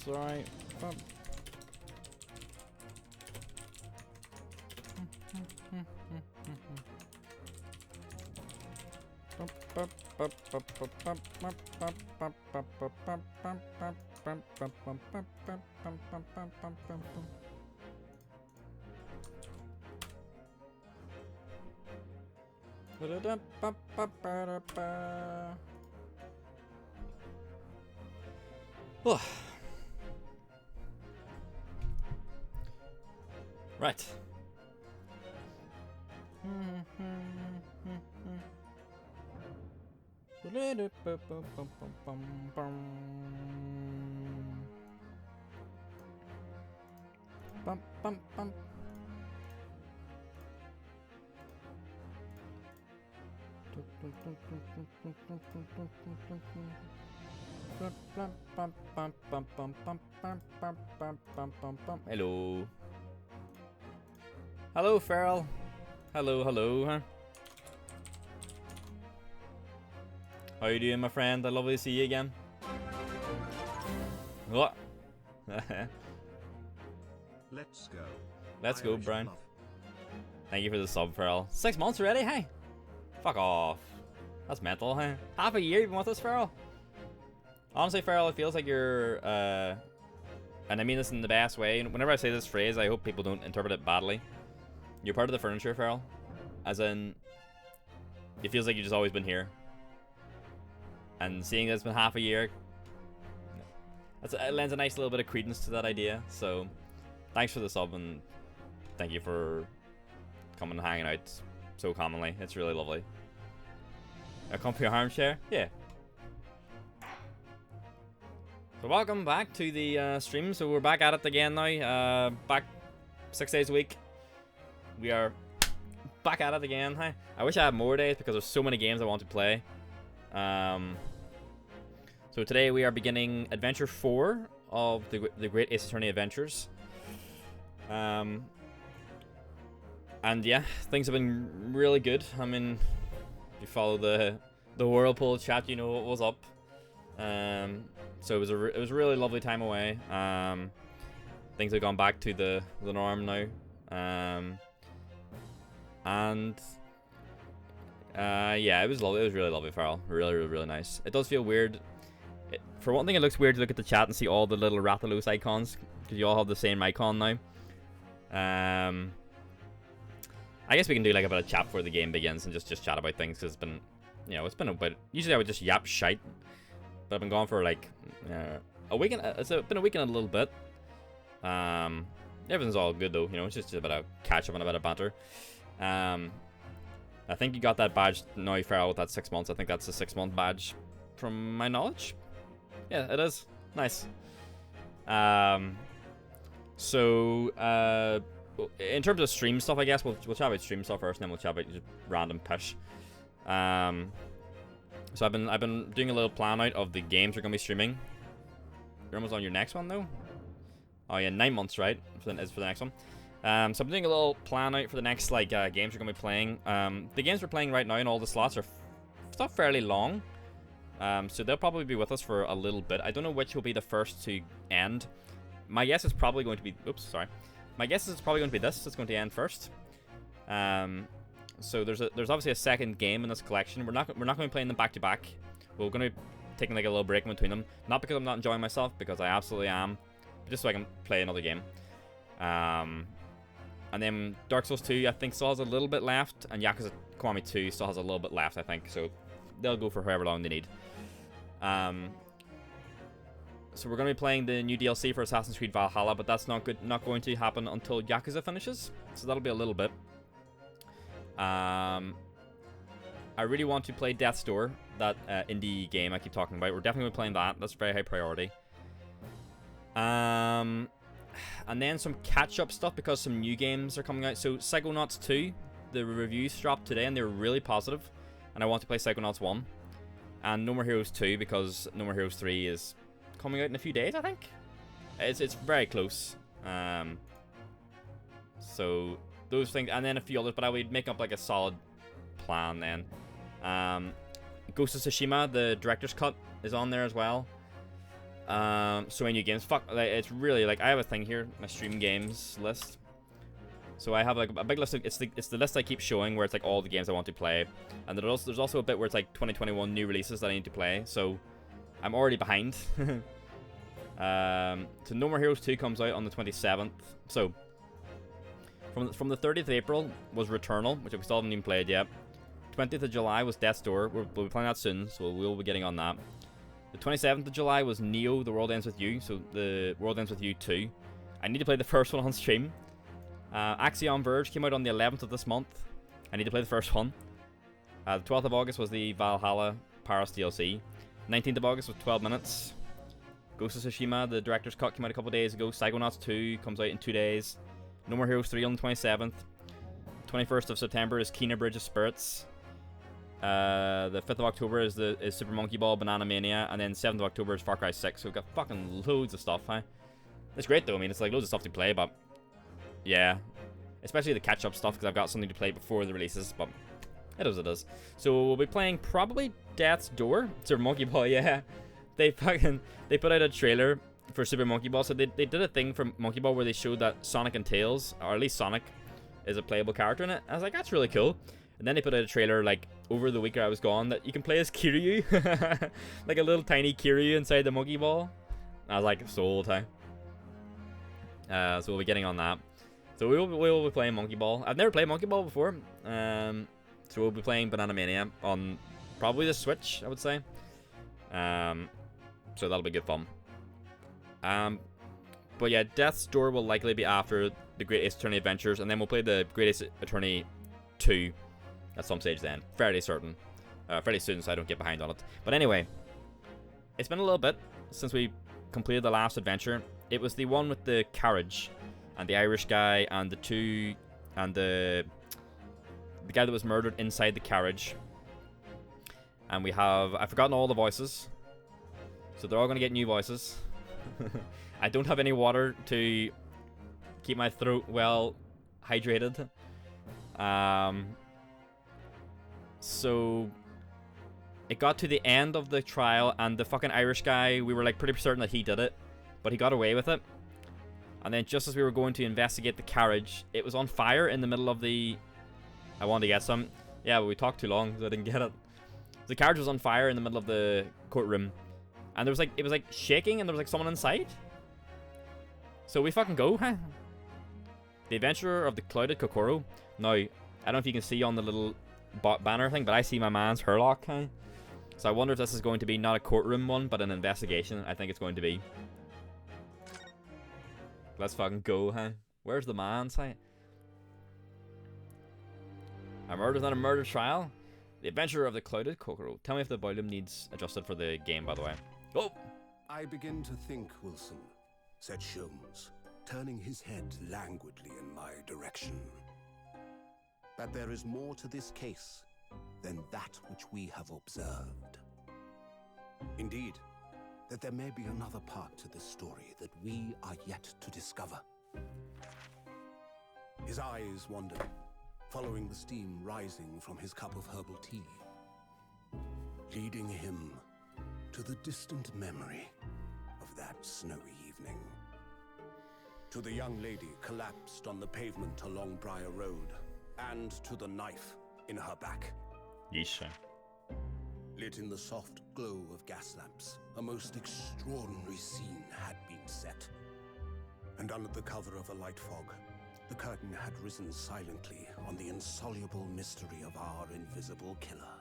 Sorry. Right. Hello. Hello, Feral. Hello, hello, huh? How you doing, my friend? I'd love to see you again. What? Let's go. Let's go, Brian. Thank you for the sub, Feral. 6 months already, hey? Fuck off. That's mental, huh? Half a year you've been with us, Feral? Honestly, Feral, it feels like you're, and I mean this in the best way. Whenever I say this phrase, I hope people don't interpret it badly. You're part of the furniture, Feral. As in, it feels like you've just always been here. And seeing that it's been half a year, it lends a nice little bit of credence to that idea. So, thanks for the sub, and thank you for coming and hanging out so commonly. It's really lovely. A comfy armchair? Yeah. So welcome back to the stream. So we're back at it again now. Back 6 days a week. We are back at it again. Hi. I wish I had more days because there's so many games I want to play. So today we are beginning Adventure 4 of the Great Ace Attorney Adventures. And yeah, things have been really good. I mean, if you follow the Whirlpool chat, you know what was up. So it was a really lovely time away. Things have gone back to the norm now. Yeah, it was lovely. It was really lovely, Farrell. Really nice. It does feel weird. For one thing, it looks weird to look at the chat and see all the little Rathalos icons, because you all have the same icon now. I guess we can do like a bit of chat before the game begins and just chat about things, because it's been, you know, it's been a bit. Usually I would just yap shite, but I've been gone for like a week and it's been a week and a little bit. Everything's all good though, you know. It's just a bit of catch up and a bit of banter. I think you got that badge now, Farrell, with that 6 months. I think that's a 6 month badge, from my knowledge. Yeah, it is nice. So in terms of stream stuff, I guess we'll chat about stream stuff first, and then we'll chat about just random pish. So I've been doing a little plan out of the games we're gonna be streaming. You're almost on your next one though. Oh yeah, 9 months, right? Is for the next one. So I'm doing a little plan out for the next like games we're gonna be playing. The games we're playing right now and all the slots are still fairly long. So they'll probably be with us for a little bit. I don't know which will be the first to end. My guess is probably going to be. Oops, sorry. My guess is it's probably going to be this. It's going to end first. So there's obviously a second game in this collection. We're not going to be playing them back to back. We're going to be taking like a little break in between them. Not because I'm not enjoying myself, because I absolutely am. But just so I can play another game. And then Dark Souls 2, I think, still has a little bit left, and Yakuza Kiwami 2 still has a little bit left, I think. So they'll go for however long they need. So we're going to be playing the new DLC for Assassin's Creed Valhalla, but that's not going to happen until Yakuza finishes. So that'll be a little bit. I really want to play Death's Door, that indie game I keep talking about. We're definitely playing that. That's very high priority. And then some catch-up stuff, because some new games are coming out. So Psychonauts 2, the reviews dropped today, and they were really positive. and I want to play Psychonauts 1, and No More Heroes 2 because No More Heroes 3 is coming out in a few days, I think. It's very close. So those things, and then a few others, but I would make up like a solid plan then. Ghost of Tsushima, the director's cut, is on there as well. So many new games. Fuck, like, it's really like I have a thing here, my stream games list. So I have like a big list of it's the list I keep showing where it's like all the games I want to play, and there's also a bit where it's like 2021 new releases that I need to play. So I'm already behind. So No More Heroes 2 comes out on the 27th. So from the 30th of April was Returnal, which we still haven't even played yet. 20th of July was Death's Door. We'll be playing that soon, so we'll be getting on that. The 27th of July was Neo, The World Ends With You, so The World Ends With You 2. I need to play the first one on stream. Axiom Verge came out on the 11th of this month. I need to play the first one. The 12th of August was the Valhalla Paris DLC. 19th of August was 12 Minutes. Ghost of Tsushima, the director's cut, came out a couple days ago. Psychonauts 2 comes out in 2 days. No More Heroes 3 on the 27th. 21st of September is Kena Bridge of Spirits. The 5th of October is Super Monkey Ball Banana Mania, and then 7th of October is Far Cry 6. So we've got fucking loads of stuff, huh? It's great though. I mean, it's like loads of stuff to play, but yeah, especially the catch-up stuff because I've got something to play before the releases. But it is what it is. So we'll be playing probably Death's Door, Super Monkey Ball. Yeah, they put out a trailer for Super Monkey Ball. So they did a thing for Monkey Ball where they showed that Sonic and Tails, or at least Sonic, is a playable character in it. I was like, that's really cool. And then they put out a trailer like over the week I was gone that you can play as Kiryu, like a little tiny Kiryu inside the Monkey Ball. I was like, sold, huh? So we'll be getting on that. So we will be playing Monkey Ball. I've never played Monkey Ball before. So we'll be playing Banana Mania on probably the Switch, I would say. So that'll be good fun. But yeah, Death's Door will likely be after the Great Ace Attorney Adventures, and then we'll play the Great Ace Attorney 2 at some stage then. Fairly certain. Fairly soon, so I don't get behind on it. But anyway, it's been a little bit since we completed the last adventure. It was the one with the carriage and the Irish guy and the guy that was murdered inside the carriage. And we have, I've forgotten all the voices, so they're all going to get new voices. I don't have any water to keep my throat well hydrated. So it got to the end of the trial, and the fucking Irish guy, we were like pretty certain that he did it, but he got away with it. And then just as we were going to investigate the carriage, it was on fire in the middle of the... I wanted to get some. Yeah, but we talked too long, so I didn't get it. The carriage was on fire in the middle of the courtroom, and there was like, it was like shaking, and there was like someone inside. So we fucking go, huh? The Adventurer of the Clouded Kokoro. Now, I don't know if you can see on the little banner thing, but I see my man's Herlock, huh? So I wonder if this is going to be not a courtroom one, but an investigation. I think it's going to be. Let's fucking go, huh? Where's the man's, huh? A murder's not a murder trial? The Adventurer of the Clouded Kokoro. Tell me if the volume needs adjusted for the game, by the way. Oh! I begin to think, Wilson, said Sholmes, turning his head languidly in my direction, that there is more to this case than that which we have observed. Indeed, that there may be another part to this story that we are yet to discover. His eyes wandered, following the steam rising from his cup of herbal tea, leading him to the distant memory of that snowy evening. To the young lady collapsed on the pavement along Briar Road, and to the knife in her back. Yeesh. Lit in the soft glow of gas lamps, a most extraordinary scene had been set. And under the cover of a light fog, the curtain had risen silently on the insoluble mystery of our invisible killer.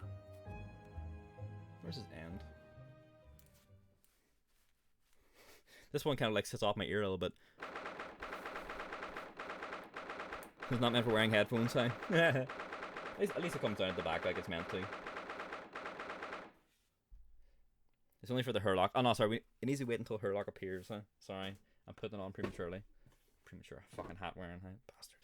Where's his end? This one kind of like sits off my ear a little bit. It's not meant for wearing headphones, huh? at least it comes down at the back like it's meant to. It's only for the Herlock. Oh no, sorry. It needs to wait until Herlock appears, huh? Sorry. I'm putting it on prematurely. Premature fucking hat wearing, huh? Bastard.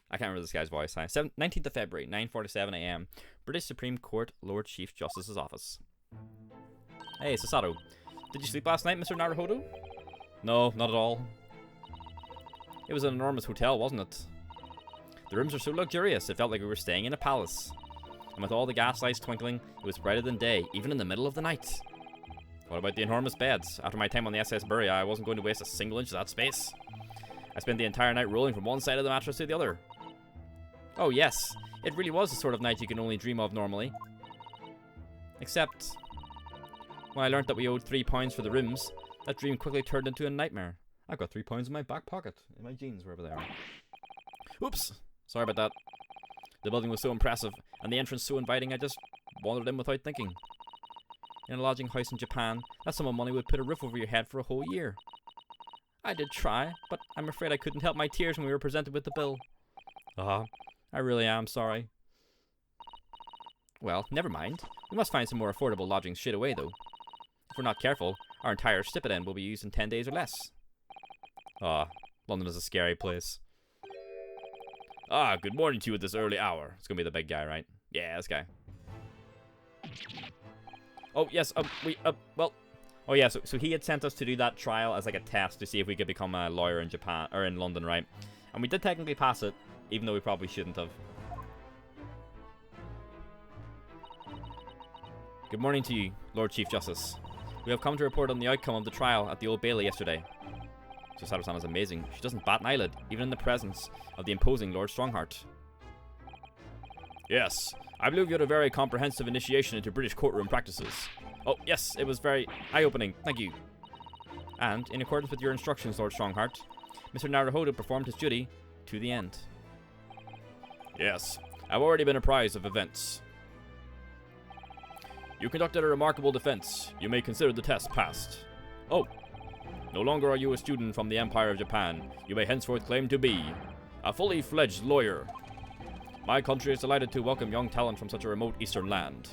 I can't remember this guy's voice. 19th of February, 9:47 a.m. British Supreme Court, Lord Chief Justice's office. Hey, Sasato. Did you sleep last night, Mr. Naruhodo? No, not at all. It was an enormous hotel, wasn't it? The rooms were so luxurious, it felt like we were staying in a palace. And with all the gaslights twinkling, it was brighter than day, even in the middle of the night. What about the enormous beds? After my time on the SS Bury, I wasn't going to waste a single inch of that space. I spent the entire night rolling from one side of the mattress to the other. Oh yes, it really was the sort of night you can only dream of normally. Except, when I learnt that we owed £3 for the rooms, that dream quickly turned into a nightmare. I've got £3 in my back pocket, in my jeans, wherever they are. Oops, sorry about that. The building was so impressive, and the entrance so inviting, I just wandered in without thinking. In a lodging house in Japan, that sum of money would put a roof over your head for a whole year. I did try, but I'm afraid I couldn't help my tears when we were presented with the bill. I really am sorry. Well, never mind. We must find some more affordable lodgings straight away, though. If we're not careful, our entire stipend will be used in 10 days or less. London is a scary place. Good morning to you at this early hour. It's gonna be the big guy, right? Yeah, this guy. Oh, yes, Oh, yeah, so he had sent us to do that trial as like a test to see if we could become a lawyer in Japan, or in London, right? And we did technically pass it, even though we probably shouldn't have. Good morning to you, Lord Chief Justice. We have come to report on the outcome of the trial at the Old Bailey yesterday. Sasato-san is amazing. She doesn't bat an eyelid, even in the presence of the imposing Lord Strongheart. Yes, I believe you had a very comprehensive initiation into British courtroom practices. Oh, yes, it was very eye-opening. Thank you. And, in accordance with your instructions, Lord Strongheart, Mr. Naruhodo performed his duty to the end. Yes, I've already been apprised of events. You conducted a remarkable defense. You may consider the test passed. Oh, no longer are you a student from the Empire of Japan. You may henceforth claim to be a fully fledged lawyer. My country is delighted to welcome young talent from such a remote eastern land.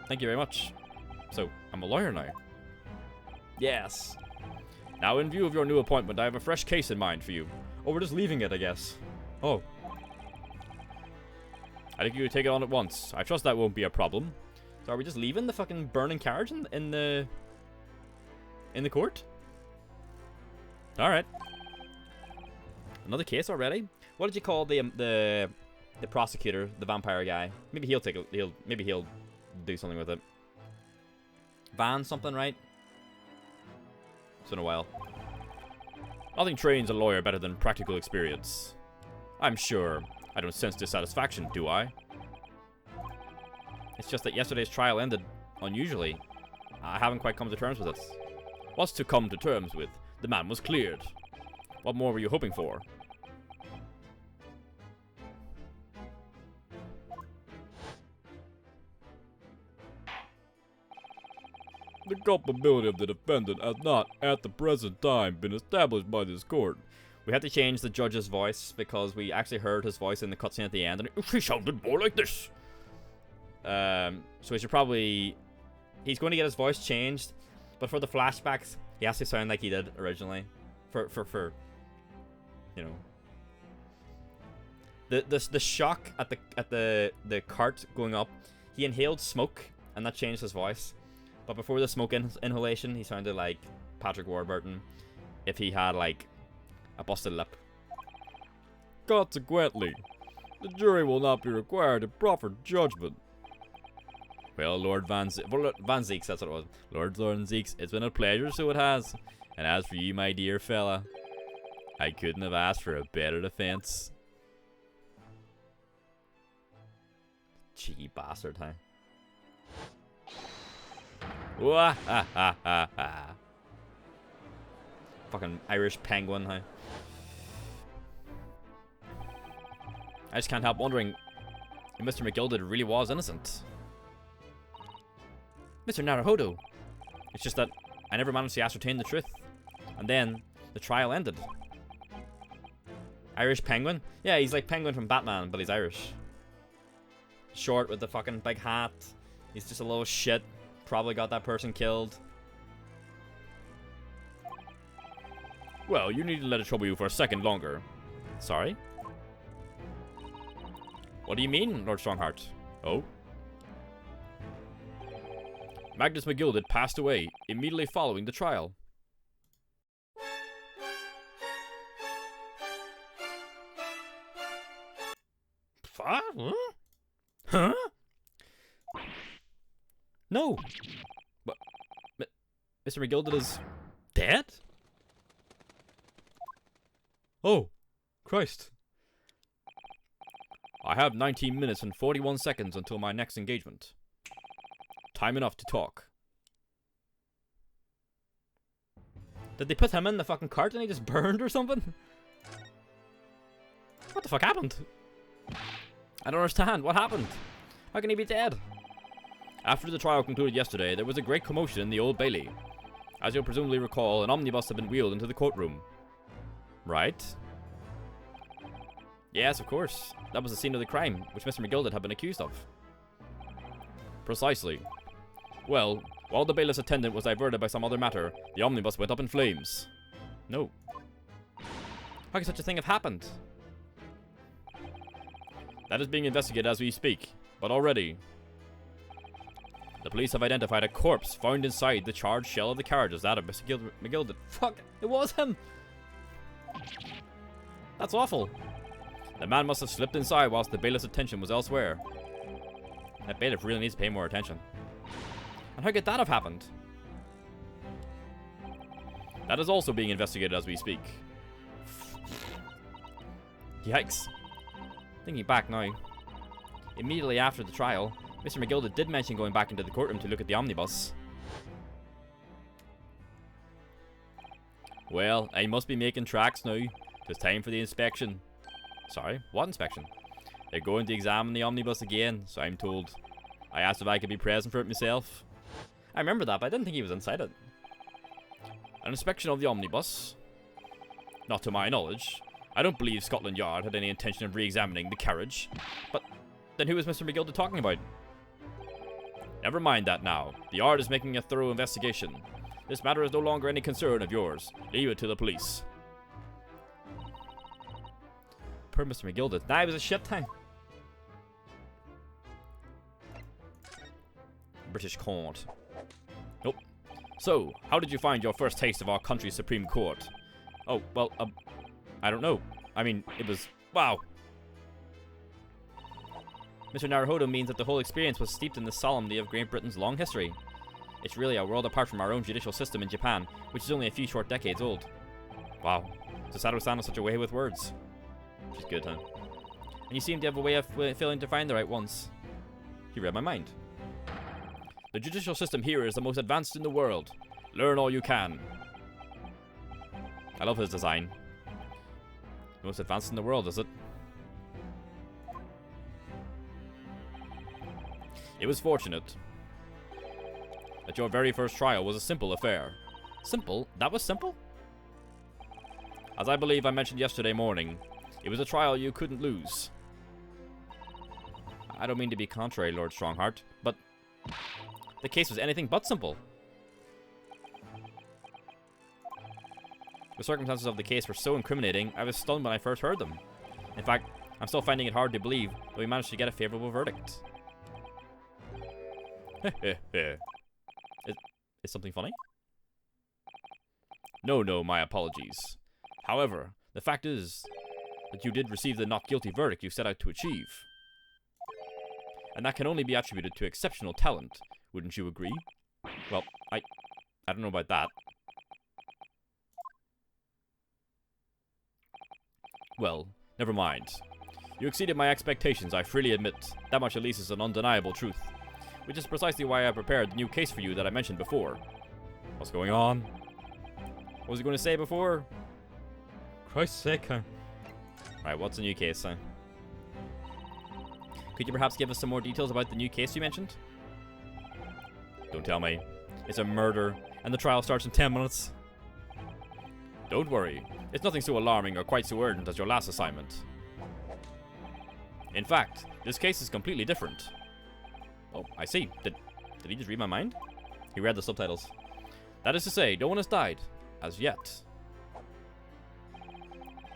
Thank you very much. So, I'm a lawyer now. Yes. Now, in view of your new appointment, I have a fresh case in mind for you. Oh, we're just leaving it, I guess. Oh. I think you could take it on at once. I trust that won't be a problem. So are we just leaving the fucking burning carriage in the court? Alright. Another case already? What did you call the prosecutor, the vampire guy? Maybe he'll do something with it. Van something, right? It's been a while. Nothing trains a lawyer better than practical experience. I'm sure. I don't sense dissatisfaction, do I? It's just that yesterday's trial ended unusually. I haven't quite come to terms with it. What's to come to terms with? The man was cleared. What more were you hoping for? The culpability of the defendant has not, at the present time, been established by this court. We had to change the judge's voice because we actually heard his voice in the cutscene at the end, and he sounded more like this. So we should probably... He's going to get his voice changed, but for the flashbacks, he has to sound like he did originally. For you know, the shock at the cart going up, he inhaled smoke, and that changed his voice. But before the smoke inhalation, he sounded like Patrick Warburton if he had like a busted lip. Consequently, the jury will not be required to proffer judgment. Well, Lord Van Zieks, that's what it was. Lord Zieks, it's been a pleasure, so it has. And as for you, my dear fella, I couldn't have asked for a better defense. Cheeky bastard, huh? Wah ha ha ha ha. Fucking Irish penguin, huh? I just can't help wondering if Mr. McGilded really was innocent. Mr. Naruhodo. It's just that I never managed to ascertain the truth. And then the trial ended. Irish penguin? Yeah, he's like Penguin from Batman, but he's Irish. Short with the fucking big hat. He's just a little shit. Probably got that person killed. Well, you needn't let it trouble you for a second longer. Sorry? What do you mean, Lord Strongheart? Oh? Magnus McGilded passed away immediately following the trial. What? Huh? No! But Mr. McGilded is dead? Oh, Christ. I have 19 minutes and 41 seconds until my next engagement. Time enough to talk. Did they put him in the fucking cart and he just burned or something? What the fuck happened? I don't understand. What happened? How can he be dead? After the trial concluded yesterday, there was a great commotion in the Old Bailey. As you'll presumably recall, an omnibus had been wheeled into the courtroom. Right? Yes, of course. That was the scene of the crime, which Mr. McGilded had been accused of. Precisely. Well, while the bailiff's attendant was diverted by some other matter, the omnibus went up in flames. No. How could such a thing have happened? That is being investigated as we speak, but already the police have identified a corpse found inside the charred shell of the carriage as that of Mr. McGilded. Fuck! It was him! That's awful. The man must have slipped inside whilst the bailiff's attention was elsewhere. That bailiff really needs to pay more attention. And how could that have happened? That is also being investigated as we speak. Yikes. Thinking back now. Immediately after the trial, Mr. McGilded did mention going back into the courtroom to look at the omnibus. Well, I must be making tracks now. It's time for the inspection. Sorry, what inspection? They're going to examine the omnibus again, so I'm told. I asked if I could be present for it myself. I remember that, but I didn't think he was inside it. An inspection of the omnibus? Not to my knowledge. I don't believe Scotland Yard had any intention of re-examining the carriage. But then who is Mr. McGilded talking about? Never mind that now. The Yard is making a thorough investigation. This matter is no longer any concern of yours. Leave it to the police. Poor Mr. McGilded. Nah, it was a shit time. British court. Nope. So, how did you find your first taste of our country's Supreme Court? Oh, well, I don't know. I mean, it was... wow. Mr. Naruhodo means that the whole experience was steeped in the solemnity of Great Britain's long history. It's really a world apart from our own judicial system in Japan, which is only a few short decades old. Wow. Susato-san has such a way with words. Which is good, huh? And you seem to have a way of failing to find the right ones. You read my mind. The judicial system here is the most advanced in the world. Learn all you can. I love his design. The most advanced in the world, is it? It was fortunate that your very first trial was a simple affair. Simple? That was simple? As I believe I mentioned yesterday morning, it was a trial you couldn't lose. I don't mean to be contrary, Lord Strongheart, but the case was anything but simple. The circumstances of the case were so incriminating, I was stunned when I first heard them. In fact, I'm still finding it hard to believe that we managed to get a favorable verdict. Is something funny? No, my apologies. However, the fact is that you did receive the not guilty verdict you set out to achieve. And that can only be attributed to exceptional talent, wouldn't you agree? Well, I don't know about that. Well, never mind. You exceeded my expectations, I freely admit. That much at least is an undeniable truth. Which is precisely why I prepared the new case for you that I mentioned before. What's going on? What was he going to say before? Christ's sake, huh? Right, what's the new case, huh? Could you perhaps give us some more details about the new case you mentioned? Don't tell me. It's a murder, and the trial starts in 10 minutes. Don't worry. It's nothing so alarming or quite so urgent as your last assignment. In fact, this case is completely different. Oh, I see. Did he just read my mind? He read the subtitles. That is to say, no one has died. As yet.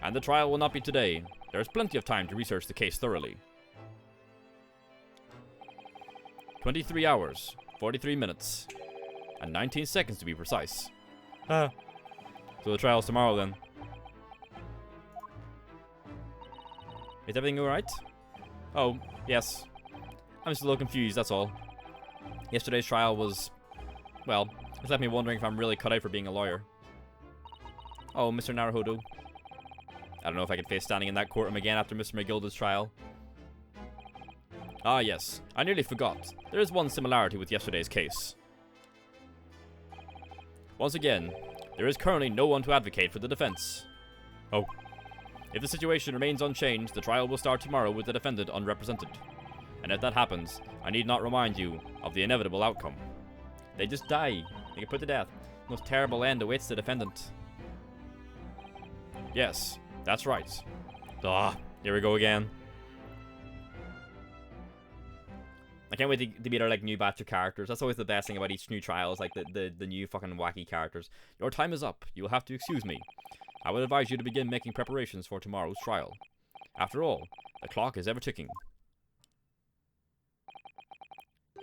And the trial will not be today. There is plenty of time to research the case thoroughly. 23 hours, 43 minutes, and 19 seconds to be precise. So the trial's tomorrow then. Is everything alright? Oh, yes. I'm just a little confused, that's all. Yesterday's trial was... well, it's left me wondering if I'm really cut out for being a lawyer. Oh, Mr. Naruhodo. I don't know if I could face standing in that courtroom again after Mr. McGilda's trial. Ah, yes. I nearly forgot. There is one similarity with yesterday's case. Once again, there is currently no one to advocate for the defense. Oh. If the situation remains unchanged, the trial will start tomorrow with the defendant unrepresented. And if that happens, I need not remind you of the inevitable outcome. They just die. They get put to death. The most terrible end awaits the defendant. Yes, that's right. Ah, here we go again. I can't wait to meet our new batch of characters. That's always the best thing about each new trial, is like the new fucking wacky characters. Your time is up. You will have to excuse me. I would advise you to begin making preparations for tomorrow's trial. After all, the clock is ever ticking.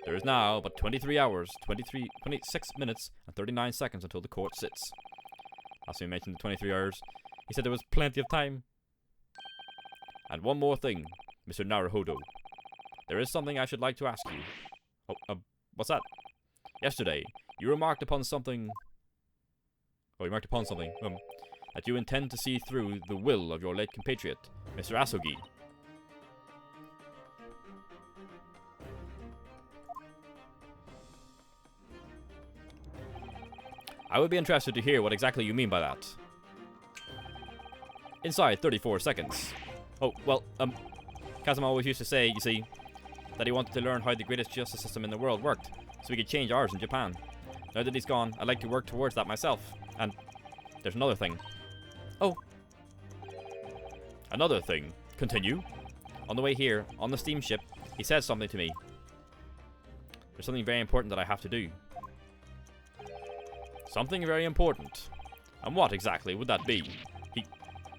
There is now but 23 hours, 26 minutes, and 39 seconds until the court sits. As we mentioned the 23 hours, he said there was plenty of time. And one more thing, Mr. Naruhodo. There is something I should like to ask you. Oh, what's that? Yesterday, you remarked upon something... Oh, you remarked upon something, that you intend to see through the will of your late compatriot, Mr. Asogi. I would be interested to hear what exactly you mean by that. Inside 34 seconds. Oh, well, Kazuma always used to say, you see, that he wanted to learn how the greatest justice system in the world worked, so we could change ours in Japan. Now that he's gone, I'd like to work towards that myself. And there's another thing. Oh. Another thing. Continue. On the way here, on the steamship, he said something to me. There's something very important that I have to do. Something very important. And what exactly would that be? He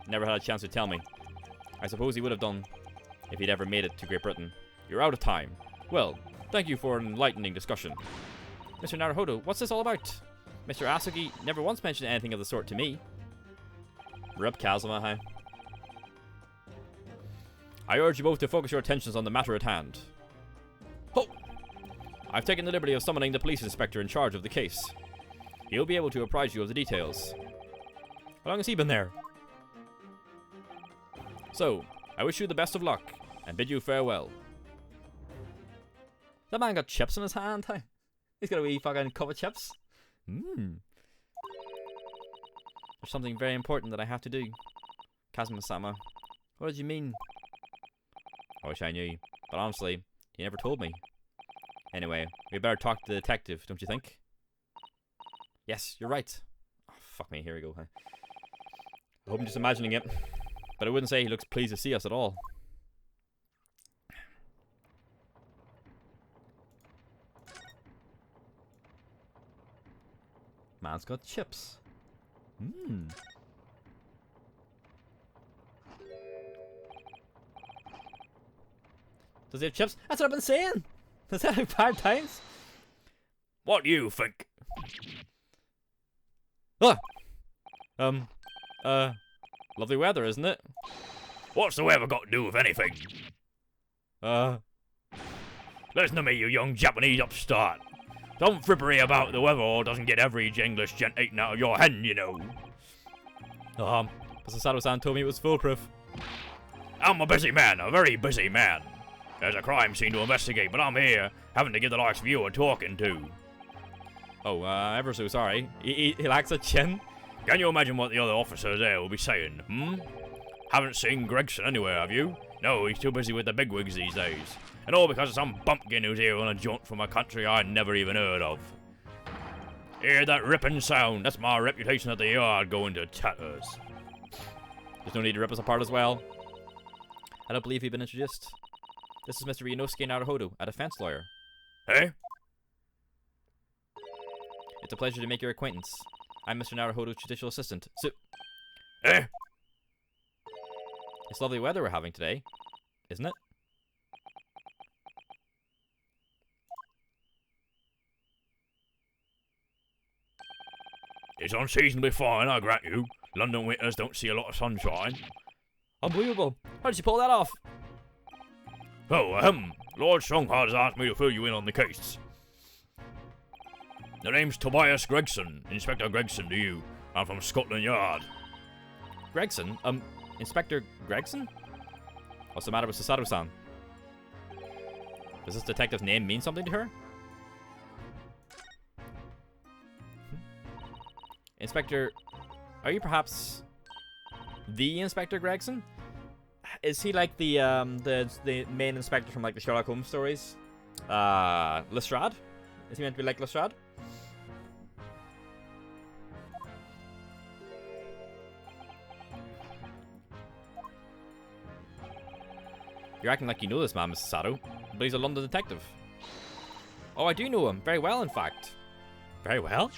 never had a chance to tell me. I suppose he would have done if he'd ever made it to Great Britain. You're out of time. Well, thank you for an enlightening discussion. Mr. Naruhodo, what's this all about? Mr. Asogi never once mentioned anything of the sort to me. Rip Kazuma, huh? I urge you both to focus your attentions on the matter at hand. Oh! I've taken the liberty of summoning the police inspector in charge of the case. He'll be able to apprise you of the details. How long has he been there? So, I wish you the best of luck, and bid you farewell. That man got chips in his hand, huh? He's got a wee fucking cup of chips. There's something very important that I have to do. Kazuma-sama. What did you mean? I wish I knew, but honestly, he never told me. Anyway, we better talk to the detective, don't you think? Yes, you're right. Oh, fuck me, here we go. Huh? I hope I'm just imagining it, but I wouldn't say he looks pleased to see us at all. Man's got chips. Does he have chips? That's what I've been saying! That's that like 5 times? What do you think? Lovely weather, isn't it? What's the weather got to do with anything? Listen to me, you young Japanese upstart. Don't frippery about the weather or doesn't get every English gent eaten out of your hen, you know. But Sasato-san told me it was foolproof. I'm a busy man, a very busy man. There's a crime scene to investigate, but I'm here, having to give the likes of you a talking to. Oh, ever so sorry. He lacks a chin? Can you imagine what the other officers there will be saying, Haven't seen Gregson anywhere, have you? No, he's too busy with the bigwigs these days. And all because of some bumpkin who's here on a jaunt from a country I never even heard of. Hear that ripping sound? That's my reputation at the yard going to tatters. There's no need to rip us apart as well. I don't believe you've been introduced. This is Mr. Ryunosuke Naruhodo, a defense lawyer. Eh? It's a pleasure to make your acquaintance. I'm Mr. Naruhodo's judicial assistant. Eh? It's lovely weather we're having today, isn't it? It's unseasonably fine, I grant you. London winters don't see a lot of sunshine. Unbelievable. How did you pull that off? Oh, Lord Strongheart has asked me to fill you in on the case. The name's Tobias Gregson. Inspector Gregson to you. I'm from Scotland Yard. Gregson? Inspector Gregson? What's the matter with Susaru-san? Does this detective's name mean something to her? Inspector... Are you perhaps... the Inspector Gregson? Is he like the main inspector from like the Sherlock Holmes stories? Lestrade? Is he meant to be like Lestrade? You're acting like you know this man, Mr. Sato, but he's a London detective. Oh, I do know him. Very well, in fact. Very well?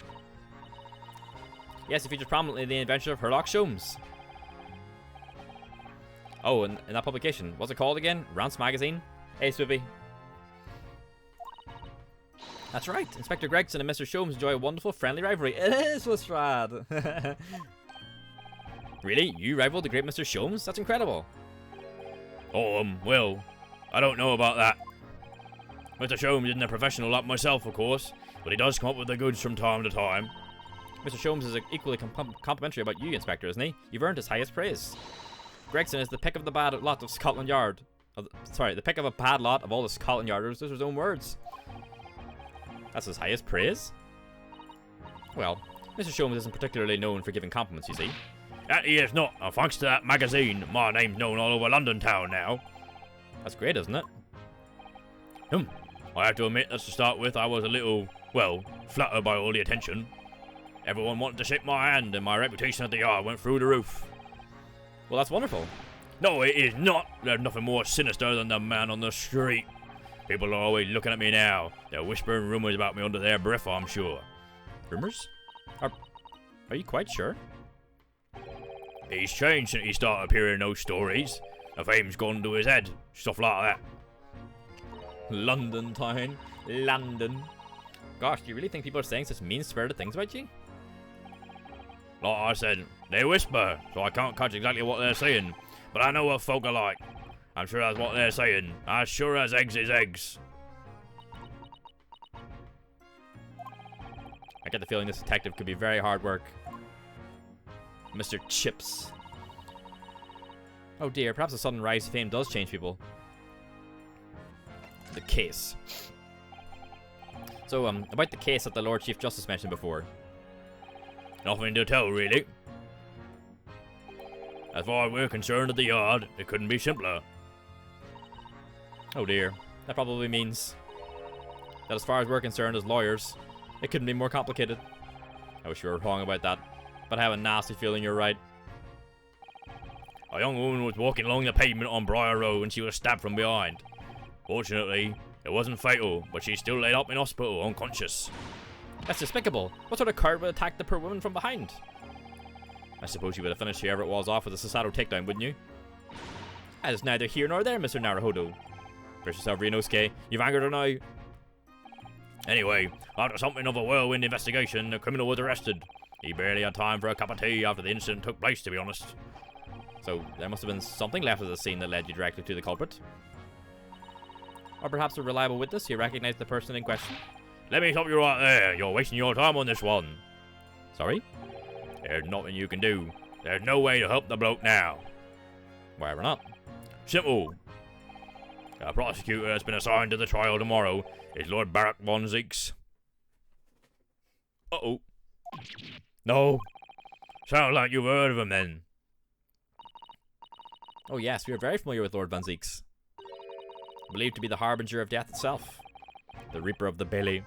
Yes, he features prominently in the adventure of Sherlock Holmes. Oh, in that publication. What's it called again? Rance Magazine? Hey, Swoopy. That's right. Inspector Gregson and Mr. Sholmes enjoy a wonderful, friendly rivalry. It is Lestrade. Really? You rival the great Mr. Sholmes? That's incredible. Oh, well, I don't know about that. Mr. Sholmes isn't a professional like myself, of course, but he does come up with the goods from time to time. Mr. Sholmes is equally complimentary about you, Inspector, isn't he? You've earned his highest praise. Gregson is the pick of the bad lot of Scotland Yard. The pick of a bad lot of all the Scotland Yarders. Those are his own words. That's his highest praise? Well, Mr. Sholmes isn't particularly known for giving compliments, you see. That he is not, and thanks to that magazine, my name's known all over London town now. That's great, isn't it? I have to admit that to start with, I was a little, well, flattered by all the attention. Everyone wanted to shake my hand, and my reputation at the yard went through the roof. Well, that's wonderful. No, it is not. There's nothing more sinister than the man on the street. People are always looking at me now. They're whispering rumours about me under their breath, I'm sure. Rumours? Are you quite sure? He's changed since he started appearing in those stories. The fame's gone to his head. Stuff like that. London town. London. Gosh, do you really think people are saying such mean-spirited things about you? Like I said, they whisper, so I can't catch exactly what they're saying. But I know what folk are like. I'm sure that's what they're saying. As sure as eggs is eggs. I get the feeling this detective could be very hard work. Mr. Chips. Oh dear, perhaps a sudden rise to fame does change people. The case. So, about the case that the Lord Chief Justice mentioned before. Nothing to tell, really. As far as we're concerned at the yard, it couldn't be simpler. Oh dear. That probably means that as far as we're concerned as lawyers, it couldn't be more complicated. I wish you were wrong about that, but I have a nasty feeling you're right. A young woman was walking along the pavement on Briar Road when she was stabbed from behind. Fortunately, it wasn't fatal, but she's still laid up in hospital unconscious. That's despicable. What sort of coward would attack the poor woman from behind? I suppose you would have finished whoever it was off with a Susato takedown, wouldn't you? That is neither here nor there, Mr. Naruhodo. Brace yourself, Ryunosuke. You've angered her now. Anyway, after something of a whirlwind investigation, the criminal was arrested. He barely had time for a cup of tea after the incident took place, to be honest. So, there must have been something left of the scene that led you directly to the culprit. Or perhaps a reliable witness who recognized the person in question. Let me stop you right there. You're wasting your time on this one. Sorry? There's nothing you can do. There's no way to help the bloke now. Why ever not? Simple. A prosecutor has been assigned to the trial tomorrow is Lord Barak von Zeeks. Uh-oh. No. Sounds like you've heard of him then. Oh yes, we are very familiar with Lord Van Zeeks. Believed to be the harbinger of death itself. The Reaper of the Bailey.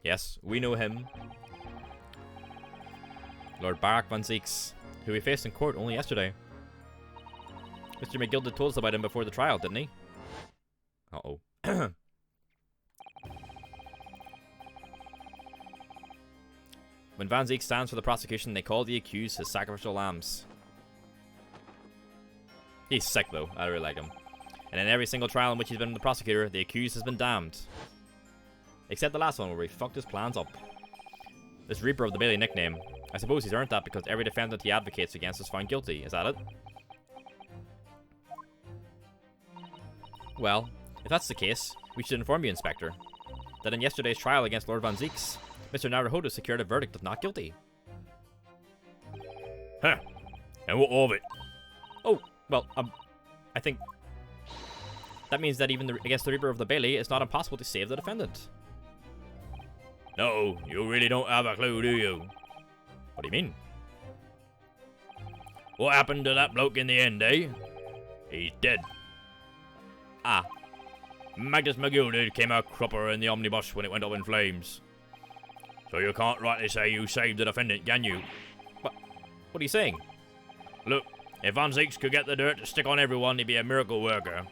Yes, we know him. Lord Barak Van Zeeks, who we faced in court only yesterday. Mr. McGilded told us about him before the trial, didn't he? Uh-oh. When Van Ziek stands for the prosecution, they call the accused his sacrificial lambs. He's sick though, I really like him. And in every single trial in which he's been the prosecutor, the accused has been damned. Except the last one where he fucked his plans up. This Reaper of the Bailey nickname, I suppose he's earned that because every defendant he advocates against is found guilty, is that it? Well, if that's the case, we should inform you, Inspector, that in yesterday's trial against Lord Van Zieks, Mr. Naruhodo secured a verdict of not guilty. Huh. And what of it? Oh, well, I think that means that even against the Reaper of the Bailey, it's not impossible to save the defendant. No, you really don't have a clue, do you? What do you mean? What happened to that bloke in the end, eh? He's dead. Ah, Magnus McGilded came a cropper in the omnibus when it went up in flames. So you can't rightly say you saved the defendant, can you? what are you saying? Look, if Van Zieks could get the dirt to stick on everyone, he'd be a miracle worker.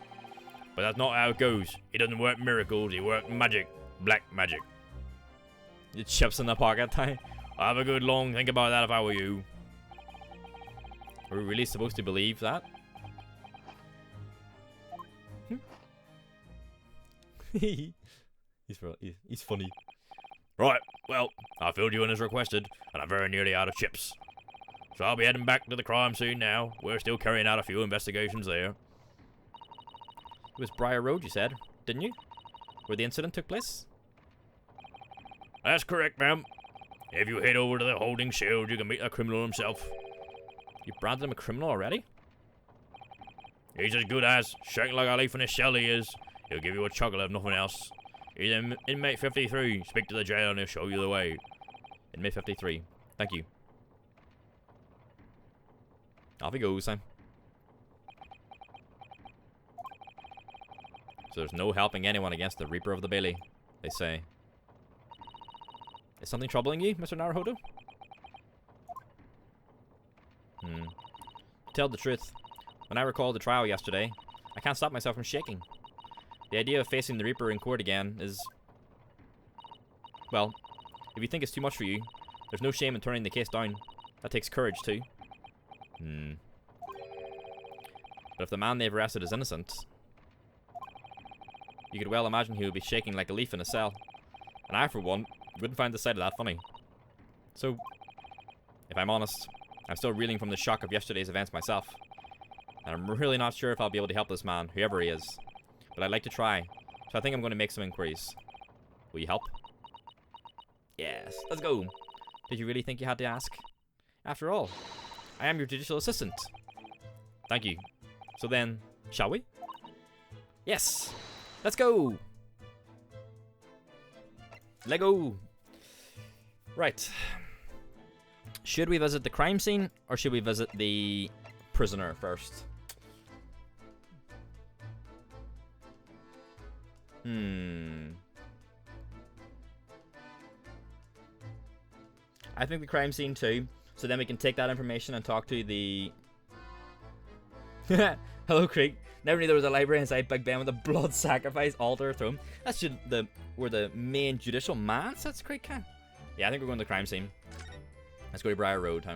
But that's not how it goes. He doesn't work miracles, he works magic. Black magic. Your chips in the pocket, Ty. I'll have a good long think about that if I were you. Are we really supposed to believe that? He's funny. Right, well, I filled you in as requested, and I'm very nearly out of chips. So I'll be heading back to the crime scene now. We're still carrying out a few investigations there. It was Briar Road, you said, didn't you? Where the incident took place? That's correct, ma'am. If you head over to the holding shield, you can meet the criminal himself. You branded him a criminal already? He's as good as, shaking like a leaf in his shell he is. He'll give you a chuckle if nothing else. He's in inmate 53. Speak to the jail and he'll show you the way. Inmate 53. Thank you. Off he goes, then. So there's no helping anyone against the Reaper of the Bailey, they say. Is something troubling you, Mr. Naruhodo? To tell the truth, when I recall the trial yesterday, I can't stop myself from shaking. The idea of facing the Reaper in court again is... Well, if you think it's too much for you, there's no shame in turning the case down. That takes courage, too. But if the man they've arrested is innocent, you could well imagine he would be shaking like a leaf in a cell. And I, for one, wouldn't find the sight of that funny. So, if I'm honest, I'm still reeling from the shock of yesterday's events myself. And I'm really not sure if I'll be able to help this man, whoever he is. But I'd like to try, so I think I'm going to make some inquiries. Will you help? Yes, let's go. Did you really think you had to ask? After all, I am your judicial assistant. Thank you. So then, shall we? Yes! Let's go! Lego! Right. Should we visit the crime scene, or should we visit the prisoner first? I think the crime scene too, so then we can take that information and talk to the... Hello, Creek. Never knew there was a library inside Big Ben with a blood sacrifice altar throne. That's where the main judicial man sits, Creek. Yeah, I think we're going to the crime scene. Let's go to Briar Road, huh?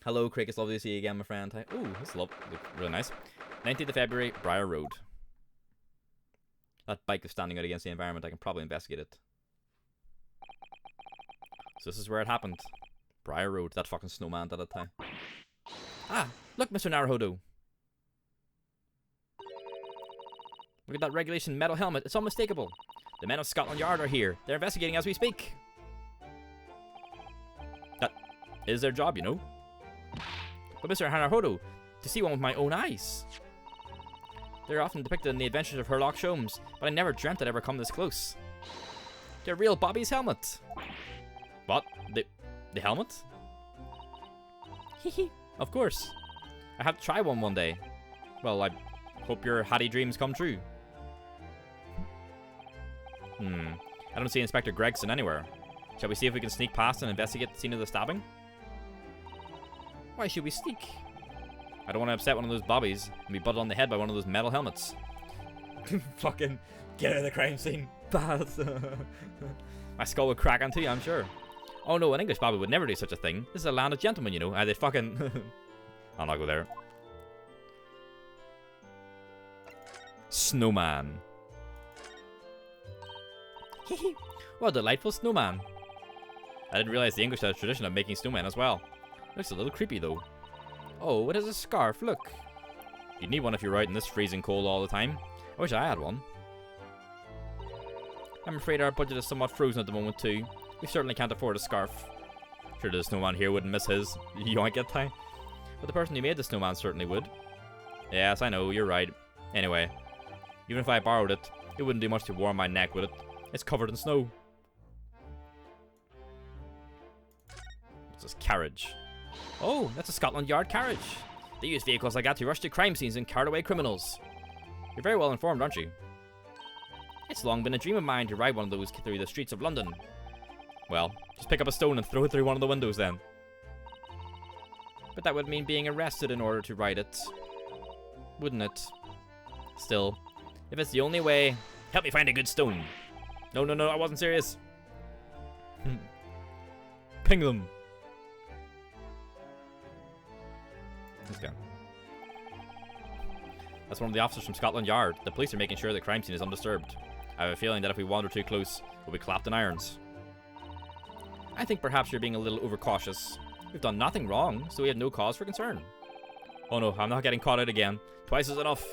Hello, Creek. It's lovely to see you again, my friend. Ooh, this looks really nice. 19th of February, Briar Road. That bike is standing out against the environment. I can probably investigate it. So this is where it happened. Briar Road. That fucking snowman did it, huh? Ah, look, Mr. Naruhodo. Look at that regulation metal helmet. It's unmistakable. The men of Scotland Yard are here. They're investigating as we speak. That is their job, you know. But Mr. Naruhodo, to see one with my own eyes. They're often depicted in the adventures of Herlock Sholmes, but I never dreamt I'd ever come this close. They're real Bobby's helmet. What? The helmet? Hehe. Of course. I have to try one day. Well, I hope your hatty dreams come true. I don't see Inspector Gregson anywhere. Shall we see if we can sneak past and investigate the scene of the stabbing? Why should we sneak? I don't want to upset one of those bobbies and be butted on the head by one of those metal helmets. Fucking get out of the crime scene. Bad. My skull would crack onto you, I'm sure. Oh no, an English Bobby would never do such a thing. This is a land of gentlemen, you know. They fucking... I'll not go there. Snowman. What a delightful snowman. I didn't realize the English had a tradition of making snowmen as well. Looks a little creepy though. Oh, it has a scarf, look. You'd need one if you're out in this freezing cold all the time. I wish I had one. I'm afraid our budget is somewhat frozen at the moment too. We certainly can't afford a scarf. Sure the snowman here wouldn't miss his yoink tie. But the person who made the snowman certainly would. Yes, I know, you're right. Anyway, even if I borrowed it, it wouldn't do much to warm my neck, would it? It's covered in snow. What's this carriage? Oh, that's a Scotland Yard carriage. They use vehicles like that to rush to crime scenes and cart away criminals. You're very well informed, aren't you? It's long been a dream of mine to ride one of those through the streets of London. Well, just pick up a stone and throw it through one of the windows then. But that would mean being arrested in order to ride it. Wouldn't it? Still, if it's the only way... Help me find a good stone. No, no, no, I wasn't serious. Ping them. Let's go. That's one of the officers from Scotland Yard. The police are making sure the crime scene is undisturbed. I have a feeling that if we wander too close, we'll be clapped in irons. I think perhaps you're being a little overcautious. We've done nothing wrong, so we have no cause for concern. Oh no, I'm not getting caught out again. Twice is enough.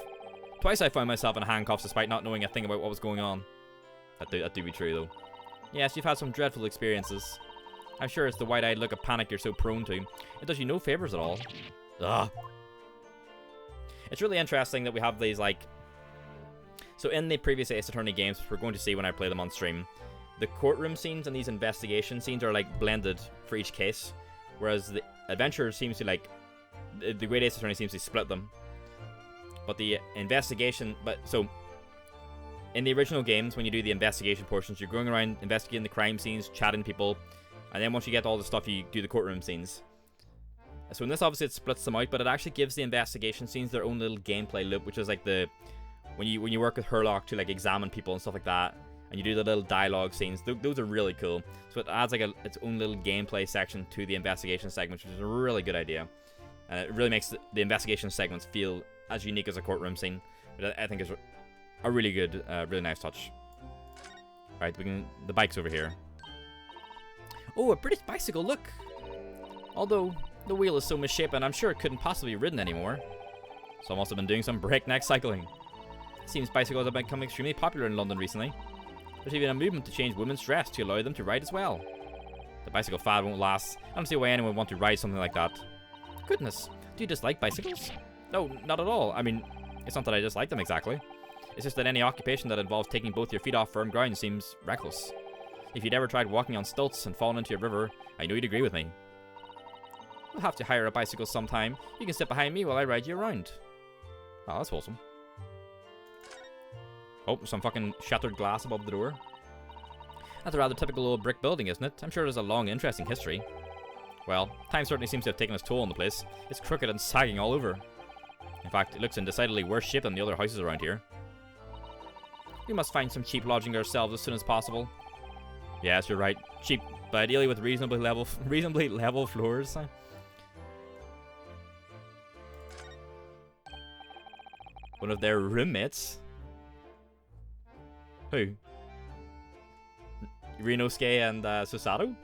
Twice I found myself in handcuffs despite not knowing a thing about what was going on. That do be true though. Yes, you've had some dreadful experiences. I'm sure it's the wide-eyed look of panic you're so prone to. It does you no favors at all. Ugh. It's really interesting that we have these, like... So in the previous Ace Attorney games, which we're going to see when I play them on stream, the courtroom scenes and these investigation scenes are, like, blended for each case. Whereas the Adventure seems to, like... The Great Ace Attorney seems to split them. But the investigation... So, in the original games, when you do the investigation portions, you're going around investigating the crime scenes, chatting to people, and then once you get all the stuff, you do the courtroom scenes. So in this, obviously, it splits them out, but it actually gives the investigation scenes their own little gameplay loop, which is like the... When you work with Herlock to, like, examine people and stuff like that, and you do the little dialogue scenes, those are really cool. So it adds, like, its own little gameplay section to the investigation segments, which is a really good idea. And it really makes the investigation segments feel as unique as a courtroom scene, which I think is a really good, really nice touch. Right, the bike's over here. Oh, a British bicycle, look! Although... the wheel is so misshapen, I'm sure it couldn't possibly be ridden anymore. So I must have been doing some breakneck cycling. It seems bicycles have become extremely popular in London recently. There's even a movement to change women's dress to allow them to ride as well. The bicycle fad won't last. I don't see why anyone would want to ride something like that. Goodness, do you dislike bicycles? No, not at all. I mean, it's not that I dislike them exactly. It's just that any occupation that involves taking both your feet off firm ground seems reckless. If you'd ever tried walking on stilts and fallen into a river, I know you'd agree with me. We'll have to hire a bicycle sometime. You can sit behind me while I ride you around. Oh, that's wholesome. Oh, some fucking shattered glass above the door. That's a rather typical old brick building, isn't it? I'm sure there's a long, interesting history. Well, time certainly seems to have taken its toll on the place. It's crooked and sagging all over. In fact, it looks in decidedly worse shape than the other houses around here. We must find some cheap lodging ourselves as soon as possible. Yes, you're right. Cheap, but ideally with reasonably level floors. One of their roommates? Who? Rinosuke and Susato?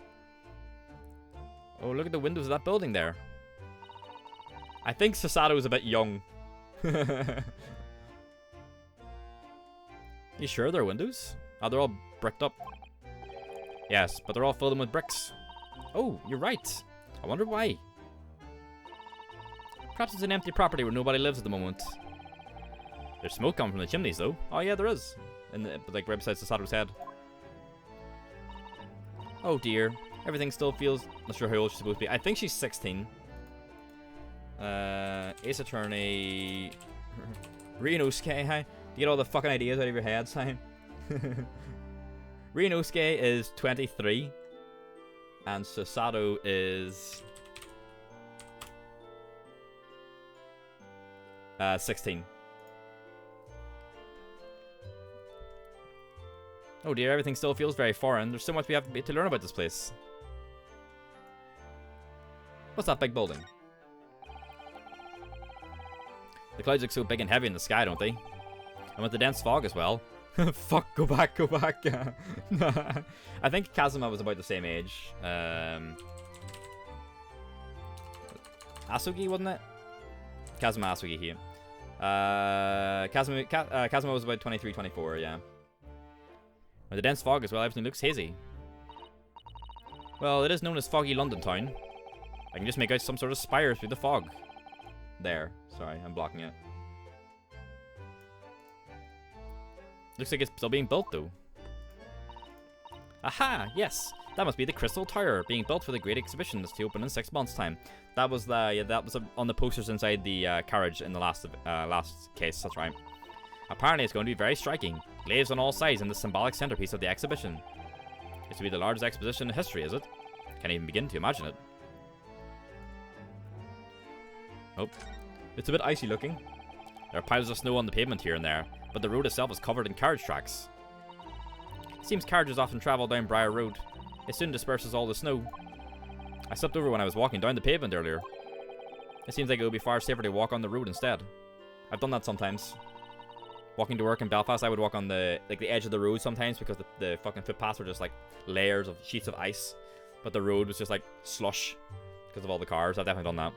Oh, look at the windows of that building there. I think Susato is a bit young. You sure they're windows? Oh, they're all bricked up. Yes, but they're all filled in with bricks. Oh, you're right. I wonder why. Perhaps it's an empty property where nobody lives at the moment. There's smoke coming from the chimneys, though. Oh, yeah, there is. Like, right beside Susato's head. Oh, dear. Everything still feels... Not sure how old she's supposed to be. I think she's 16. Ace Attorney... Rinosuke, hi. You get all the fucking ideas out of your head, Simon. Rinosuke is 23. And Susato is... 16. Oh dear, everything still feels very foreign. There's so much we have to learn about this place. What's that big building? The clouds look so big and heavy in the sky, don't they? And with the dense fog as well. Fuck, go back, go back. I think Kazuma was about the same age. Asugi, wasn't it? Kazuma Asugi here. Kazuma was about 23, 24, yeah. With the dense fog as well, everything looks hazy. Well, it is known as Foggy London Town. I can just make out some sort of spire through the fog. There. Sorry, I'm blocking it. Looks like it's still being built, though. Aha! Yes! That must be the Crystal Tower, being built for the Great Exhibition that's to open in 6 months' time. That was on the posters inside the carriage in the last case, that's right. Apparently it's going to be very striking. Glaives on all sides and the symbolic centerpiece of the exhibition. It's to be the largest exposition in history, is it? Can't even begin to imagine it. Oh. It's a bit icy looking. There are piles of snow on the pavement here and there, but the road itself is covered in carriage tracks. It seems carriages often travel down Briar Road. It soon disperses all the snow. I slipped over when I was walking down the pavement earlier. It seems like it would be far safer to walk on the road instead. I've done that sometimes. Walking to work in Belfast, I would walk on the edge of the road sometimes because the fucking footpaths were just like layers of sheets of ice. But the road was just like slush because of all the cars. I've definitely done that.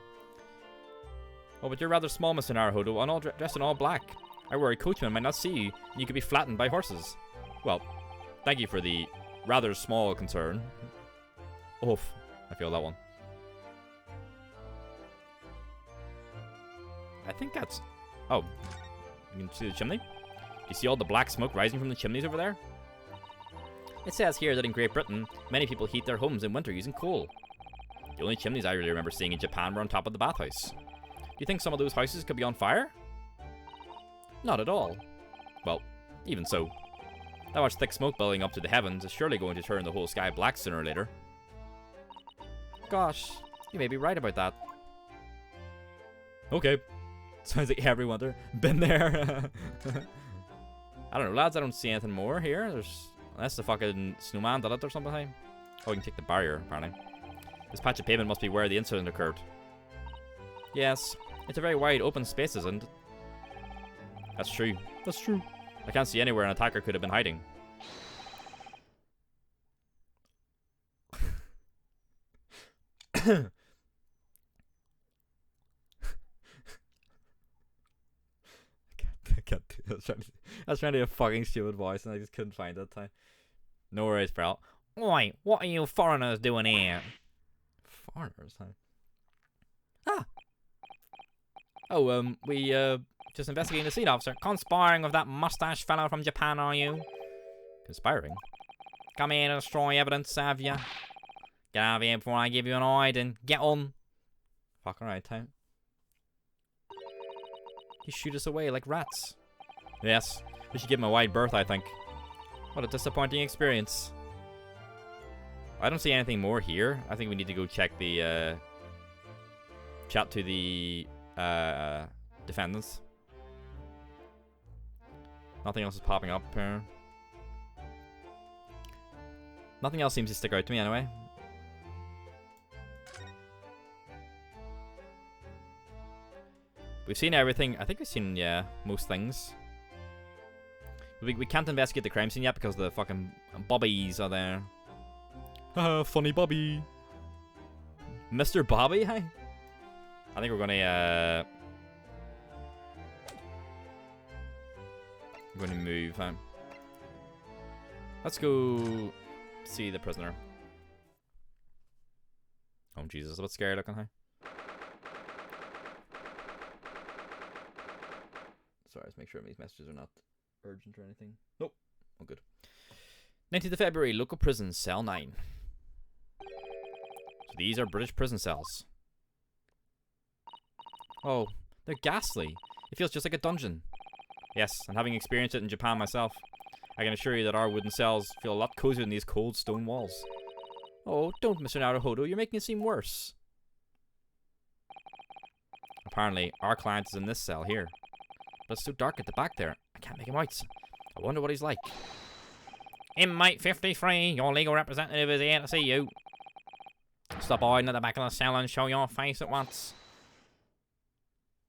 Oh, but you're rather small, Mr. Naruhodo, and all dressed in all black. I worry coachmen might not see you, and you could be flattened by horses. Well, thank you for the rather small concern. Oof, I feel that one. I think that's... Oh, you can see the chimney? You see all the black smoke rising from the chimneys over there? It says here that in Great Britain, many people heat their homes in winter using coal. The only chimneys I really remember seeing in Japan were on top of the bathhouse. Do you think some of those houses could be on fire? Not at all. Well, even so. That much thick smoke building up to the heavens is surely going to turn the whole sky black sooner or later. Gosh, you may be right about that. Okay. Sounds like every winter. Been there. I don't know, lads, I don't see anything more here. Unless the fucking snowman did it or something. Oh, you can take the barrier, apparently. This patch of pavement must be where the incident occurred. Yes, it's a very wide open space, isn't it? That's true. That's true. I can't see anywhere an attacker could have been hiding. I can't do it. I was trying to do a fucking stupid voice and I just couldn't find it. No worries, pal. Oi, what are you foreigners doing here? Foreigners, huh? Ah! Oh, we, just investigating the scene, officer. Conspiring with that mustache fellow from Japan, are you? Conspiring? Come here to destroy evidence, have ya? Get out of here before I give you an hiding. Get on. Fuck, alright, time. You shoot us away like rats. Yes, we should give him a wide berth, I think. What a disappointing experience. I don't see anything more here. I think we need to go check the, chat to the, defendants. Nothing else is popping up here. Nothing else seems to stick out to me anyway. We've seen everything. I think we've seen, yeah, most things. We can't investigate the crime scene yet because the fucking bobbies are there. Haha, funny Bobby. Mr. Bobby, hi. I think we're gonna, move, huh? Let's go see the prisoner. Oh, Jesus, a bit scary looking, huh? Sorry, let's make sure these messages are not urgent or anything. Nope. Oh, good. 19th of February, local prison, cell 9. So these are British prison cells. Oh, they're ghastly. It feels just like a dungeon. Yes, and having experienced it in Japan myself, I can assure you that our wooden cells feel a lot cozier than these cold stone walls. Oh, don't, Mr. Naruhodo, you're making it seem worse. Apparently, our client is in this cell here. But it's so dark at the back there, I can't make him out. I wonder what he's like. Inmate 53, your legal representative is here to see you. stop hiding at the back of the cell and show your face at once.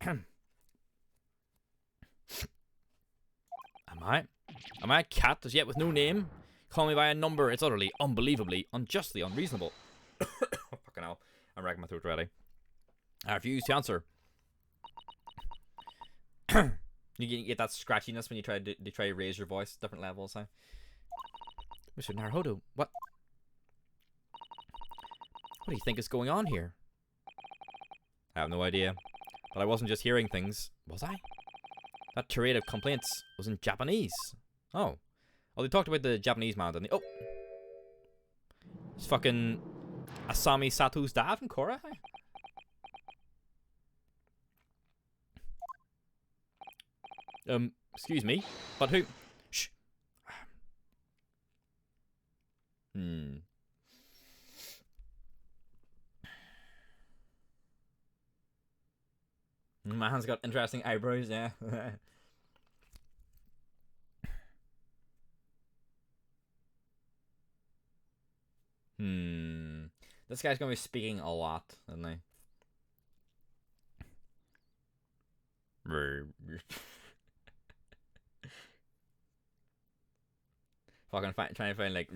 Am I a cat as yet with no name? Call me by a number. It's utterly, unbelievably, unjustly unreasonable. Fucking hell. I'm wrecking my throat already. I refuse to answer. You get that scratchiness when you try to raise your voice. Different levels, huh? Mr. Naruhodo, what do you think is going on here? I have no idea. But I wasn't just hearing things, was I? That tirade of complaints was in Japanese. Oh. Well, they talked about the Japanese man, didn't they? Oh! It's fucking Asami Sato's dad from Korra, huh? Excuse me, but who? Shh. My hand's got interesting eyebrows, yeah. This guy's gonna be speaking a lot, isn't he? Fucking trying to find like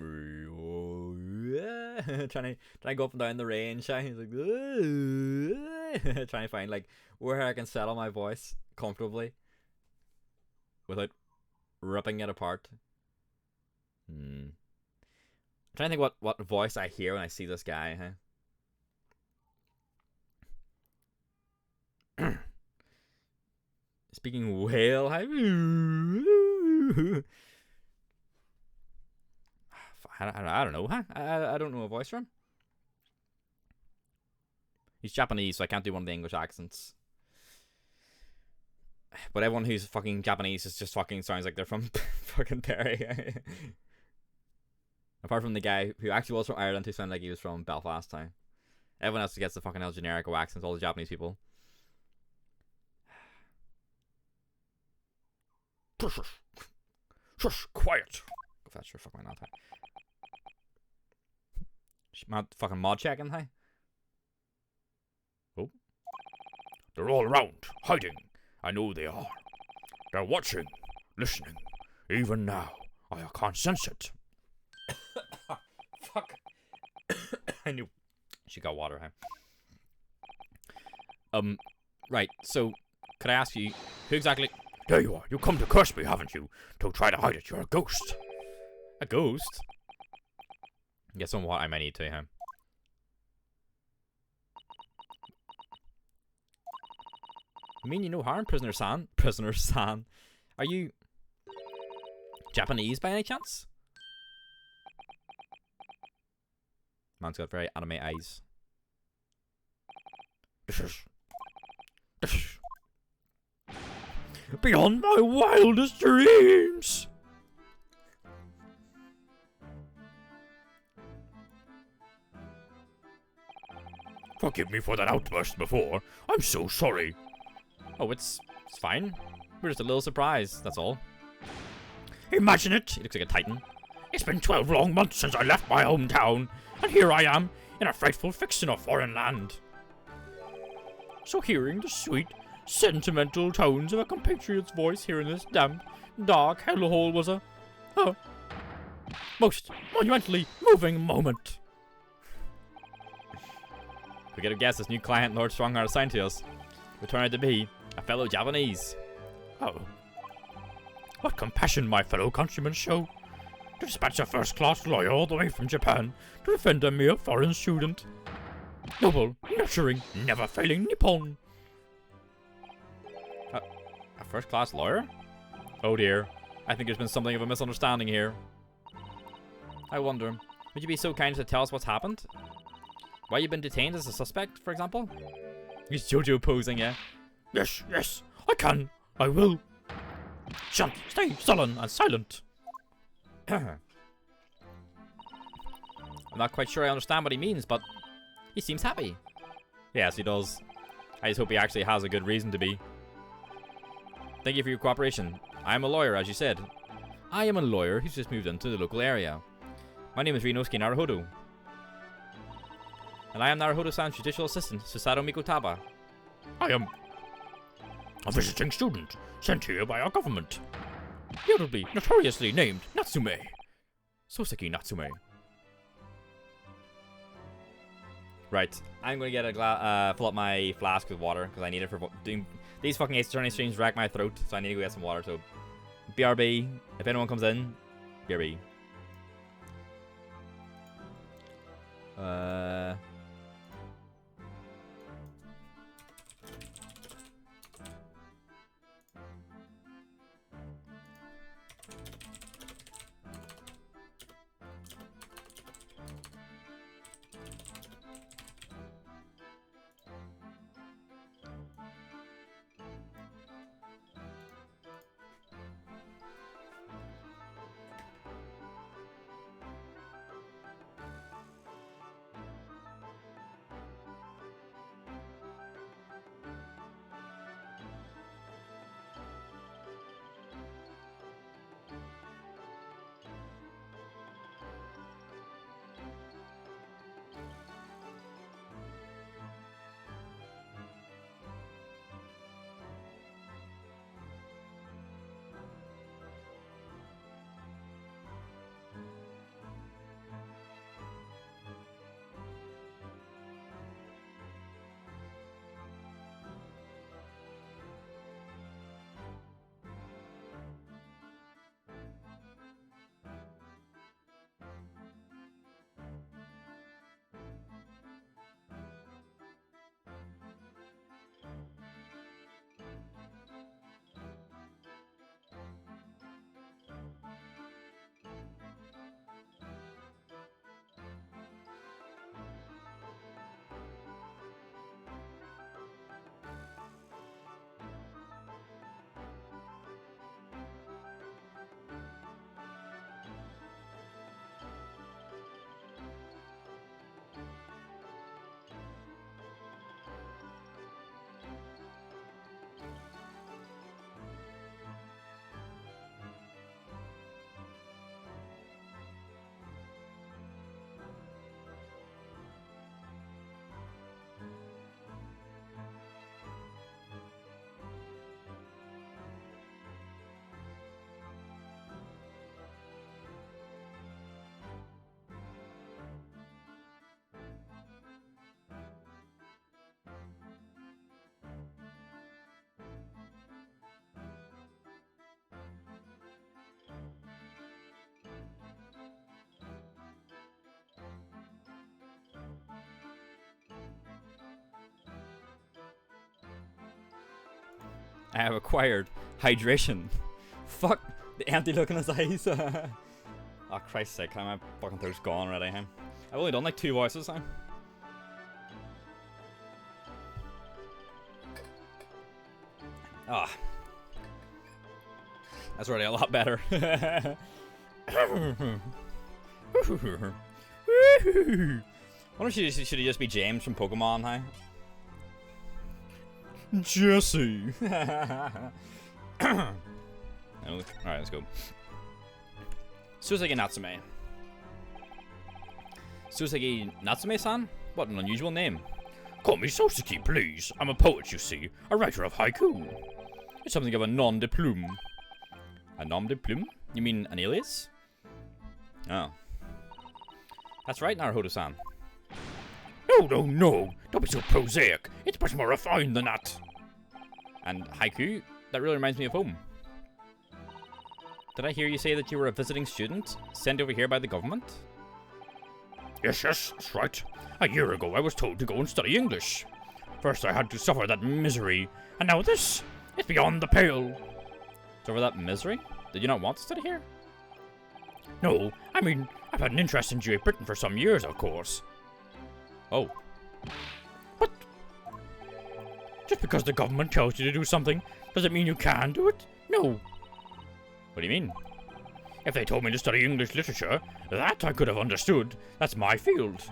trying to go up and down the range. He's like trying to find like where I can settle my voice comfortably without ripping it apart. I'm trying to think what voice I hear when I see this guy, huh? Speaking whale, I don't know, huh? I don't know a voice from. He's Japanese, so I can't do one of the English accents. But everyone who's fucking Japanese is just fucking sounds like they're from fucking Derry. Apart from the guy who actually was from Ireland, who sounded like he was from Belfast town. Everyone else gets the fucking El Generico accents, all the Japanese people. Shush, quiet. Go fetch her, fuck my not. Fucking mod checking, hey? Oh. They're all around, hiding. I know they are. They're watching, listening. Even now, I can't sense it. Fuck. I knew. She got water, huh? Right, so, could I ask you, who exactly... There you are. You come to curse me, haven't you? Don't try to hide it. You're a ghost. A ghost? Guess on what I might need to, huh? You mean you know harm, Prisoner San? Prisoner San. Are you... Japanese by any chance? Man's got very anime eyes. This is beyond my wildest dreams. Forgive me for that outburst before. I'm so sorry. Oh, it's fine. We're just a little surprised, that's all. Imagine it. He looks like a titan. It's been 12 long months since I left my hometown, and here I am, in a frightful fix in a foreign land. So hearing the sweet, sentimental tones of a compatriot's voice here in this damp, dark hellhole was a most monumentally moving moment. We get a guess this new client Lord Strongheart assigned to us will turn out to be a fellow Japanese. Oh. What compassion my fellow countrymen show. To dispatch a first-class lawyer all the way from Japan to defend a mere foreign student. Noble, nurturing, never-failing Nippon. A first-class lawyer? Oh dear. I think there's been something of a misunderstanding here. I wonder, would you be so kind as to tell us what's happened? Why you've been detained as a suspect, for example? He's Jojo posing, yeah? Yes, I can. I will. Shall stay sullen and silent. I'm not quite sure I understand what he means, but he seems happy. Yes, he does. I just hope he actually has a good reason to be. Thank you for your cooperation. I am a lawyer, as you said. I am a lawyer who's just moved into the local area. My name is Rinosuke Naruhodo. And I am Naruhodo-san's judicial assistant, Susato Mikotaba. I am a visiting student sent here by our government. Notably, notoriously named Natsume. Soseki Natsume. Right, I'm gonna get fill up my flask with water because I need it for doing these fucking Ace Attorney streams. Rack my throat, so I need to go get some water. So, BRB. If anyone comes in, BRB. I have acquired hydration. Fuck the empty look in his eyes. Oh, Christ's sake, my fucking throat's gone already, huh? I've only done like 2 voices, huh? Ah. That's already a lot better. I wonder if should he just be James from Pokemon, huh? Jesse. Alright, let's go. Suseki Natsume. Suseki Natsume-san? What an unusual name. Call me Soseki, please. I'm a poet, you see. A writer of haiku. It's something of a nom de plume. A nom de plume? You mean an alias? Oh. That's right, Naruhodo-san. No. Don't be so prosaic. It's much more refined than that. And haiku? That really reminds me of home. Did I hear you say that you were a visiting student, sent over here by the government? Yes, that's right. A year ago I was told to go and study English. First I had to suffer that misery, and now this. It's beyond the pale. Suffer that misery? Did you not want to study here? No, I mean, I've had an interest in Great Britain for some years, of course. Oh. What? Just because the government tells you to do something, does it mean you can do it? No. What do you mean? If they told me to study English literature, that I could have understood. That's my field.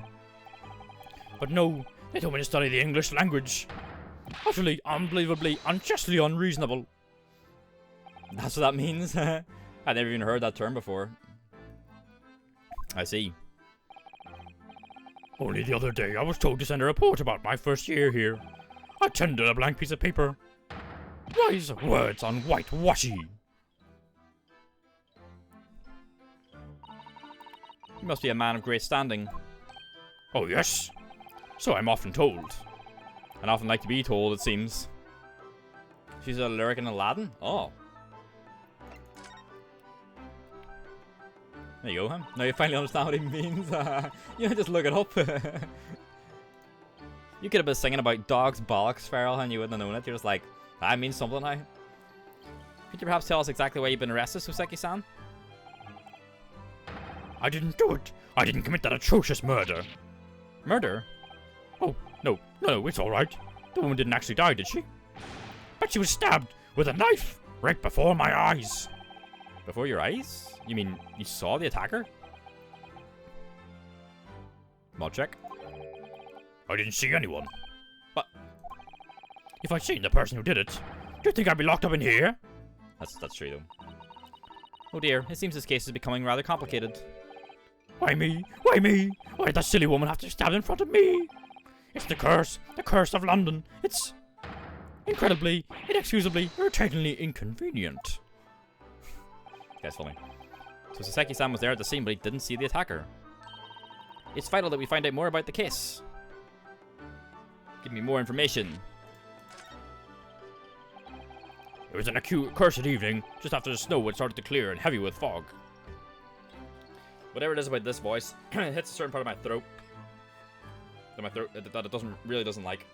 But no, they told me to study the English language. Utterly, unbelievably, unjustly unreasonable. That's what that means? I'd never even heard that term before. I see. Only the other day I was told to send a report about my first year here. I tendered a blank piece of paper. Wise words on whitewashy. You must be a man of great standing. Oh yes, so I'm often told. And often like to be told, it seems. She's a lyric in Aladdin? Oh. There you go, huh? Now you finally understand what he means. You know, just look it up. You could have been singing about dogs, bollocks, feral, and you wouldn't have known it. You're just like, that means something now. Could you perhaps tell us exactly why you've been arrested, Soseki-san? I didn't do it. I didn't commit that atrocious murder. Murder? Oh, no, it's alright. The woman didn't actually die, did she? But she was stabbed with a knife right before my eyes. Before your eyes? You mean you saw the attacker? Mod check. I didn't see anyone. But if I'd seen the person who did it, do you think I'd be locked up in here? That's true, though. Oh dear, it seems this case is becoming rather complicated. Why me? Why me? Why did that silly woman have to stab in front of me? It's the curse of London. It's incredibly, inexcusably, irritatingly inconvenient. That's funny. So Soseki-san was there at the scene, but he didn't see the attacker. It's vital that we find out more about the case. Give me more information. It was an acute, cursed evening, just after the snow had started to clear and heavy with fog. Whatever it is about this voice, it hits a certain part of my throat. That it really doesn't like.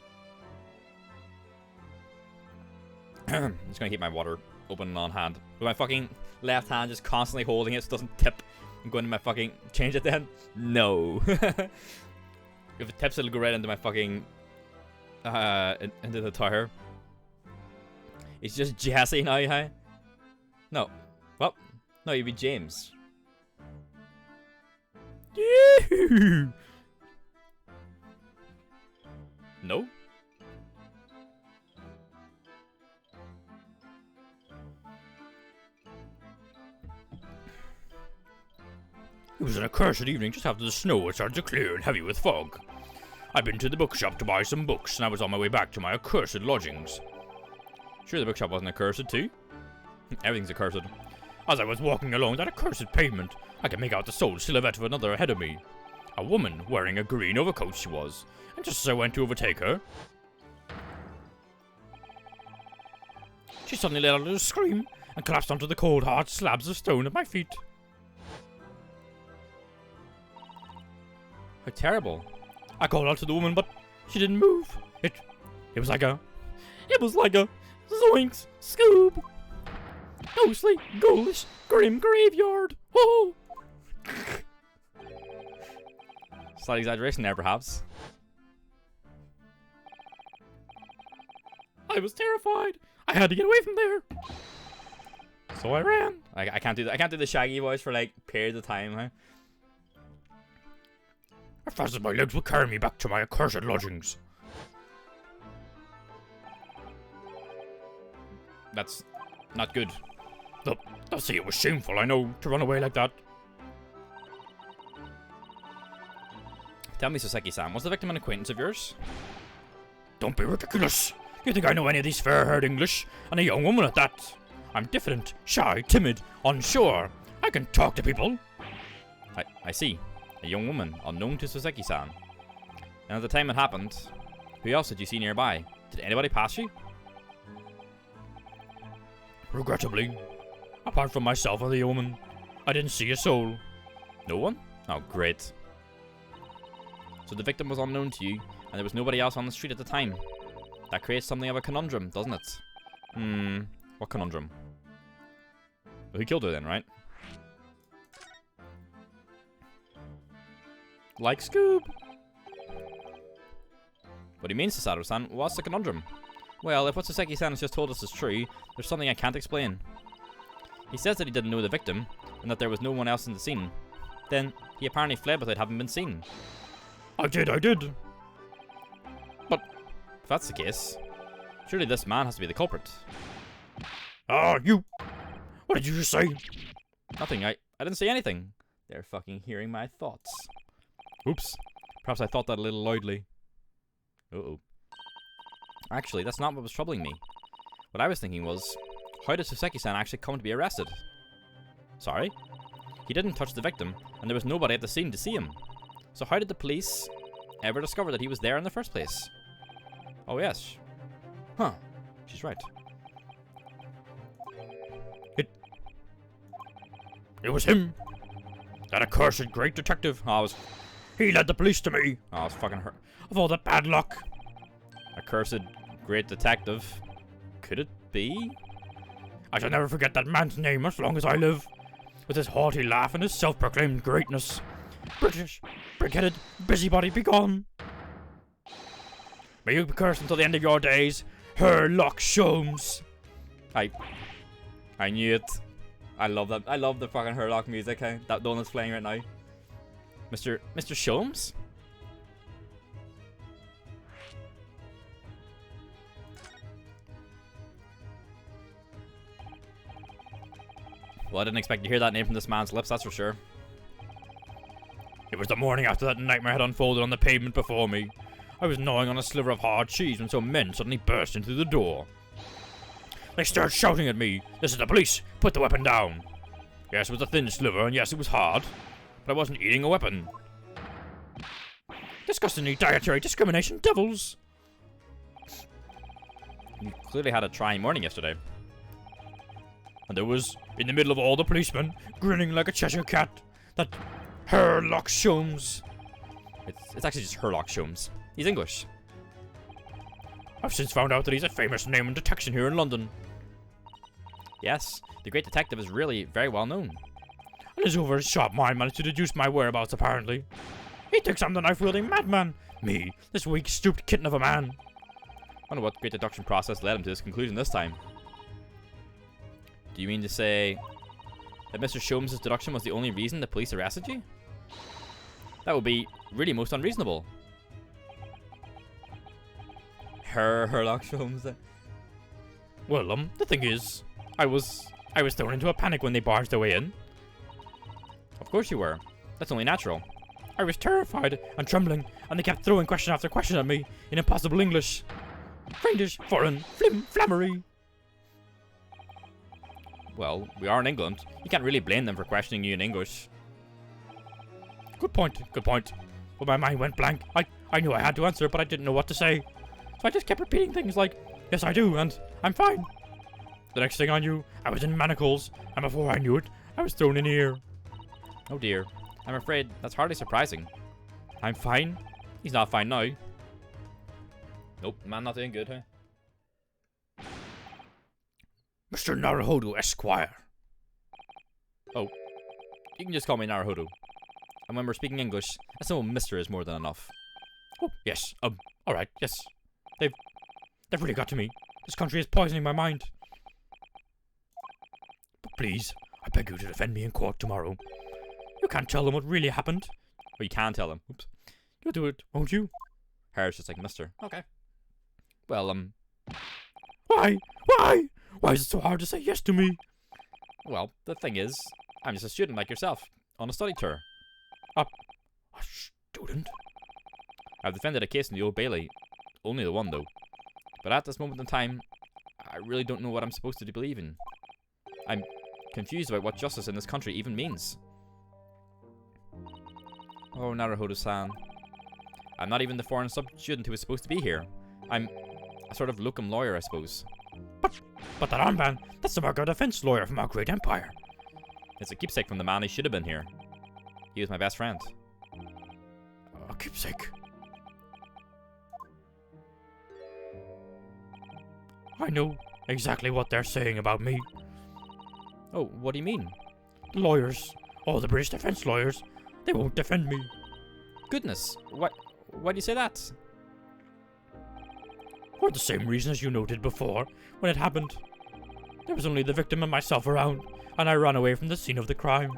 I'm just gonna keep my water open and on hand. With my fucking left hand just constantly holding it so it doesn't tip. I'm going to my fucking... Change it then? No. If it tips, it'll go right into my fucking... into the tire. It's just Jesse now, huh? No. Well, no, you'd be James. No? It was an accursed evening just after the snow had started to clear and heavy with fog. I'd been to the bookshop to buy some books, and I was on my way back to my accursed lodgings. Sure the bookshop wasn't accursed too? Everything's accursed. As I was walking along that accursed pavement, I could make out the sole silhouette of another ahead of me. A woman wearing a green overcoat she was, and just as I went to overtake her, she suddenly let out a little scream and collapsed onto the cold, hard slabs of stone at my feet. How terrible. I called out to the woman, but she didn't move. It was like a Zoinks! Scoob! Ghostly, ghoulish, grim graveyard! Oh! Slight exaggeration there, perhaps. I was terrified. I had to get away from there. So I ran. I can't do that. I can't do the Shaggy voice for like periods of time, huh? As fast as my legs would carry me back to my accursed lodgings. That's not good. They'll say it was shameful, I know, to run away like that. Tell me, Soseki-san, was the victim an acquaintance of yours? Don't be ridiculous. You think I know any of these fair-haired English? And a young woman at that. I'm diffident, shy, timid, unsure. I can talk to people. I see. A young woman, unknown to Soseki-san. And at the time it happened, who else did you see nearby? Did anybody pass you? Regrettably, apart from myself and the woman, I didn't see a soul. No one? Oh, great. So the victim was unknown to you, and there was nobody else on the street at the time. That creates something of a conundrum, doesn't it? What conundrum? Well, who killed her then, right? Like Scoob. What do you mean, Susato-san? What's the conundrum? Well, if what Soseki-san has just told us is true, there's something I can't explain. He says that he didn't know the victim, and that there was no one else in the scene. Then, he apparently fled without having been seen. I did. But, if that's the case, surely this man has to be the culprit. You! What did you just say? Nothing, I didn't say anything. They're fucking hearing my thoughts. Oops. Perhaps I thought that a little loudly. Uh-oh. Actually, that's not what was troubling me. What I was thinking was, how did Soseki-san actually come to be arrested? Sorry? He didn't touch the victim, and there was nobody at the scene to see him. So how did the police ever discover that he was there in the first place? Oh yes. Huh. She's right. It was him. That accursed great detective. He led the police to me. Oh, it's fucking her. Of all the bad luck. Accursed great detective. Could it be? I shall never forget that man's name as long as I live. With his haughty laugh and his self-proclaimed greatness. British, big-headed, busybody, be gone. May you be cursed until the end of your days, Herlock Sholmes. I knew it. I love that. I love the fucking Herlock music, hey? That one that's playing right now. Mr. Sholmes? Well, I didn't expect to hear that name from this man's lips, that's for sure. It was the morning after that nightmare had unfolded on the pavement before me. I was gnawing on a sliver of hard cheese when some men suddenly burst in through the door. They started shouting at me, "This is the police! Put the weapon down!" Yes, it was a thin sliver, and yes, it was hard. But I wasn't eating a weapon. Disgustingly dietary discrimination devils! You clearly had a trying morning yesterday. And there was, in the middle of all the policemen, grinning like a Cheshire cat, that Herlock Sholmes. It's actually just Herlock Sholmes. He's English. I've since found out that he's a famous name in detection here in London. Yes, the great detective is really very well known. And his over-sharp mind managed to deduce my whereabouts, apparently. He thinks I'm the knife-wielding madman. Me, this weak, stooped kitten of a man. I wonder what great deduction process led him to this conclusion this time. Do you mean to say that Mr. Sholmes' deduction was the only reason the police arrested you? That would be really most unreasonable. Herlock Sholmes. Well, the thing is, I was thrown into a panic when they barged their way in. Of course you were. That's only natural. I was terrified and trembling, and they kept throwing question after question at me in impossible English. Fiendish, foreign, flammery. Well, we are in England. You can't really blame them for questioning you in English. Good point. When my mind went blank, I knew I had to answer, but I didn't know what to say. So I just kept repeating things like, "Yes, I do," and "I'm fine." The next thing I knew, I was in manacles, and before I knew it, I was thrown in here. Oh dear. I'm afraid that's hardly surprising. I'm fine? He's not fine now. Nope, man not doing good, huh? Mr. Naruhodo Esquire. Oh, you can just call me Naruhodo. And when we're speaking English, a simple Mr. is more than enough. Oh, yes, alright, yes. They've really got to me. This country is poisoning my mind. But please, I beg you to defend me in court tomorrow. You can't tell them what really happened. Oh, you can tell them. Oops. You'll do it, won't you? Harry's just like, Mr. Okay. Well, Why? Why is it so hard to say yes to me? Well, the thing is, I'm just a student like yourself, on a study tour. A student? I've defended a case in the Old Bailey. Only the one, though. But at this moment in time, I really don't know what I'm supposed to believe in. I'm confused about what justice in this country even means. Oh, Naruhodo-san. I'm not even the foreign sub-student who was supposed to be here. I'm a sort of locum lawyer, I suppose. But that armband, that's the mark of a defense lawyer from our great empire. It's a keepsake from the man who should have been here. He was my best friend. A keepsake? I know exactly what they're saying about me. Oh, what do you mean? The lawyers, all the British defense lawyers, they won't defend me. Goodness, why do you say that? For the same reason as you noted before, when it happened. There was only the victim and myself around, and I ran away from the scene of the crime.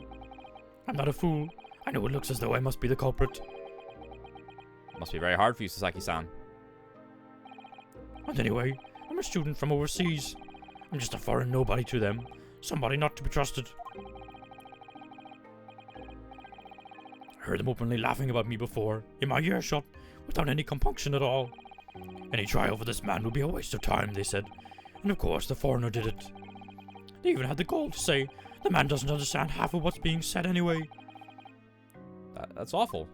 I'm not a fool. I know it looks as though I must be the culprit. Must be very hard for you, Sasaki-san. And anyway, I'm a student from overseas. I'm just a foreign nobody to them. Somebody not to be trusted. heard them openly laughing about me before, in my earshot, without any compunction at all. Any trial for this man would be a waste of time, they said, and of course the foreigner did it. They even had the gall to say, the man doesn't understand half of what's being said anyway. That's awful.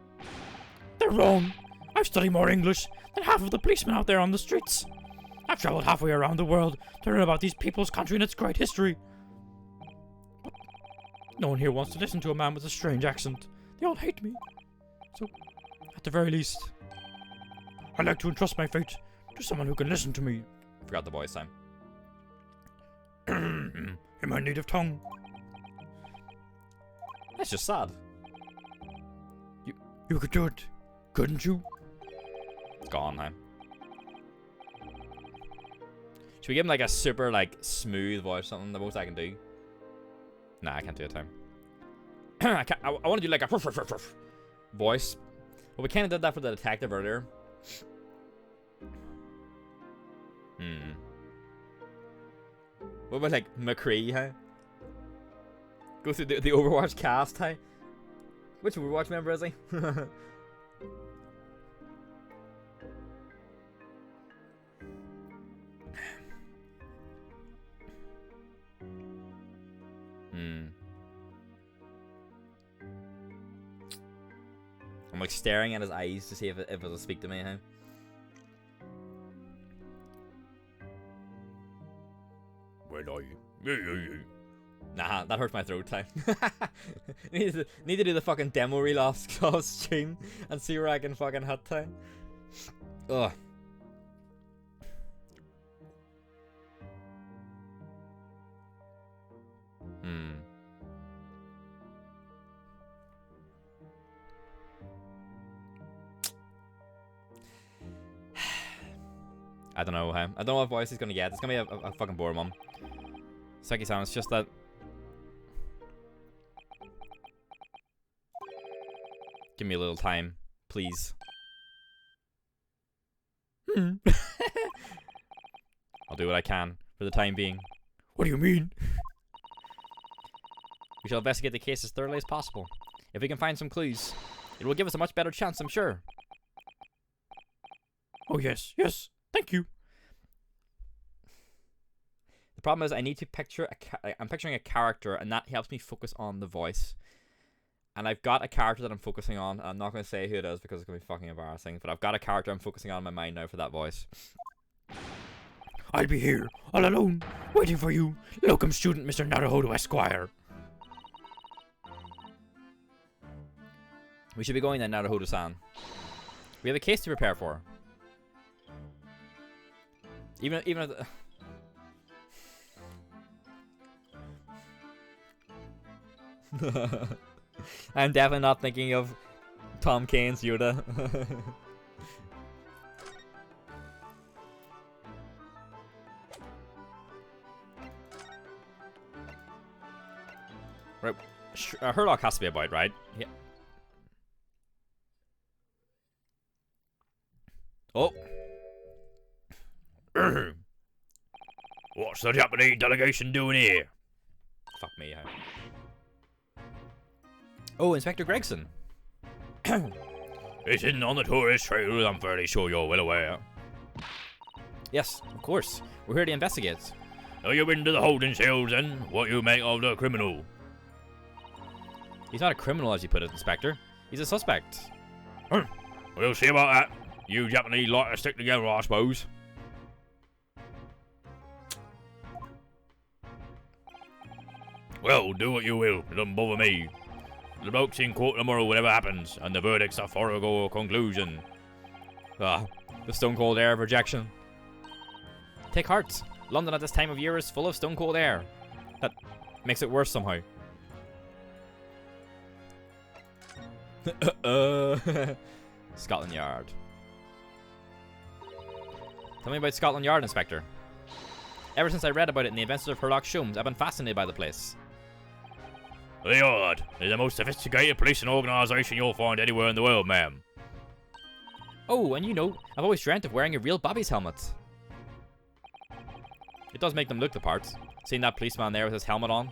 They're wrong. I've studied more English than half of the policemen out there on the streets. I've traveled halfway around the world to learn about these people's country and its great history. But no one here wants to listen to a man with a strange accent. They all hate me. So, at the very least, I'd like to entrust my fate to someone who can listen to me. Forgot the voice time. In my native tongue. That's just sad. You could do it, couldn't you? It's gone now. Should we give him like a super like smooth voice or something? The most I can do. Nah, I can't do it time. I want to do like a voice. Well, we kind of did that for the detective earlier. What about like McCree, huh? Go through the Overwatch cast, huh? Which Overwatch member is he? I'm like staring at his eyes to see if it'll speak to me, huh? Where are you? Nah, that hurts my throat time. need to do the fucking demo reel off stream and see where I can fucking hit time. Ugh. I don't know, huh? I don't know what voice he's gonna get. It's gonna be a fucking boring one. Seki-san, it's just that... Give me a little time, please. I'll do what I can for the time being. What do you mean? We shall investigate the case as thoroughly as possible. If we can find some clues, it will give us a much better chance, I'm sure. Oh yes, thank you. The problem is I need to picture I'm picturing a character, and that helps me focus on the voice. And I've got a character that I'm focusing on, and I'm not going to say who it is because it's going to be fucking embarrassing, but I've got a character I'm focusing on in my mind now for that voice. I'll be here, all alone, waiting for you, locum student Mr. Naruhodo Esquire. We should be going then, Naruhodo-san. We have a case to prepare for. Even if I'm definitely not thinking of Tom Kane's Yoda. Right, Herlock has to be about, right? Yeah. Oh. What's the Japanese delegation doing here? Fuck me, huh? Oh, Inspector Gregson. It's hidden on the tourist trail, I'm fairly sure you're well aware. Yes, of course. We're here to investigate. Are you into the holding cells then? What you make of the criminal? He's not a criminal, as you put it, Inspector. He's a suspect. We'll see about that. You Japanese like to stick together, I suppose. Well, do what you will. It doesn't bother me. The bloke's in court tomorrow, whatever happens, and the verdict's a foregone conclusion. Ah, the stone cold air of rejection. Take heart. London at this time of year is full of stone cold air. That makes it worse somehow. Scotland Yard. Tell me about Scotland Yard, Inspector. Ever since I read about it in the Adventures of Herlock Sholmes, I've been fascinated by the place. The Yard is the most sophisticated policing organisation you'll find anywhere in the world, ma'am. Oh, and you know, I've always dreamt of wearing a real Bobby's helmet. It does make them look the part. Seeing that policeman there with his helmet on,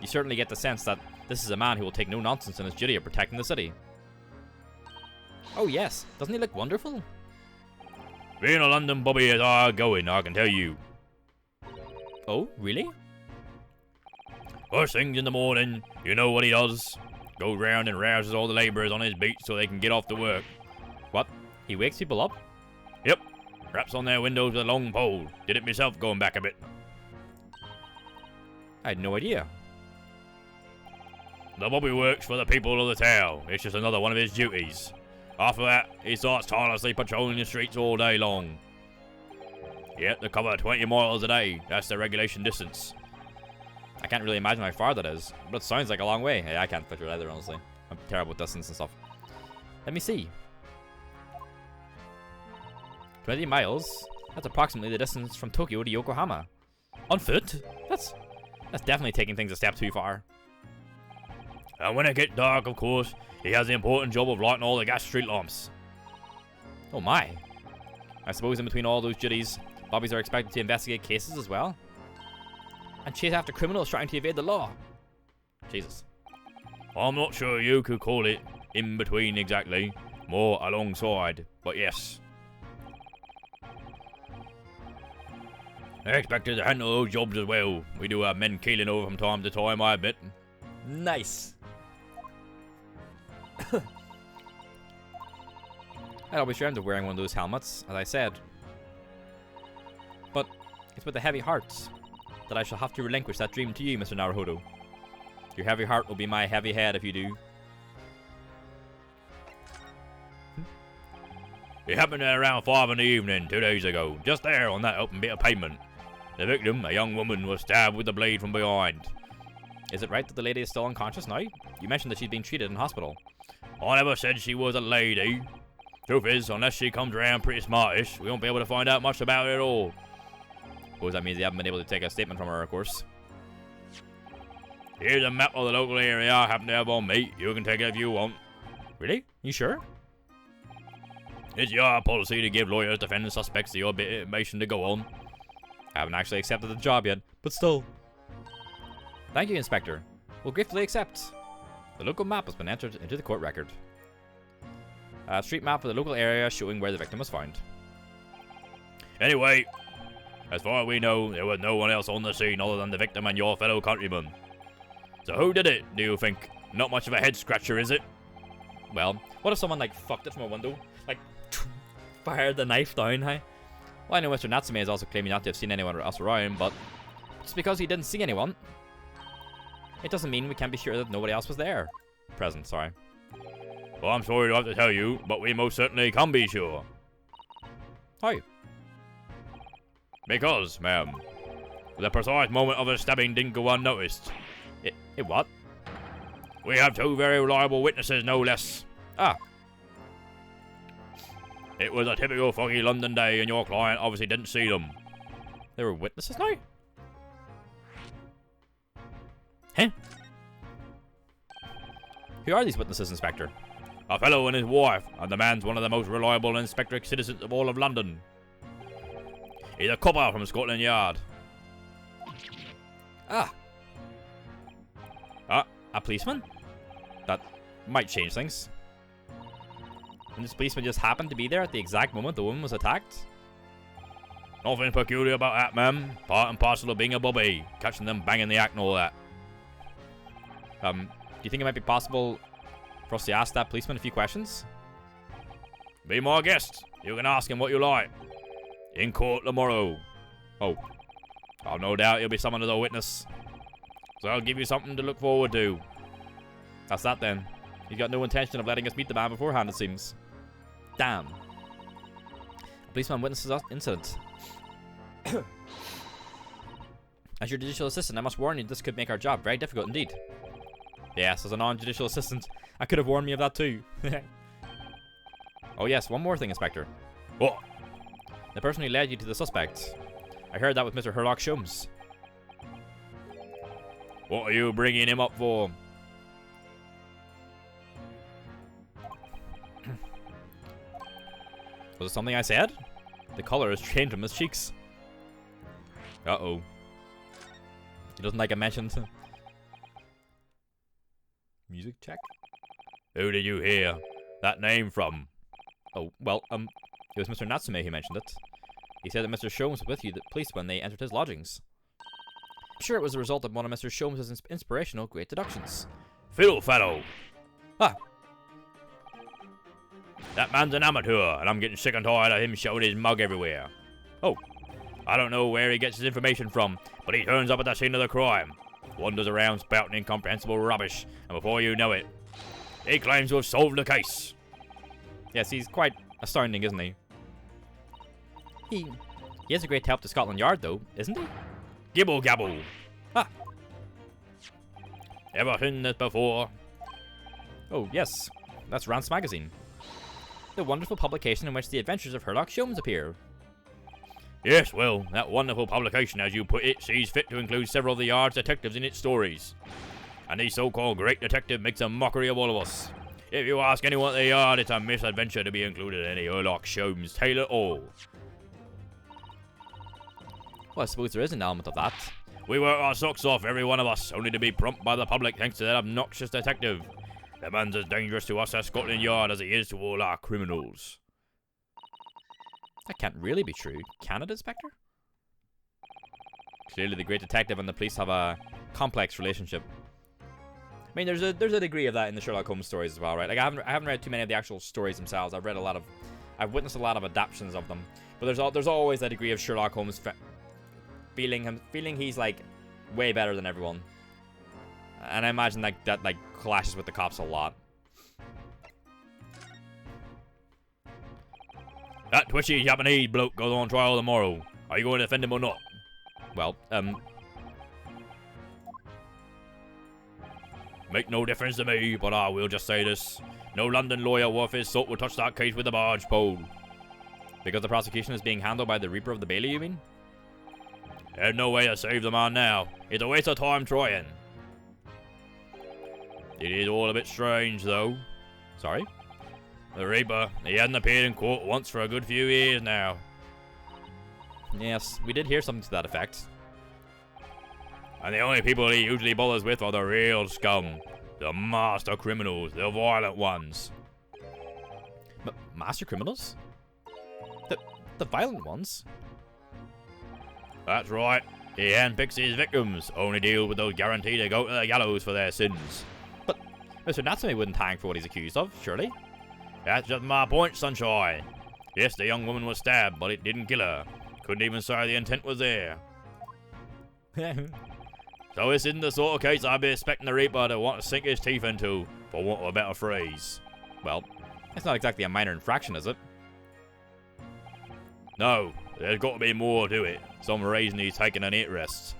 you certainly get the sense that this is a man who will take no nonsense in his duty of protecting the city. Oh yes, doesn't he look wonderful? Being a London bobby is hard going, I can tell you. Oh, really? First things in the morning, you know what he does? Goes round and rouses all the labourers on his beat so they can get off to work. What? He wakes people up? Yep. Raps on their windows with a long pole. Did it myself going back a bit. I had no idea. The bobby works for the people of the town. It's just another one of his duties. After that, he starts tirelessly patrolling the streets all day long. Yep, they cover 20 miles a day. That's the regulation distance. I can't really imagine how far that is, but it sounds like a long way. Yeah, I can't picture it either, honestly. I'm terrible with distance and stuff. Let me see. 20 miles? That's approximately the distance from Tokyo to Yokohama. On foot? That's definitely taking things a step too far. And when it gets dark, of course, he has the important job of lighting all the gas street lamps. Oh my. I suppose in between all those duties, bobbies are expected to investigate cases as well? And chase after criminals trying to evade the law. Jesus. I'm not sure you could call it in between exactly, more alongside, but yes. They're expected to handle those jobs as well. We do have men keeling over from time to time, I admit. Nice. I'd always dreamed of wearing one of those helmets, as I said. But it's with a heavy heart that I shall have to relinquish that dream to you, Mr. Naruhodo. Your heavy heart will be my heavy head if you do. It happened at around 5 in the evening 2 days ago, just there on that open bit of pavement. The victim, a young woman, was stabbed with the blade from behind. Is it right that the lady is still unconscious now? You mentioned that she's being treated in hospital. I never said she was a lady. Truth is, unless she comes around pretty smartish, we won't be able to find out much about it at all. Suppose that means you haven't been able to take a statement from her, of course. Here's a map of the local area I happen to have on me. You can take it if you want. Really? You sure? It's your policy to give lawyers defending suspects the odd bit of information to go on. I haven't actually accepted the job yet, but still. Thank you, Inspector. We'll gratefully accept. The local map has been entered into the court record. A street map of the local area showing where the victim was found. Anyway, as far as we know, there was no one else on the scene other than the victim and your fellow countryman. So who did it, do you think? Not much of a head scratcher, is it? Well, what if someone, like, fucked it from a window? Like, fired the knife down, hey? Well, I know Mr. Natsume is also claiming not to have seen anyone else around, but just because he didn't see anyone, it doesn't mean we can't be sure that nobody else was there. Present, sorry. Well, I'm sorry to have to tell you, but we most certainly can be sure. How? Because, ma'am, the precise moment of the stabbing didn't go unnoticed. It what? We have 2 very reliable witnesses, no less. Ah. It was a typical foggy London day, and your client obviously didn't see them. There were witnesses now? Huh? Who are these witnesses, Inspector? A fellow and his wife, and the man's one of the most reliable and inspectorate citizens of all of London. He's a copper from Scotland Yard. Ah. A policeman? That might change things. And this policeman just happened to be there at the exact moment the woman was attacked? Nothing peculiar about that, ma'am. Part and parcel of being a bobby. Catching them banging the act and all that. Do you think it might be possible for us to ask that policeman a few questions? Be my guest. You can ask him what you like. In court tomorrow. Oh. I've no doubt he'll be summoned as a witness. So I'll give you something to look forward to. That's that then. He's got no intention of letting us meet the man beforehand, it seems. Damn. A policeman witnesses the incident. As your judicial assistant, I must warn you this could make our job very difficult indeed. Yes, as a non-judicial assistant, I could have warned me of that too. Oh yes, one more thing, Inspector. What? The person who led you to the suspect. I heard that was Mr. Herlock Sholmes. What are you bringing him up for? Was it something I said? The color has changed from his cheeks. Uh-oh. He doesn't like a mention. Music check? Who did you hear that name from? Oh, well, it was Mr. Natsume who mentioned it. He said that Mr. Sholmes was with the police when they entered his lodgings. I'm sure it was a result of one of Mr. Sholmes' inspirational great deductions. Fiddle faddle. Ah, That man's an amateur, and I'm getting sick and tired of him showing his mug everywhere. Oh, I don't know where he gets his information from, but he turns up at the scene of the crime, wanders around spouting incomprehensible rubbish, and before you know it, he claims to have solved the case. yes, he's quite astounding, isn't he? He is a great help to Scotland Yard, though, isn't he? Gibble gabble. Ah, Ever seen this before? oh, yes, that's Rance Magazine. The wonderful publication in which the adventures of Sherlock Sholmes appear. Yes, well, that wonderful publication, as you put it, sees fit to include several of the Yard's detectives in its stories. And the so-called great detective makes a mockery of all of us. If you ask anyone at the Yard, it's a misadventure to be included in any Sherlock Sholmes tale at all. Well, I suppose there is an element of that. We work our socks off, every one of us, only to be prompted by the public thanks to that obnoxious detective. The man's as dangerous to us at Scotland Yard as he is to all our criminals. That can't really be true, can it, Inspector? Clearly the great detective and the police have a complex relationship. I mean, there's a degree of that in the Sherlock Holmes stories as well, right? Like, I haven't read too many of the actual stories themselves. I've witnessed a lot of adaptations of them. But there's always that degree of Sherlock Holmes feeling he's, like, way better than everyone. And I imagine that clashes with the cops a lot. That twitchy Japanese bloke goes on trial tomorrow. Are you going to defend him or not? Well, Make no difference to me, but I will just say this. No London lawyer worth his salt will touch that case with a barge pole. because the prosecution is being handled by the Reaper of the Bailey, you mean? There's no way to save the man now. It's a waste of time trying. It is all a bit strange, though. Sorry? The Reaper, he hasn't appeared in court once for a good few years now. Yes, we did hear something to that effect. And the only people he usually bothers with are the real scum. The master criminals, the violent ones. Master criminals? The violent ones? That's right. He handpicks his victims, only deals with those guaranteed to go to the gallows for their sins. But Mr. Natsume wouldn't hang for what he's accused of, surely? That's just my point, Sunshine. Yes, the young woman was stabbed, but it didn't kill her. Couldn't even say the intent was there. So this isn't the sort of case I'd be expecting the Reaper to want to sink his teeth into, for want of a better phrase. Well, it's not exactly a minor infraction, is it? No, there's got to be more to it. Some reason he's taking an interest.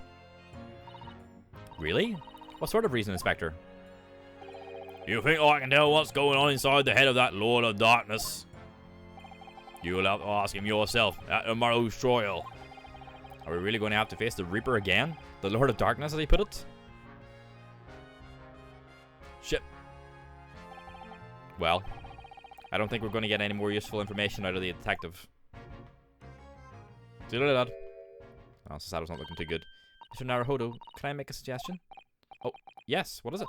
Really? What sort of reason, Inspector? You think I can tell what's going on inside the head of that Lord of Darkness? You'll have to ask him yourself at tomorrow's trial. Are we really going to have to face the Reaper again? The Lord of Darkness, as he put it? Shit. Well, I don't think we're going to get any more useful information out of the detective. See you later, lad. Oh, Sasato's not looking too good. Mr. Naruhodo, can I make a suggestion? Oh, yes, what is it?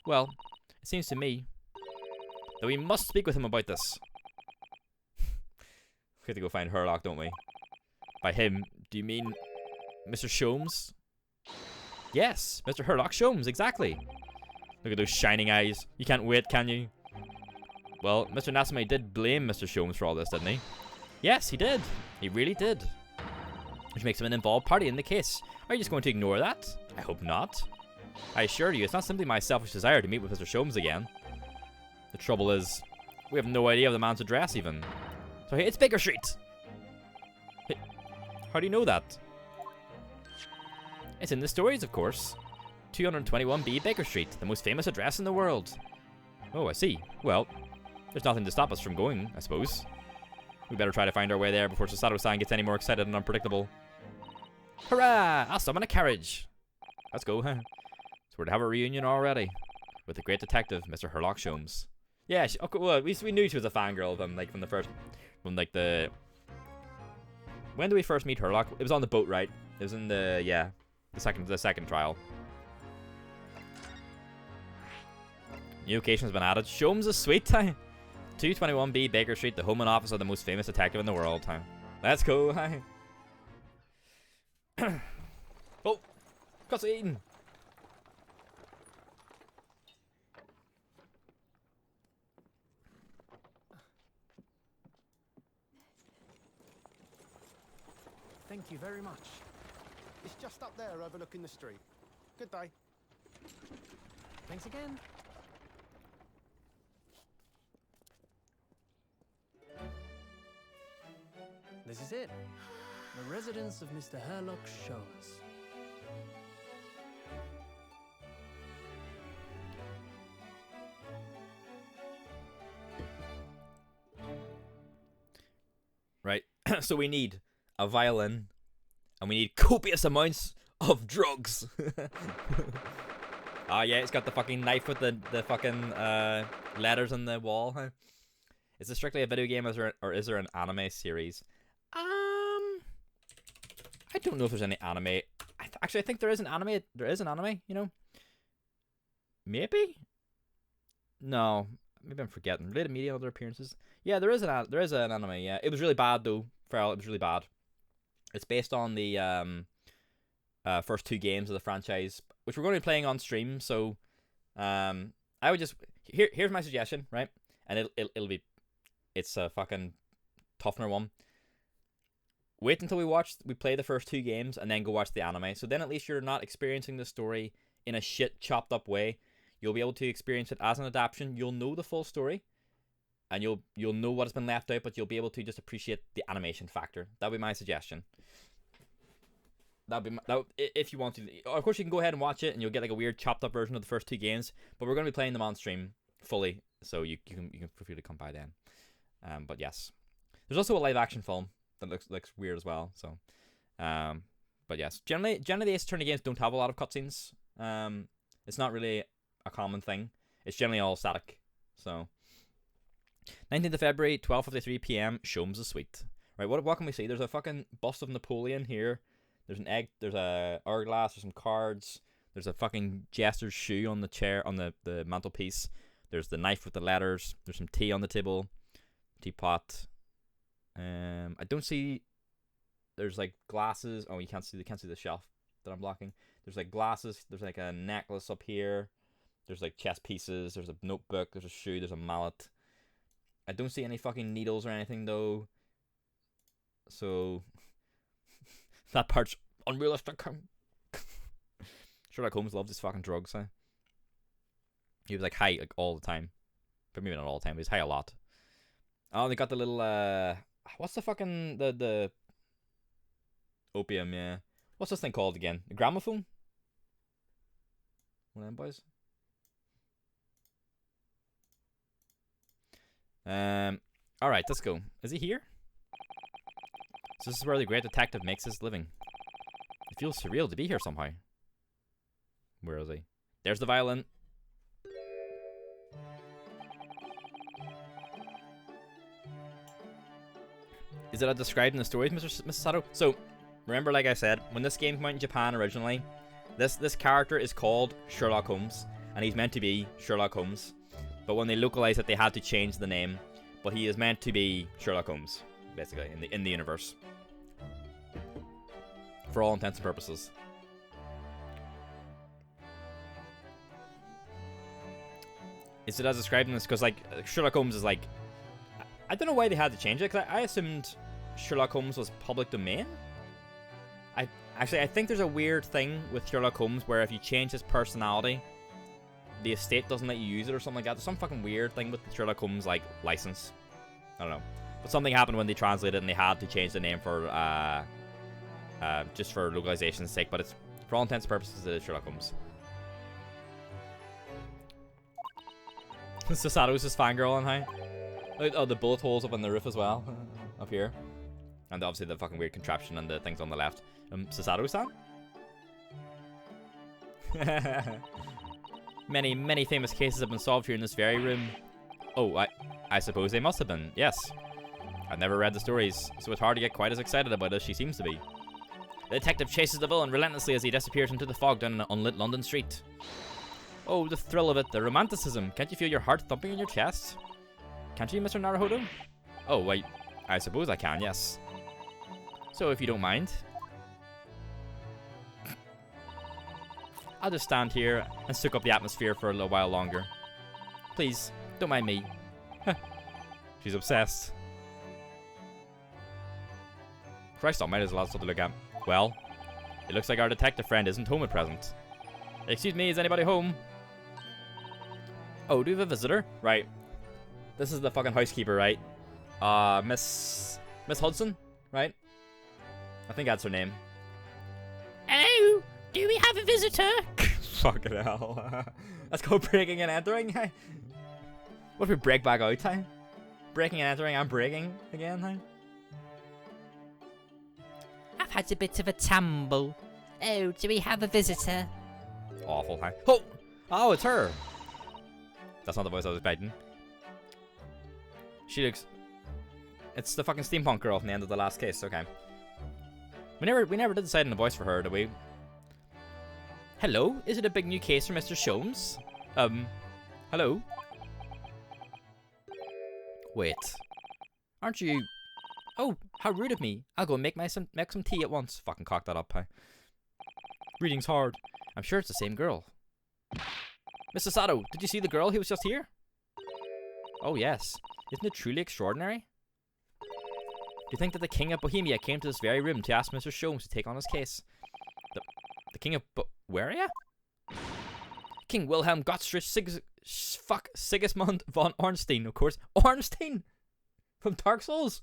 Well, it seems to me that we must speak with him about this. We have to go find Herlock, don't we? By him, do you mean Mr. Sholmes? Yes, Mr. Herlock Sholmes, exactly. Look at those shining eyes. You can't wait, can you? Well, Mr. Natsume did blame Mr. Sholmes for all this, didn't he? Yes, he did. He really did. Which makes him an involved party in the case. Are you just going to ignore that? I hope not. I assure you, it's not simply my selfish desire to meet with Mr. Sholmes again. The trouble is, we have no idea of the man's address, even. So hey, it's Baker Street! Hey, how do you know that? It's in the stories, of course. 221B Baker Street, the most famous address in the world. Oh, I see. Well, there's nothing to stop us from going, I suppose. We better try to find our way there before Sasato-san gets any more excited and unpredictable. Hurrah! I'll summon a carriage! Let's go, huh? So we're to have a reunion already. With the great detective, Mr. Herlock Sholmes. Yeah, okay, well, we knew she was a fangirl of him, like, from the... When did we first meet Herlock? It was on the boat, right? It was in the, yeah, the second trial. New occasion has been added. Sholmes is sweet. 221B Baker Street, the home and office of the most famous detective in the world. Huh? Let's go. Hi. Oh, got eaten. Thank you very much. It's just up there overlooking the street. Good day. Thanks again. This is it. The residence of Mr. Herlock Sholles. Right. So we need a violin, and we need copious amounts of drugs. Oh yeah, it's got the fucking knife with the fucking letters on the wall. Huh? Is this strictly a video game, or is there an anime series? I don't know if there's any anime. Actually, I think there is an anime. There is an anime, you know. Maybe. No, maybe I'm forgetting. Related media, other appearances. Yeah, there is an anime. Yeah, it was really bad though. Feral, it was really bad. It's based on the first 2 games of the franchise, which we're going to be playing on stream. So, I would just here's my suggestion, right? And it's a fucking toughener one. Wait until we play the first 2 games and then go watch the anime. So then at least you're not experiencing the story in a shit chopped up way. You'll be able to experience it as an adaptation. You'll know the full story, and you'll know what has been left out, but you'll be able to just appreciate the animation factor. That'd be my suggestion. If you want to. Of course, you can go ahead and watch it, and you'll get like a weird chopped up version of the first 2 games. But we're going to be playing them on stream fully, so you can feel free to come by then. But yes, there's also a live action film that looks weird as well. So, but yes, generally the Ace Attorney games don't have a lot of cutscenes. It's not really a common thing. It's generally all static. So, 19th of February, 12:53 p.m. Sholmes is sweet. Right, what can we see? There's a fucking bust of Napoleon here. There's an egg. There's a hourglass. There's some cards. There's a fucking jester's shoe on the chair on the mantelpiece. There's the knife with the letters. There's some tea on the table. Teapot. I don't see. There's like glasses. Oh, you can't see the shelf that I'm blocking. There's like glasses. There's like a necklace up here. There's like chess pieces. There's a notebook. There's a shoe. There's a mallet. I don't see any fucking needles or anything though. So that part's unrealistic. Sherlock Holmes loves his fucking drugs. Huh? He was like high like all the time, but maybe not all the time. But he's high a lot. Oh, they got the little what's the fucking the opium? Yeah, what's this thing called again? The gramophone. One of them boys. All right, let's go. Is he here? So this is where the great detective makes his living. It feels surreal to be here somehow. Where is he? There's the violin. Is it as described in the stories, Mr. Sato? So, remember, like I said, when this game came out in Japan originally, this character is called Sherlock Holmes, and he's meant to be Sherlock Holmes. But when they localized it, they had to change the name. But he is meant to be Sherlock Holmes, basically, in the universe. For all intents and purposes. Is it as described in this? Because, like, Sherlock Holmes is, like... I don't know why they had to change it, because I assumed Sherlock Holmes was public domain. I think there's a weird thing with Sherlock Holmes where if you change his personality, the estate doesn't let you use it or something like that. There's some fucking weird thing with the Sherlock Holmes, like, license. I don't know. But something happened when they translated it and they had to change the name for, just for localization's sake. But it's, for all intents and purposes, it is Sherlock Holmes. Sasato's just fangirling, hi. Oh, the bullet holes up on the roof as well. Up here. And obviously the fucking weird contraption and the things on the left. Sasato-san? Many famous cases have been solved here in this very room. Oh, I suppose they must have been, yes. I've never read the stories, so it's hard to get quite as excited about it as she seems to be. The detective chases the villain relentlessly as he disappears into the fog down an unlit London street. Oh, the thrill of it, the romanticism. Can't you feel your heart thumping in your chest? Can't you, Mr. Naruhodo? Oh, wait. I suppose I can, yes. So, if you don't mind, I'll just stand here and soak up the atmosphere for a little while longer. Please, don't mind me. She's obsessed. Christ almighty, there's a lot of stuff to look at. Well, it looks like our detective friend isn't home at present. Excuse me, is anybody home? Oh, do we have a visitor? Right. This is the fucking housekeeper, right? Miss Hudson, right? I think that's her name. Oh, do we have a visitor? Fucking hell. Let's go breaking and entering. What if we break back out, hey? Breaking and entering and breaking again, hey? I've had a bit of a tumble. Oh, do we have a visitor? Awful, hey? Oh! Oh, it's her! That's not the voice I was expecting. She looks... It's the fucking steampunk girl from the end of the last case, okay. We never did decide on a voice for her, did we? Hello? Is it a big new case for Mr. Sholmes? Hello? Wait. Aren't you... Oh, how rude of me. I'll go make some tea at once. Fucking cock that up, hey. Reading's hard. I'm sure it's the same girl. Mr. Sato, did you see the girl who was just here? Oh, yes. Isn't it truly extraordinary? Do you think that the King of Bohemia came to this very room to ask Mr. Sholmes to take on his case? The King of where are you? King Wilhelm Gottsrich Sigismund von Ornstein, of course. Ornstein! From Dark Souls!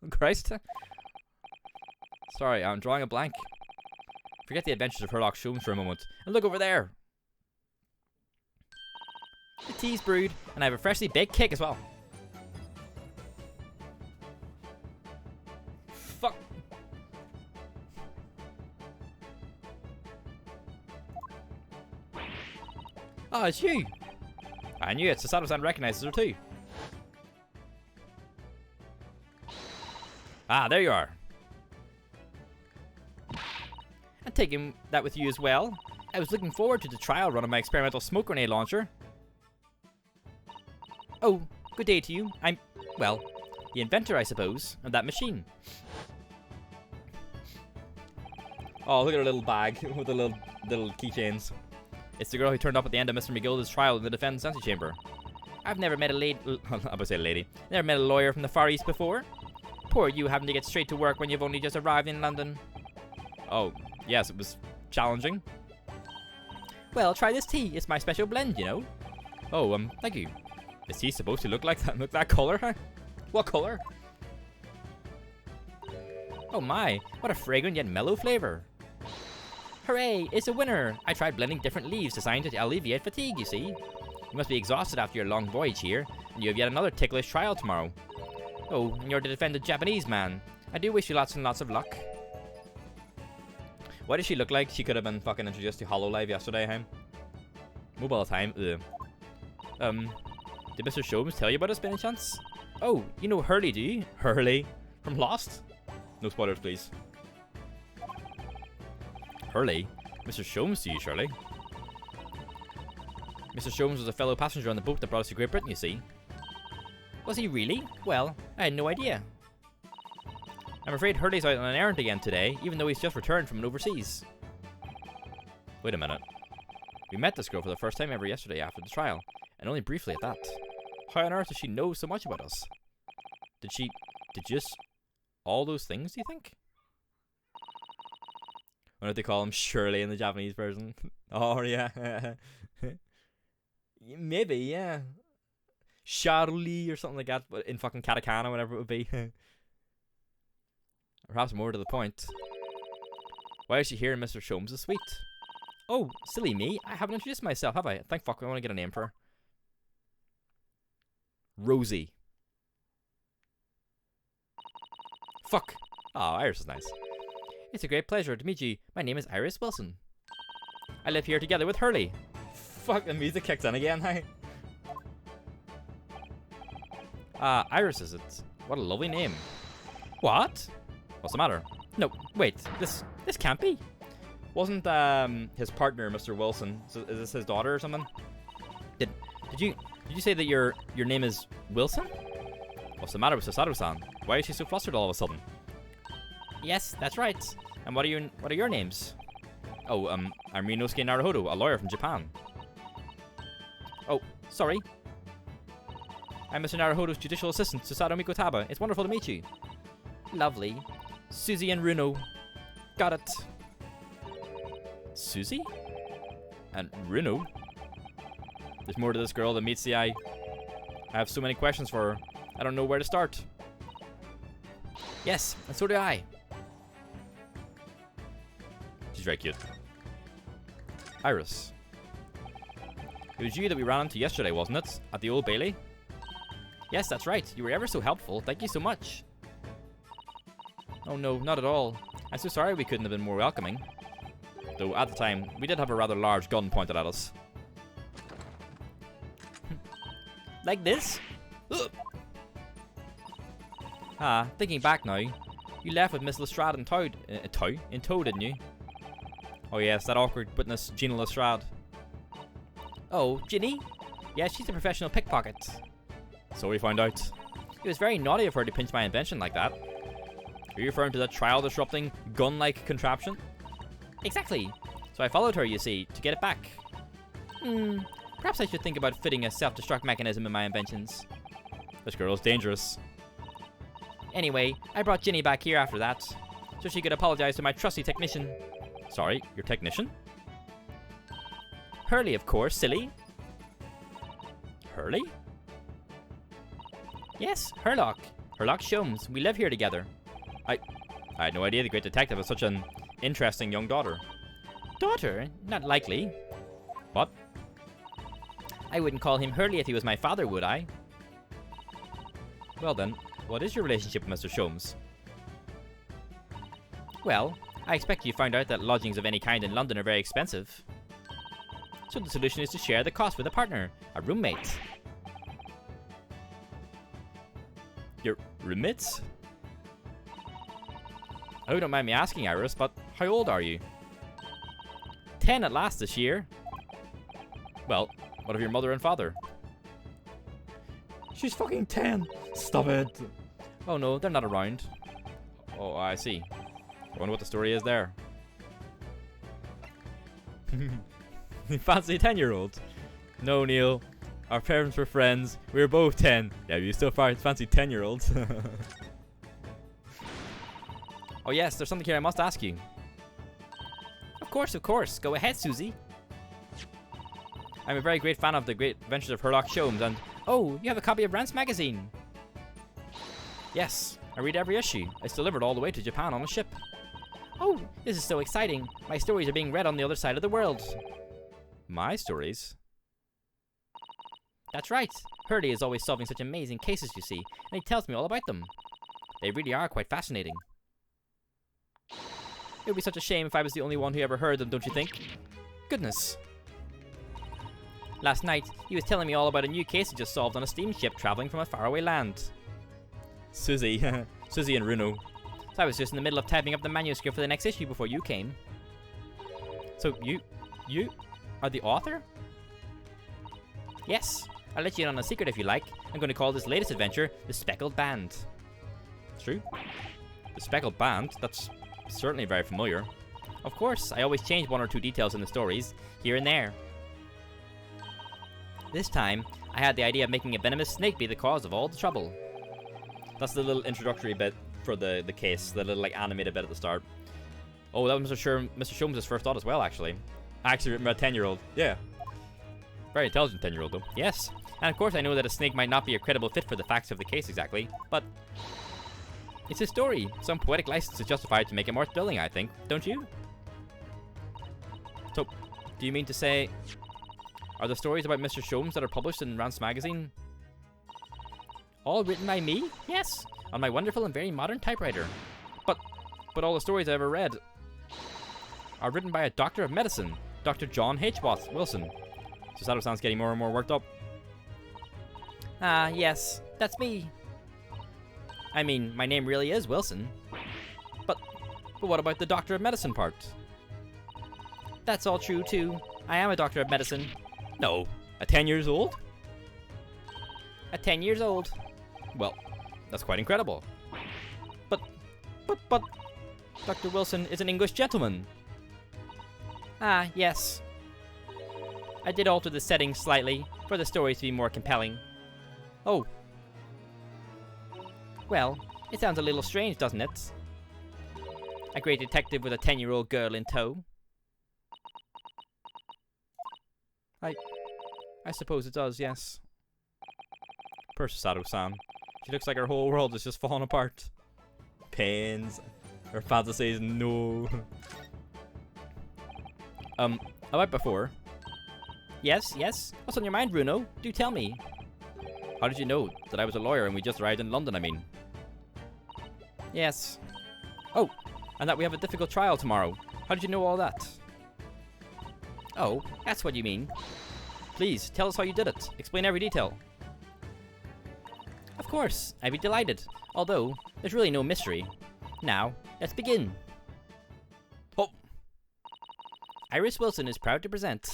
Oh, Christ. Sorry, I'm drawing a blank. Forget the adventures of Herlock Sholmes for a moment. And look over there! The tea's brewed, and I have a freshly baked cake as well. Fuck. Oh, it's you. I knew it. Sasato-san recognizes her too. Ah, there you are. I'm taking that with you as well. I was looking forward to the trial run of my experimental smoke grenade launcher. Oh, good day to you. I'm, well, the inventor, I suppose, of that machine. Oh, look at her little bag with the little keychains. It's the girl who turned up at the end of Mr. McGilda's trial in the defense antechamber. I've never met a lady. I'm about to say lady. Never met a lawyer from the Far East before. Poor you having to get straight to work when you've only just arrived in London. Oh, yes, it was challenging. Well, try this tea. It's my special blend, you know. Oh, thank you. Is tea supposed to look like that? Look that color, huh? What color? Oh my, what a fragrant yet mellow flavor. Hooray, it's a winner! I tried blending different leaves designed to alleviate fatigue, you see. You must be exhausted after your long voyage here, and you have yet another ticklish trial tomorrow. Oh, and you're the defendant Japanese man. I do wish you lots and lots of luck. Why does she look like she could have been fucking introduced to HoloLive yesterday, huh? Mobile time, ugh. Did Mr. Sholmes tell you about us by any chance? Oh, you know Hurley, do you? Hurley? From Lost? No spoilers, please. Hurley? Mr. Sholmes to you, surely? Mr. Sholmes was a fellow passenger on the boat that brought us to Great Britain, you see. Was he really? Well, I had no idea. I'm afraid Hurley's out on an errand again today, even though he's just returned from overseas. Wait a minute. We met this girl for the first time ever yesterday after the trial, and only briefly at that. How on earth does she know so much about us? Did just all those things, do you think? I wonder if they call him Shirley in the Japanese version. Oh, yeah. Maybe, yeah. Charlie or something like that, but in fucking katakana, whatever it would be. Perhaps more to the point. Why is she here in Mr. Sholmes' suite? Oh, silly me. I haven't introduced myself, have I? Thank fuck, I want to get a name for her. Rosie. Fuck. Oh, Iris is nice. It's a great pleasure to meet you. My name is Iris Wilson. I live here together with Hurley. Fuck, the music kicks in again, hey? Iris is it? What a lovely name. What? What's the matter? No, wait, this can't be. Wasn't his partner, Mr. Wilson? So is this his daughter or something? Did you say that your name is Wilson? What's the matter with Susaru-san? Why is she so flustered all of a sudden? Yes, that's right. And what are your names? Oh, I'm Rinosuke Naruhodo, a lawyer from Japan. Oh, sorry. I'm Mr. Naruhodo's judicial assistant, Susato Mikotaba. It's wonderful to meet you. Lovely. Susie and Runo. Got it. Susie? And Runo? There's more to this girl than meets the eye. I have so many questions for her. I don't know where to start. Yes, and so do I. She's very cute. Iris. It was you that we ran into yesterday, wasn't it? At the Old Bailey? Yes, that's right. You were ever so helpful. Thank you so much. Oh no, not at all. I'm so sorry we couldn't have been more welcoming. Though at the time, we did have a rather large gun pointed at us. Like this? Thinking back now, you left with Miss Lestrade in tow, didn't you? Oh yes, that awkward witness, Gina Lestrade. Oh, Ginny? Yes, she's a professional pickpocket. So we found out. It was very naughty of her to pinch my invention like that. Are you referring to that trial-disrupting, gun-like contraption? Exactly. So I followed her, you see, to get it back. Perhaps I should think about fitting a self-destruct mechanism in my inventions. This girl is dangerous. Anyway, I brought Ginny back here after that, so she could apologize to my trusty technician. Sorry, your technician? Hurley, of course, silly. Hurley? Yes, Herlock. Herlock Sholmes. We live here together. I had no idea the great detective has such an interesting young daughter. Daughter? Not likely. What? I wouldn't call him Hurley if he was my father, would I? Well then, what is your relationship with Mr. Sholmes? Well, I expect you found out that lodgings of any kind in London are very expensive. So the solution is to share the cost with a partner, a roommate. Your roommates? I hope you don't mind me asking, Iris, but how old are you? 10 at last this year. Well, what of your mother and father? She's fucking 10. Stop it. Oh no, they're not around. Oh, I see. I wonder what the story is there. You fancy a 10-year-old? No, Neil. Our parents were friends. We were both 10. Yeah, you still fancy 10-year-olds. Oh yes, there's something here I must ask you. Of course. Go ahead, Susie. I'm a very great fan of the Great Adventures of Herlock Sholmes, and oh, you have a copy of Rance magazine. yes, I read every issue. It's delivered all the way to Japan on a ship. Oh, this is so exciting. My stories are being read on the other side of the world. My stories? That's right. Hurley is always solving such amazing cases, you see, and he tells me all about them. They really are quite fascinating. It would be such a shame if I was the only one who ever heard them, don't you think? Goodness. Last night, he was telling me all about a new case he just solved on a steamship traveling from a faraway land. Susie. Susie and Runo. So I was just in the middle of typing up the manuscript for the next issue before you came. So you are the author? Yes. I'll let you in on a secret if you like. I'm going to call this latest adventure The Speckled Band. True. The Speckled Band? That's certainly very familiar. Of course, I always change one or two details in the stories, here and there. This time, I had the idea of making a venomous snake be the cause of all the trouble. That's the little introductory bit for the case, the little like animated bit at the start. Oh, that was Mr. Sholmes' first thought as well, actually. Actually written by a 10-year-old. Yeah. Very intelligent 10-year-old, though. Yes, and of course I know that a snake might not be a credible fit for the facts of the case exactly, but it's a story. Some poetic license is justified to make it more thrilling, I think, don't you? So, do you mean to say, are the stories about Mr. Sholmes that are published in Rance magazine all written by me? Yes, on my wonderful and very modern typewriter. But all the stories I ever read are written by a doctor of medicine, Dr. John H. Wilson. Susato-san's getting more and more worked up. Ah, yes, that's me. I mean, my name really is Wilson. But what about the doctor of medicine part? That's all true, too. I am a doctor of medicine. No. At 10 years old? At 10 years old. Well, That's quite incredible. But, Dr. Wilson is an English gentleman. Ah, yes. I did alter the setting slightly for the story to be more compelling. Oh. Well, it sounds a little strange, doesn't it? A great detective with a 10-year-old girl in tow. I suppose it does, yes. Poor Susato-san. She looks like her whole world is just falling apart. Pains. Her fantasies, no. About before. Yes? What's on your mind, Bruno? Do tell me. How did you know that I was a lawyer and we just arrived in London, I mean? Yes. Oh, and that we have a difficult trial tomorrow. How did you know all that? Oh, that's what you mean. Please, tell us how you did it. Explain every detail. Of course, I'd be delighted. Although, there's really no mystery. Now, let's begin. Oh! Iris Wilson is proud to present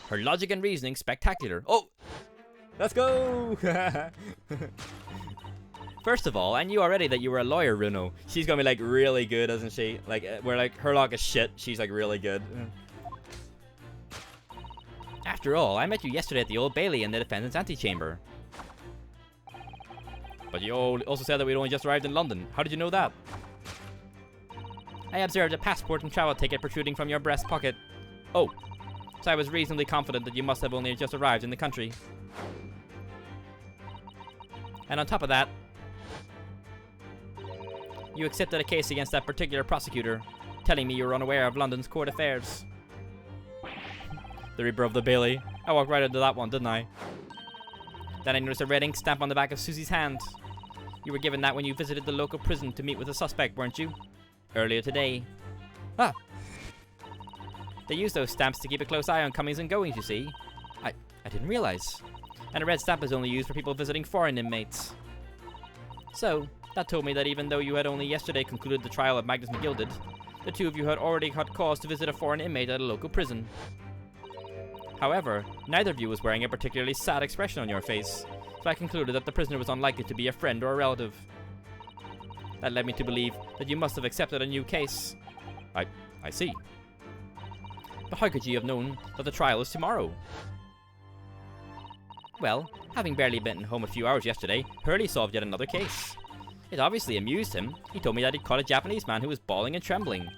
her Logic and Reasoning Spectacular. Oh! Let's go! First of all, I knew already that you were a lawyer, Runo. She's gonna be like really good, isn't she? Like, where like Herlock is shit, she's like really good. After all, I met you yesterday at the Old Bailey in the defendant's antechamber. But you also said that we'd only just arrived in London. How did you know that? I observed a passport and travel ticket protruding from your breast pocket. Oh, so I was reasonably confident that you must have only just arrived in the country. And on top of that, you accepted a case against that particular prosecutor, telling me you were unaware of London's court affairs. The Reaper of the Bailey. I walked right into that one, didn't I? Then I noticed a red ink stamp on the back of Susie's hand. You were given that when you visited the local prison to meet with a suspect, weren't you? Earlier today. Ah! They use those stamps to keep a close eye on comings and goings, you see. I didn't realize. And a red stamp is only used for people visiting foreign inmates. So, that told me that even though you had only yesterday concluded the trial of Magnus McGilded, the two of you had already had cause to visit a foreign inmate at a local prison. However, neither of you was wearing a particularly sad expression on your face, so I concluded that the prisoner was unlikely to be a friend or a relative. That led me to believe that you must have accepted a new case. I see. But how could you have known that the trial is tomorrow? Well, having barely been home a few hours yesterday, Hurley solved yet another case. It obviously amused him. He told me that he'd caught a Japanese man who was bawling and trembling.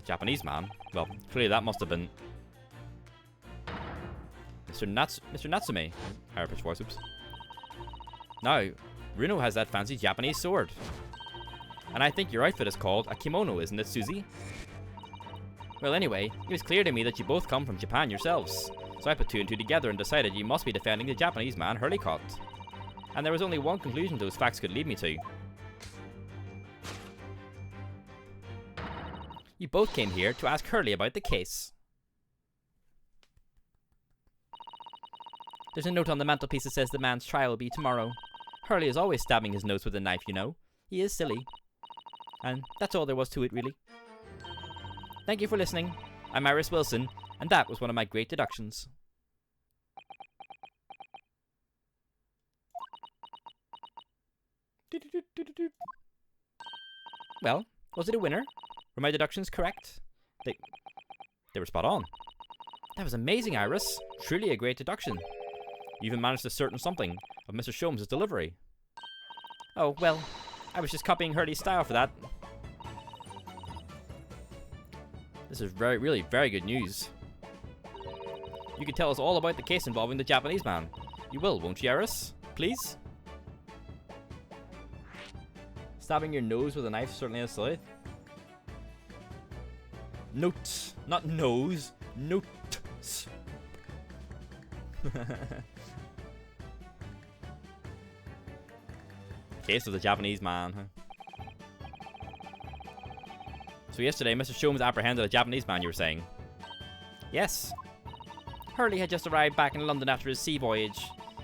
Japanese man? Well, clearly that must have been Mr. Natsume. Higher pitch voice, oops. Now, Runo has that fancy Japanese sword. And I think your outfit is called a kimono, isn't it, Susie? Well, anyway, it was clear to me that you both come from Japan yourselves. So I put two and two together and decided you must be defending the Japanese man Hurley caught. And there was only one conclusion those facts could lead me to. You both came here to ask Hurley about the case. There's a note on the mantelpiece that says the man's trial will be tomorrow. Hurley is always stabbing his nose with a knife, you know. He is silly. And that's all there was to it, really. Thank you for listening. I'm Iris Wilson, and that was one of my great deductions. Well, was it a winner? Were my deductions correct? They were spot on. That was amazing, Iris. Truly a great deduction. You even managed to ascertain something of Mr. Sholmes' delivery. Oh, well, I was just copying Hurley's style for that. This is really very good news. You can tell us all about the case involving the Japanese man. You will, won't you, Iris? Please? Stabbing your nose with a knife certainly is silly. Notes, not nose. Notes. Case of the Japanese man, huh? So yesterday, Mr. Sholmes apprehended a Japanese man, you were saying? Yes. Hurley had just arrived back in London after his sea voyage,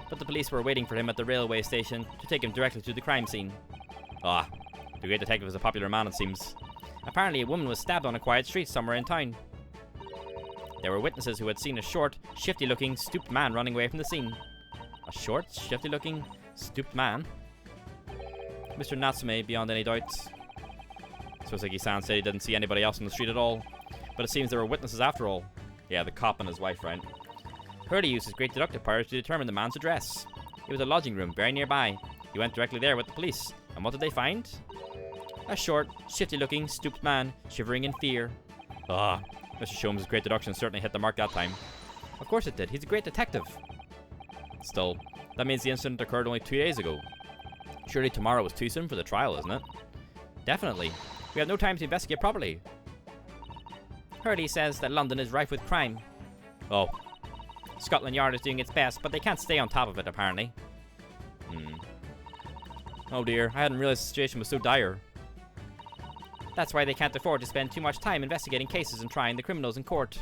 but the police were waiting for him at the railway station to take him directly to the crime scene. Ah, the great detective is a popular man, it seems. Apparently, a woman was stabbed on a quiet street somewhere in town. There were witnesses who had seen a short, shifty-looking, stooped man running away from the scene. A short, shifty-looking, stooped man? Mr. Natsume, beyond any doubt. Soseki-san said he didn't see anybody else on the street at all, but it seems there were witnesses after all. Yeah, the cop and his wife, right? Hurley used his great deductive powers to determine the man's address. It was a lodging room very nearby. He went directly there with the police, and what did they find? A short, shifty-looking, stooped man, shivering in fear. Ah, Mr. Sholmes' great deduction certainly hit the mark that time. Of course it did. He's a great detective. Still, that means the incident occurred only 2 days ago. Surely tomorrow is too soon for the trial, isn't it? Definitely. We have no time to investigate properly. Hurley says that London is rife with crime. Oh. Scotland Yard is doing its best, but they can't stay on top of it, apparently. Oh dear, I hadn't realized the situation was so dire. That's why they can't afford to spend too much time investigating cases and trying the criminals in court.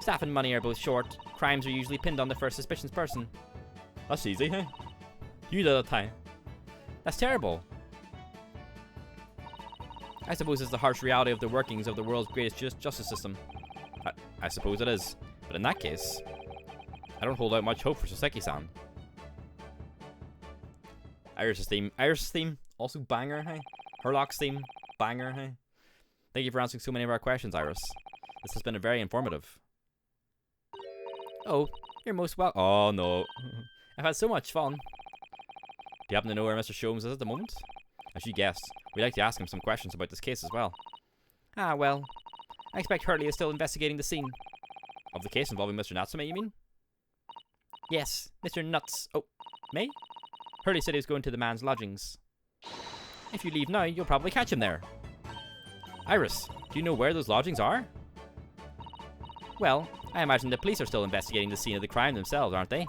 Staff and money are both short. Crimes are usually pinned on the first suspicious person. That's easy, huh? You did it, time. That's terrible. I suppose it's the harsh reality of the workings of the world's greatest justice system. I suppose it is. But in that case, I don't hold out much hope for Soseki-san. Iris' theme, also banger, hey? Herlock's theme, banger, hey? Thank you for answering so many of our questions, Iris. This has been very informative. Oh, you're most welcome. Oh, no. I've had so much fun. Do you happen to know where Mr. Sholmes is at the moment? As you guessed, we'd like to ask him some questions about this case as well. Ah, well. I expect Hurley is still investigating the scene. Of the case involving Mr. Natsume, you mean? Yes, Mr. Nuts. Oh, May? Hurley said he was going to the man's lodgings. If you leave now, you'll probably catch him there. Iris, do you know where those lodgings are? Well, I imagine the police are still investigating the scene of the crime themselves, aren't they?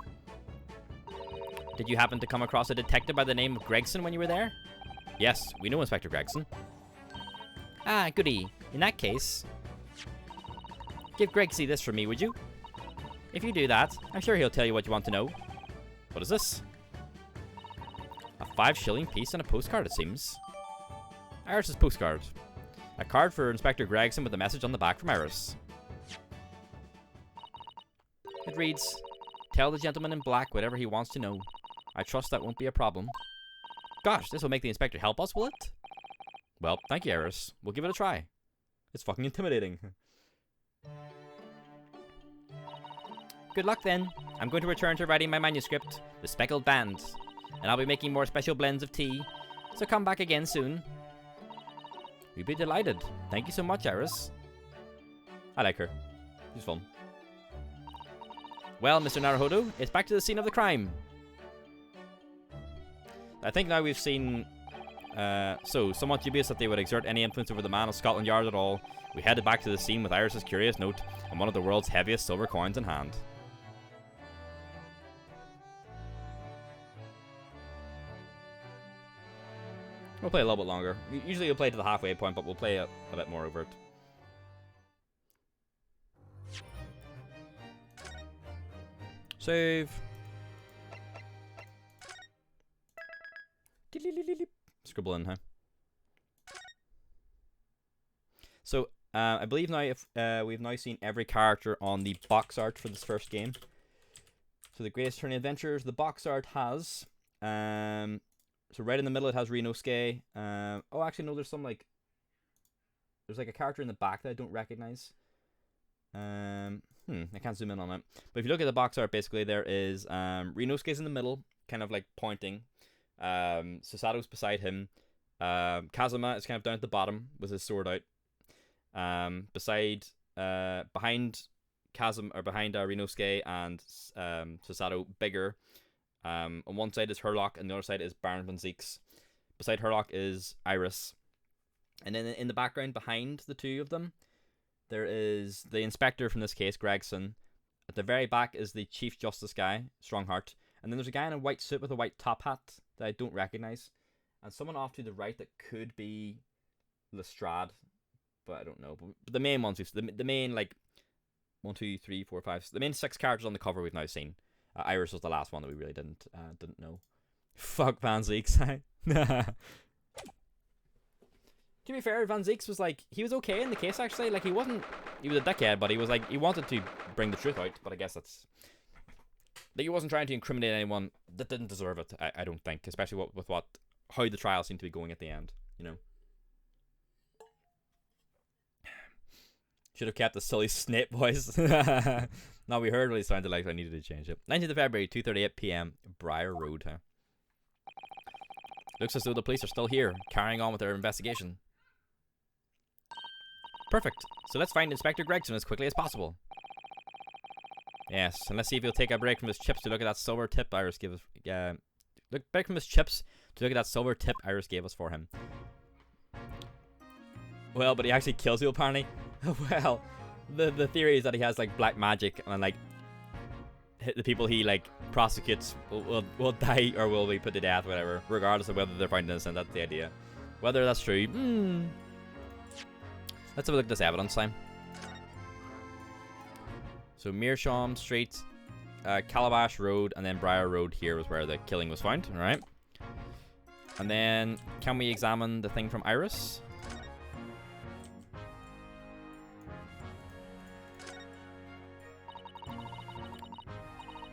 Did you happen to come across a detective by the name of Gregson when you were there? Yes, we know Inspector Gregson. Ah, goody. In that case, give Gregsy this from me, would you? If you do that, I'm sure he'll tell you what you want to know. What is this? A 5-shilling piece and a postcard, it seems. Iris's postcard. A card for Inspector Gregson with a message on the back from Iris. It reads, "Tell the gentleman in black whatever he wants to know. I trust that won't be a problem." Gosh, this will make the inspector help us, will it? Well, thank you, Iris. We'll give it a try. It's fucking intimidating. Good luck then. I'm going to return to writing my manuscript, The Speckled Band, and I'll be making more special blends of tea, so come back again soon. We'd be delighted. Thank you so much, Iris. I like her. She's fun. Well, Mr. Naruhodo, it's back to the scene of the crime. I think now we've seen... so, somewhat dubious that they would exert any influence over the man of Scotland Yard at all, we headed back to the scene with Iris's curious note and one of the world's heaviest silver coins in hand. We'll play a little bit longer. Usually we'll play to the halfway point, but we'll play a bit more over it. Save. Scribble in, huh? So, I believe now if we've now seen every character on the box art for this first game. So the Greatest Attorney Adventures, the box art has so right in the middle it has Rinosuke. Oh, actually no, there's some like there's like a character in the back that I don't recognize. I can't zoom in on it. But if you look at the box art, basically there is Rinosuke's in the middle, kind of like pointing. Sasato's beside him. Kazuma is kind of down at the bottom with his sword out. Behind Kazuma, or behind Rinosuke and Sasato, bigger. On one side is Herlock, and the other side is Baron von Zieks. Beside Herlock is Iris. And then in the background, behind the two of them, there is the inspector from this case, Gregson. At the very back is the Chief Justice guy, Strongheart. And then there's a guy in a white suit with a white top hat that I don't recognize. And someone off to the right that could be Lestrade, but I don't know. But the main ones, the main, like, 1, 2, 3, 4, 5, the main 6 characters on the cover we've now seen. Iris was the last one that we really didn't know. Fuck Van Zieks. To be fair, Van Zieks was like, he was okay in the case actually. Like he was a dickhead, but he was like, he wanted to bring the truth out. But I guess that's, like, he wasn't trying to incriminate anyone that didn't deserve it. I don't think, especially with what how the trial seemed to be going at the end, you know. Should have kept the silly Snape voice. No, we heard what he sounded like, so I needed to change it. 19th of February, 2:38 p.m. Briar Road, huh? Looks as though the police are still here, carrying on with their investigation. Perfect. So let's find Inspector Gregson as quickly as possible. Yes, and let's see if he'll take a break from his chips to look at that silver tip Iris gave us. Look back from his chips to look at that silver tip Iris gave us for him. Well, but he actually kills you apparently. Well, the theory is that he has like black magic and like the people he like prosecutes will die or will be put to death, whatever, regardless of whether they're found innocent. That's the idea. Whether that's true, let's have a look at this evidence time. So Meerschaum Street, Calabash Road, and then Briar Road here was where the killing was found. All right. And then can we examine the thing from Iris?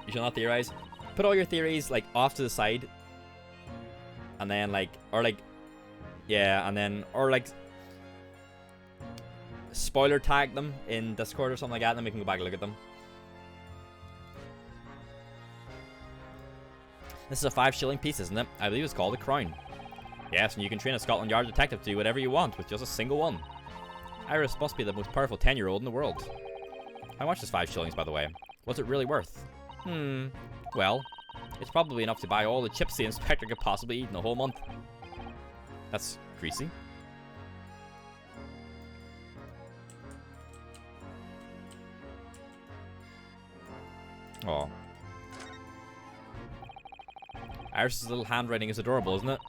You shall not theorize. Put all your theories like off to the side, and then like, or like, yeah, and then or like spoiler tag them in Discord or something like that, and then we can go back and look at them. This is a 5 shilling piece, isn't it? I believe it's called a crown. Yes, and you can train a Scotland Yard detective to do whatever you want with just a single one. Iris must be the most powerful 10-year-old in the world. How much is 5 shillings, by the way? What's it really worth? Well, it's probably enough to buy all the chips the inspector could possibly eat in a whole month. That's greasy. Oh. Iris's little handwriting is adorable, isn't it?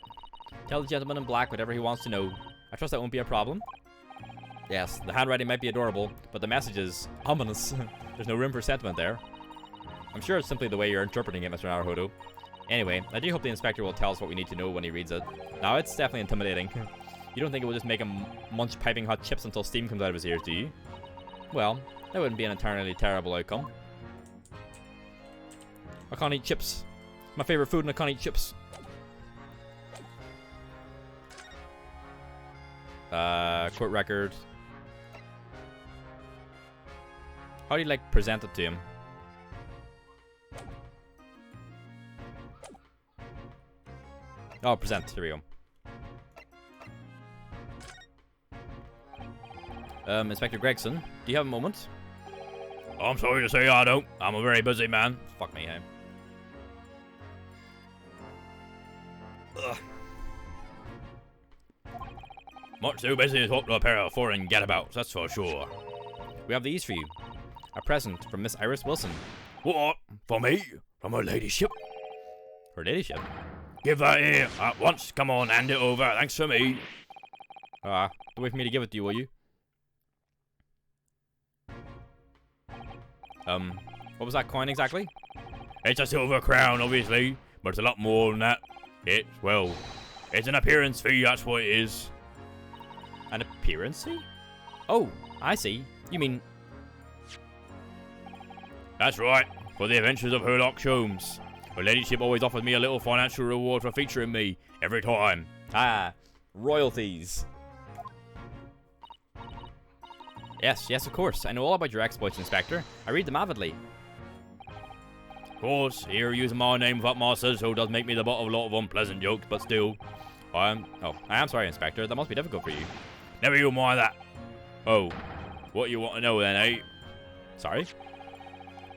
Tell the gentleman in black whatever he wants to know. I trust that won't be a problem. Yes, the handwriting might be adorable, but the message is ominous. There's no room for sentiment there. I'm sure it's simply the way you're interpreting it, Mr. Naruhodo. Anyway, I do hope the inspector will tell us what we need to know when he reads it. Now, it's definitely intimidating. You don't think it will just make him munch piping hot chips until steam comes out of his ears, do you? Well, that wouldn't be an entirely terrible outcome. I can't eat chips. My favorite food, and I can't eat chips. Court record. How do you like present it to him? Oh, present. Here we go. Inspector Gregson, do you have a moment? I'm sorry to say I don't. I'm a very busy man. Fuck me, hey. Ugh. Much too busy to talk to a pair of foreign gadabouts, that's for sure. We have these for you. A present from Miss Iris Wilson. What? For me? From her ladyship? Her ladyship? Give that here at once. Come on, hand it over. Thanks for me. Don't wait for me to give it to you, will you? What was that coin exactly? It's a silver crown, obviously, but it's a lot more than that. It's an appearance fee, that's what it is. An appearance fee? Oh, I see. You mean... That's right, for the adventures of Herlock Sholmes. Her ladyship always offers me a little financial reward for featuring me, every time. Ah, royalties. Yes, of course. I know all about your exploits, Inspector. I read them avidly. Of course, here using my name without my so does make me the butt of a lot of unpleasant jokes, but still. I am sorry, Inspector. That must be difficult for you. Never you mind that. Oh, what you want to know then, eh? Sorry?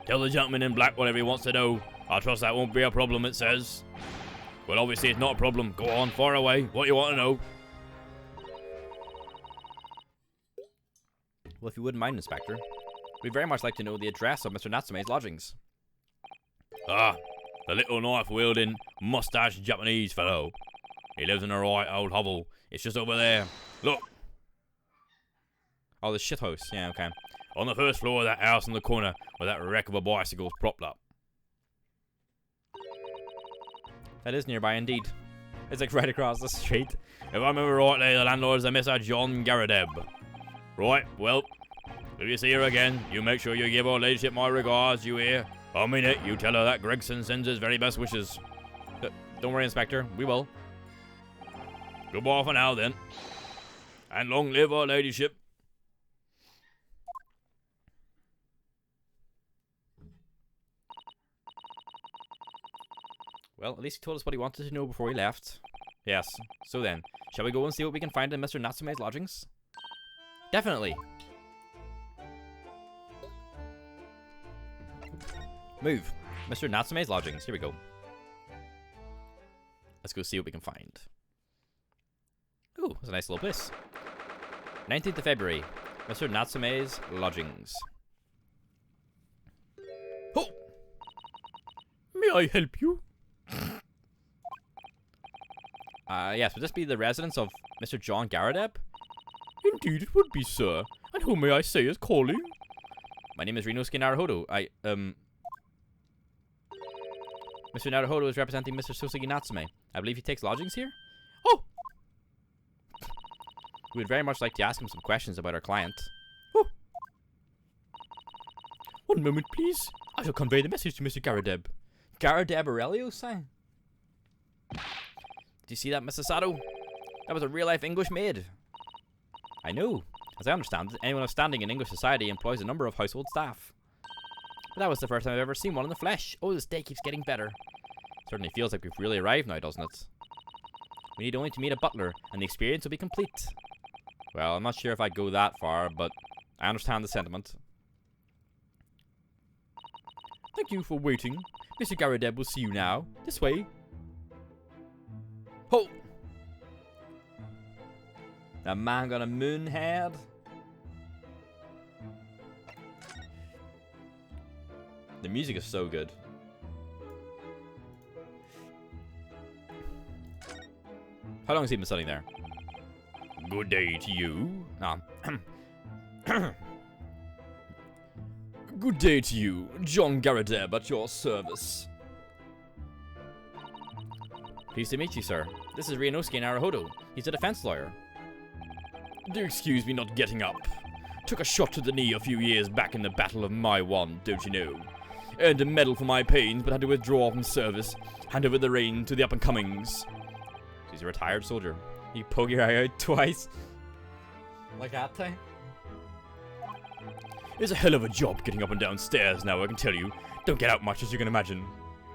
Tell the gentleman in black whatever he wants to know. I trust that won't be a problem, it says. Well, obviously it's not a problem. Go on, fire away. What you want to know? Well, if you wouldn't mind, Inspector, we'd very much like to know the address of Mr. Natsume's lodgings. Ah, the little knife-wielding, mustached Japanese fellow. He lives in a right old hovel. It's just over there. Look. Oh, the shithouse. Yeah, okay. On the first floor of that house in the corner where that wreck of a bicycle's propped up. That is nearby indeed. It's like right across the street. If I remember rightly, the landlord is a Mr. John Garadeb. Right, well, if you see her again, you make sure you give her ladyship my regards, you hear? I mean it, you tell her that Gregson sends his very best wishes. Don't worry, Inspector, we will. Goodbye for now, then. And long live our ladyship. Well, at least he told us what he wanted to know before he left. Yes. So then, shall we go and see what we can find in Mr. Natsume's lodgings? Definitely. Move. Mr. Natsume's lodgings. Here we go. Let's go see what we can find. Ooh, that's a nice little place. 19th of February. Mr. Natsume's lodgings. Oh! May I help you? Yes, would this be the residence of Mr. John Garadeb? Indeed it would be, sir. And who may I say is calling? My name is Rinosuke Naruhodo. Mr. Naruhodo is representing Mr. Soseki Natsume. I believe he takes lodgings here? Oh! We would very much like to ask him some questions about our client. Oh! 1 moment, please. I shall convey the message to Mr. Garadeb. Garadeb Aurelio, say? Did you see that, Mrs. Sato? That was a real-life English maid. I know. As I understand it, anyone of standing in English society employs a number of household staff. But that was the first time I've ever seen one in the flesh. Oh, this day keeps getting better. Certainly feels like we've really arrived now, doesn't it? We need only to meet a butler, and the experience will be complete. Well, I'm not sure if I'd go that far, but I understand the sentiment. Thank you for waiting. Mr. Garadeb will see you now. This way. Oh! A man got a moon head. The music is so good. How long has he been sitting there? Good day to you. Good day to you, John Garadeb at your service. Pleased to meet you, sir. This is Ryonosuke Naruhodo. He's a defense lawyer. Do excuse me not getting up. Took a shot to the knee a few years back in the Battle of Maiwand, don't you know? Earned a medal for my pains, but had to withdraw from service. Hand over the reins to the up-and-comings. He's a retired soldier. You poke your eye out twice. Like that thing? It's a hell of a job getting up and down stairs now, I can tell you. Don't get out much, as you can imagine.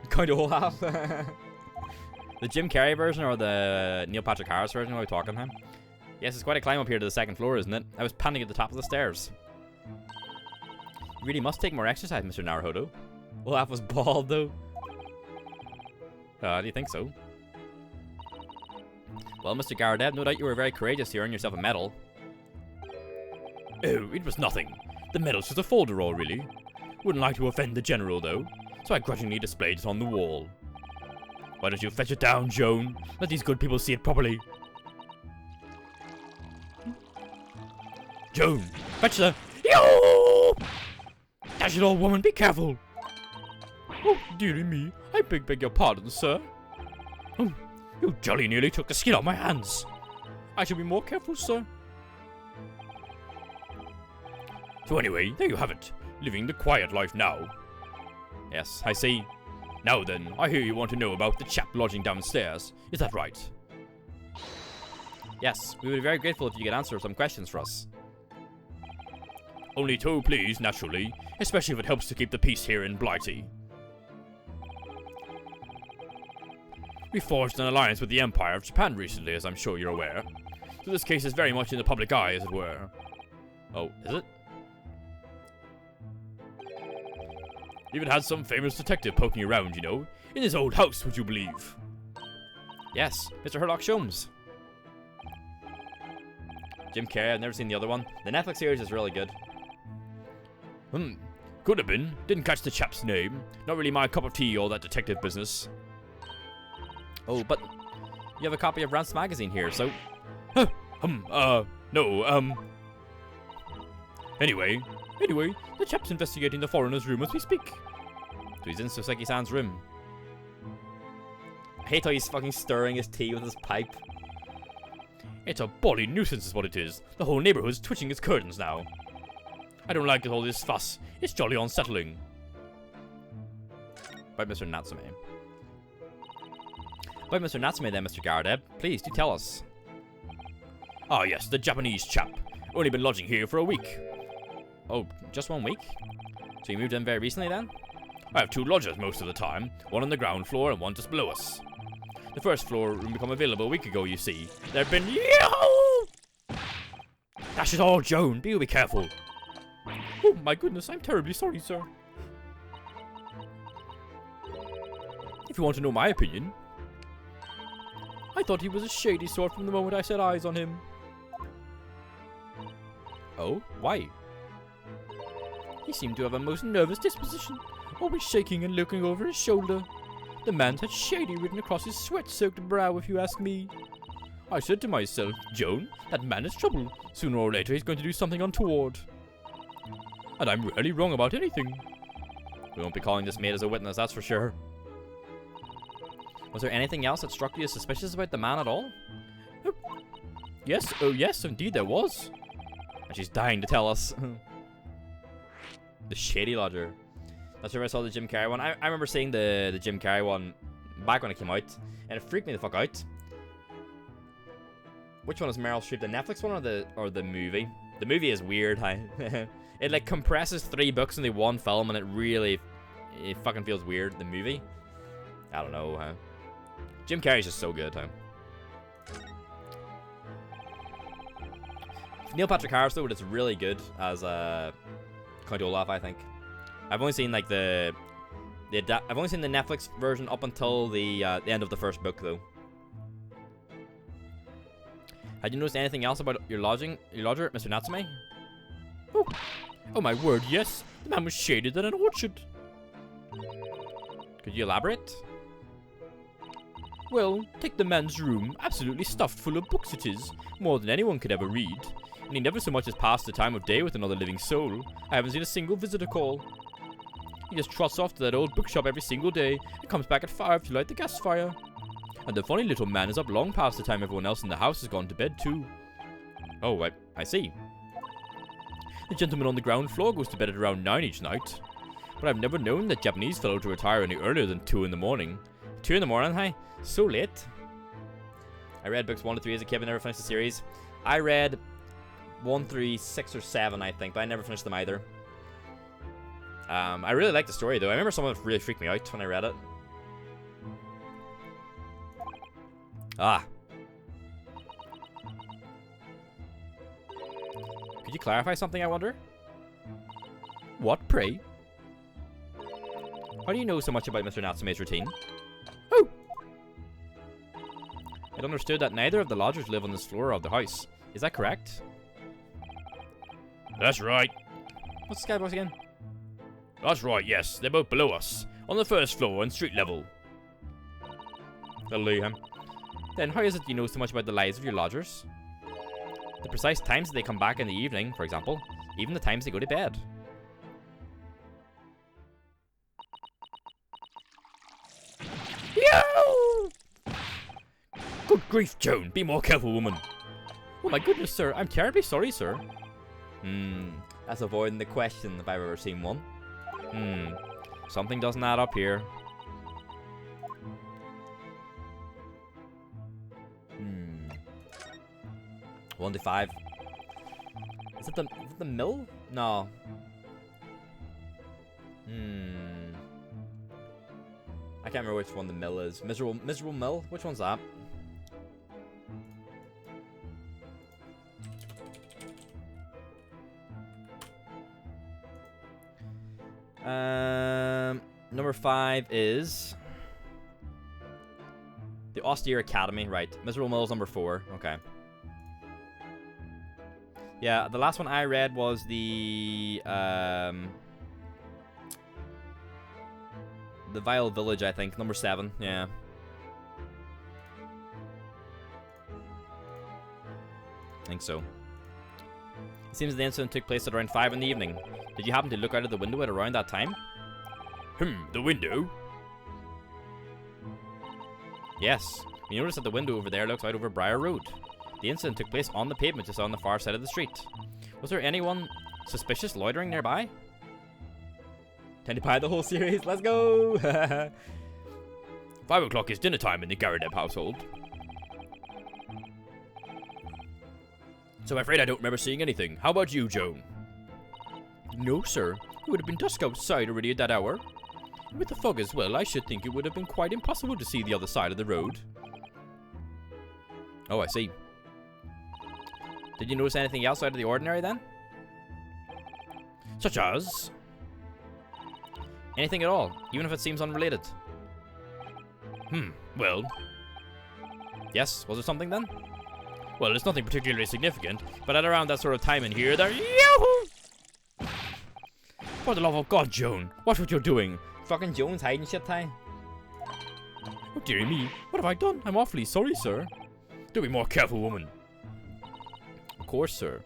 Kind of all have. The Jim Carrey version or the Neil Patrick Harris version? Are we talking him? Yes, it's quite a climb up here to the second floor, isn't it? I was panting at the top of the stairs. You really must take more exercise, Mr. Naruhodo. Olaf was bald, though. Do you think so? Well, Mr. Garadeb, no doubt you were very courageous to earn yourself a medal. Oh, it was nothing. The medal's just a folderol, really. Wouldn't like to offend the general, though, so I grudgingly displayed it on the wall. Why don't you fetch it down, Joan? Let these good people see it properly. Joan, fetch the... Yo! Dash it, old woman, be careful! Oh, dearie me, I beg your pardon, sir. Oh, you jolly nearly took the skin off my hands. I shall be more careful, sir. So anyway, there you have it. Living the quiet life now. Yes, I see. Now then, I hear you want to know about the chap lodging downstairs. Is that right? Yes, we would be very grateful if you could answer some questions for us. Only two, please, naturally. Especially if it helps to keep the peace here in Blighty. We forged an alliance with the Empire of Japan recently, as I'm sure you're aware. So this case is very much in the public eye, as it were. Oh, is it? Even had some famous detective poking around, you know. In his old house, would you believe? Yes, Mr. Herlock Sholmes. Jim Carrey, I've never seen the other one. The Netflix series is really good. Could have been. Didn't catch the chap's name. Not really my cup of tea, all that detective business. Oh, but you have a copy of Rance magazine here, so... No, Anyway, the chap's investigating the foreigner's room as we speak. So he's in Soseki-san's room. I hate how he's fucking stirring his tea with his pipe. It's a bally nuisance is what it is. The whole neighborhood's twitching its curtains now. I don't like all this fuss. It's jolly unsettling. About Mr. Natsume. About Mr. Natsume then, Mr. Garadeb. Please, do tell us. Ah, yes, the Japanese chap. Only been lodging here for a week. Oh, just 1 week? So you moved in very recently then? I have 2 lodgers most of the time, one on the ground floor and one just below us. The first floor room became available a week ago, you see. There have been... Dash it all, Joan. Be careful. Oh my goodness, I'm terribly sorry, sir. If you want to know my opinion, I thought he was a shady sort from the moment I set eyes on him. Oh, why? He seemed to have a most nervous disposition, always shaking and looking over his shoulder. The man had shady written across his sweat-soaked brow, if you ask me. I said to myself, Joan, that man is trouble. Sooner or later he's going to do something untoward. And I'm rarely wrong about anything. We won't be calling this maid as a witness, that's for sure. Was there anything else that struck you as suspicious about the man at all? Oh yes, indeed there was. And she's dying to tell us. The shady lodger. That's where I saw the Jim Carrey one. I remember seeing the Jim Carrey one back when it came out, and it freaked me the fuck out. Which one is Meryl Streep? The Netflix one or the movie? The movie is weird, huh? It like compresses 3 books into 1 film, and it fucking feels weird. The movie? I don't know, huh? Jim Carrey's just so good, huh? Neil Patrick Harris though, it's really good as Count Olaf, I think. I've only seen like I've only seen the Netflix version up until the end of the first book though. Had you noticed anything else about your lodger, Mr. Natsume? Oh my word, yes. The man was shaded in an orchard. Could you elaborate? Well, take the man's room, absolutely stuffed full of books it is, more than anyone could ever read. And he never so much as passed the time of day with another living soul. I haven't seen a single visitor call. He just trots off to that old bookshop every single day, and comes back at 5 to light the gas fire. And the funny little man is up long past the time everyone else in the house has gone to bed too. Oh, I see. The gentleman on the ground floor goes to bed at around 9 each night. But I've never known that Japanese fellow to retire any earlier than 2 in the morning. 2 in the morning, hey? So late. I read books 1 to 3 as a kid, but never finished the series. I read 1 through 6 or 7, I think, but I never finished them either. I really liked the story, though. I remember some of it really freaked me out when I read it. Ah. Could you clarify something, I wonder? What, pray? How do you know so much about Mr. Natsume's routine? Oh! I'd understood that neither of the lodgers live on this floor of the house. Is that correct? That's right. What's the skybox again? That's right, yes. They're both below us. On the first floor and street level. That'll do him. Then how is it you know so much about the lives of your lodgers? The precise times that they come back in the evening, for example. Even the times they go to bed. Yo! Good grief, Joan. Be more careful, woman. Oh my goodness, sir. I'm terribly sorry, sir. That's avoiding the question if I've ever seen one. Something doesn't add up here. 1 to 5. Is it the mill? No. I can't remember which one the mill is. Miserable Mill? Which one's that? Number 5 is the Austere Academy, right. Miserable Mill is number 4. Okay. Yeah, the last one I read was the Vile Village, I think. Number 7, yeah. I think so. It seems the incident took place at around 5 in the evening. Did you happen to look out of the window at around that time? The window? Yes. You notice that the window over there looks out over Briar Road. The incident took place on the pavement just on the far side of the street. Was there anyone suspicious loitering nearby? Time to buy the whole series. Let's go! 5 o'clock is dinner time in the Garadeb household. So I'm afraid I don't remember seeing anything. How about you, Joan? No, sir. It would have been dusk outside already at that hour. And with the fog as well, I should think it would have been quite impossible to see the other side of the road. Oh, I see. Did you notice anything else out of the ordinary then? Such as? Anything at all, even if it seems unrelated. Well, Yes, was there something then? well, it's nothing particularly significant, but at around that sort of time in here, there... Yahoo! For the love of God, Joan, watch what you're doing. Fucking Jones hiding shit, Ty. Oh, dearie me, what have I done? I'm awfully sorry, sir. Do be more careful, woman. Of course, sir.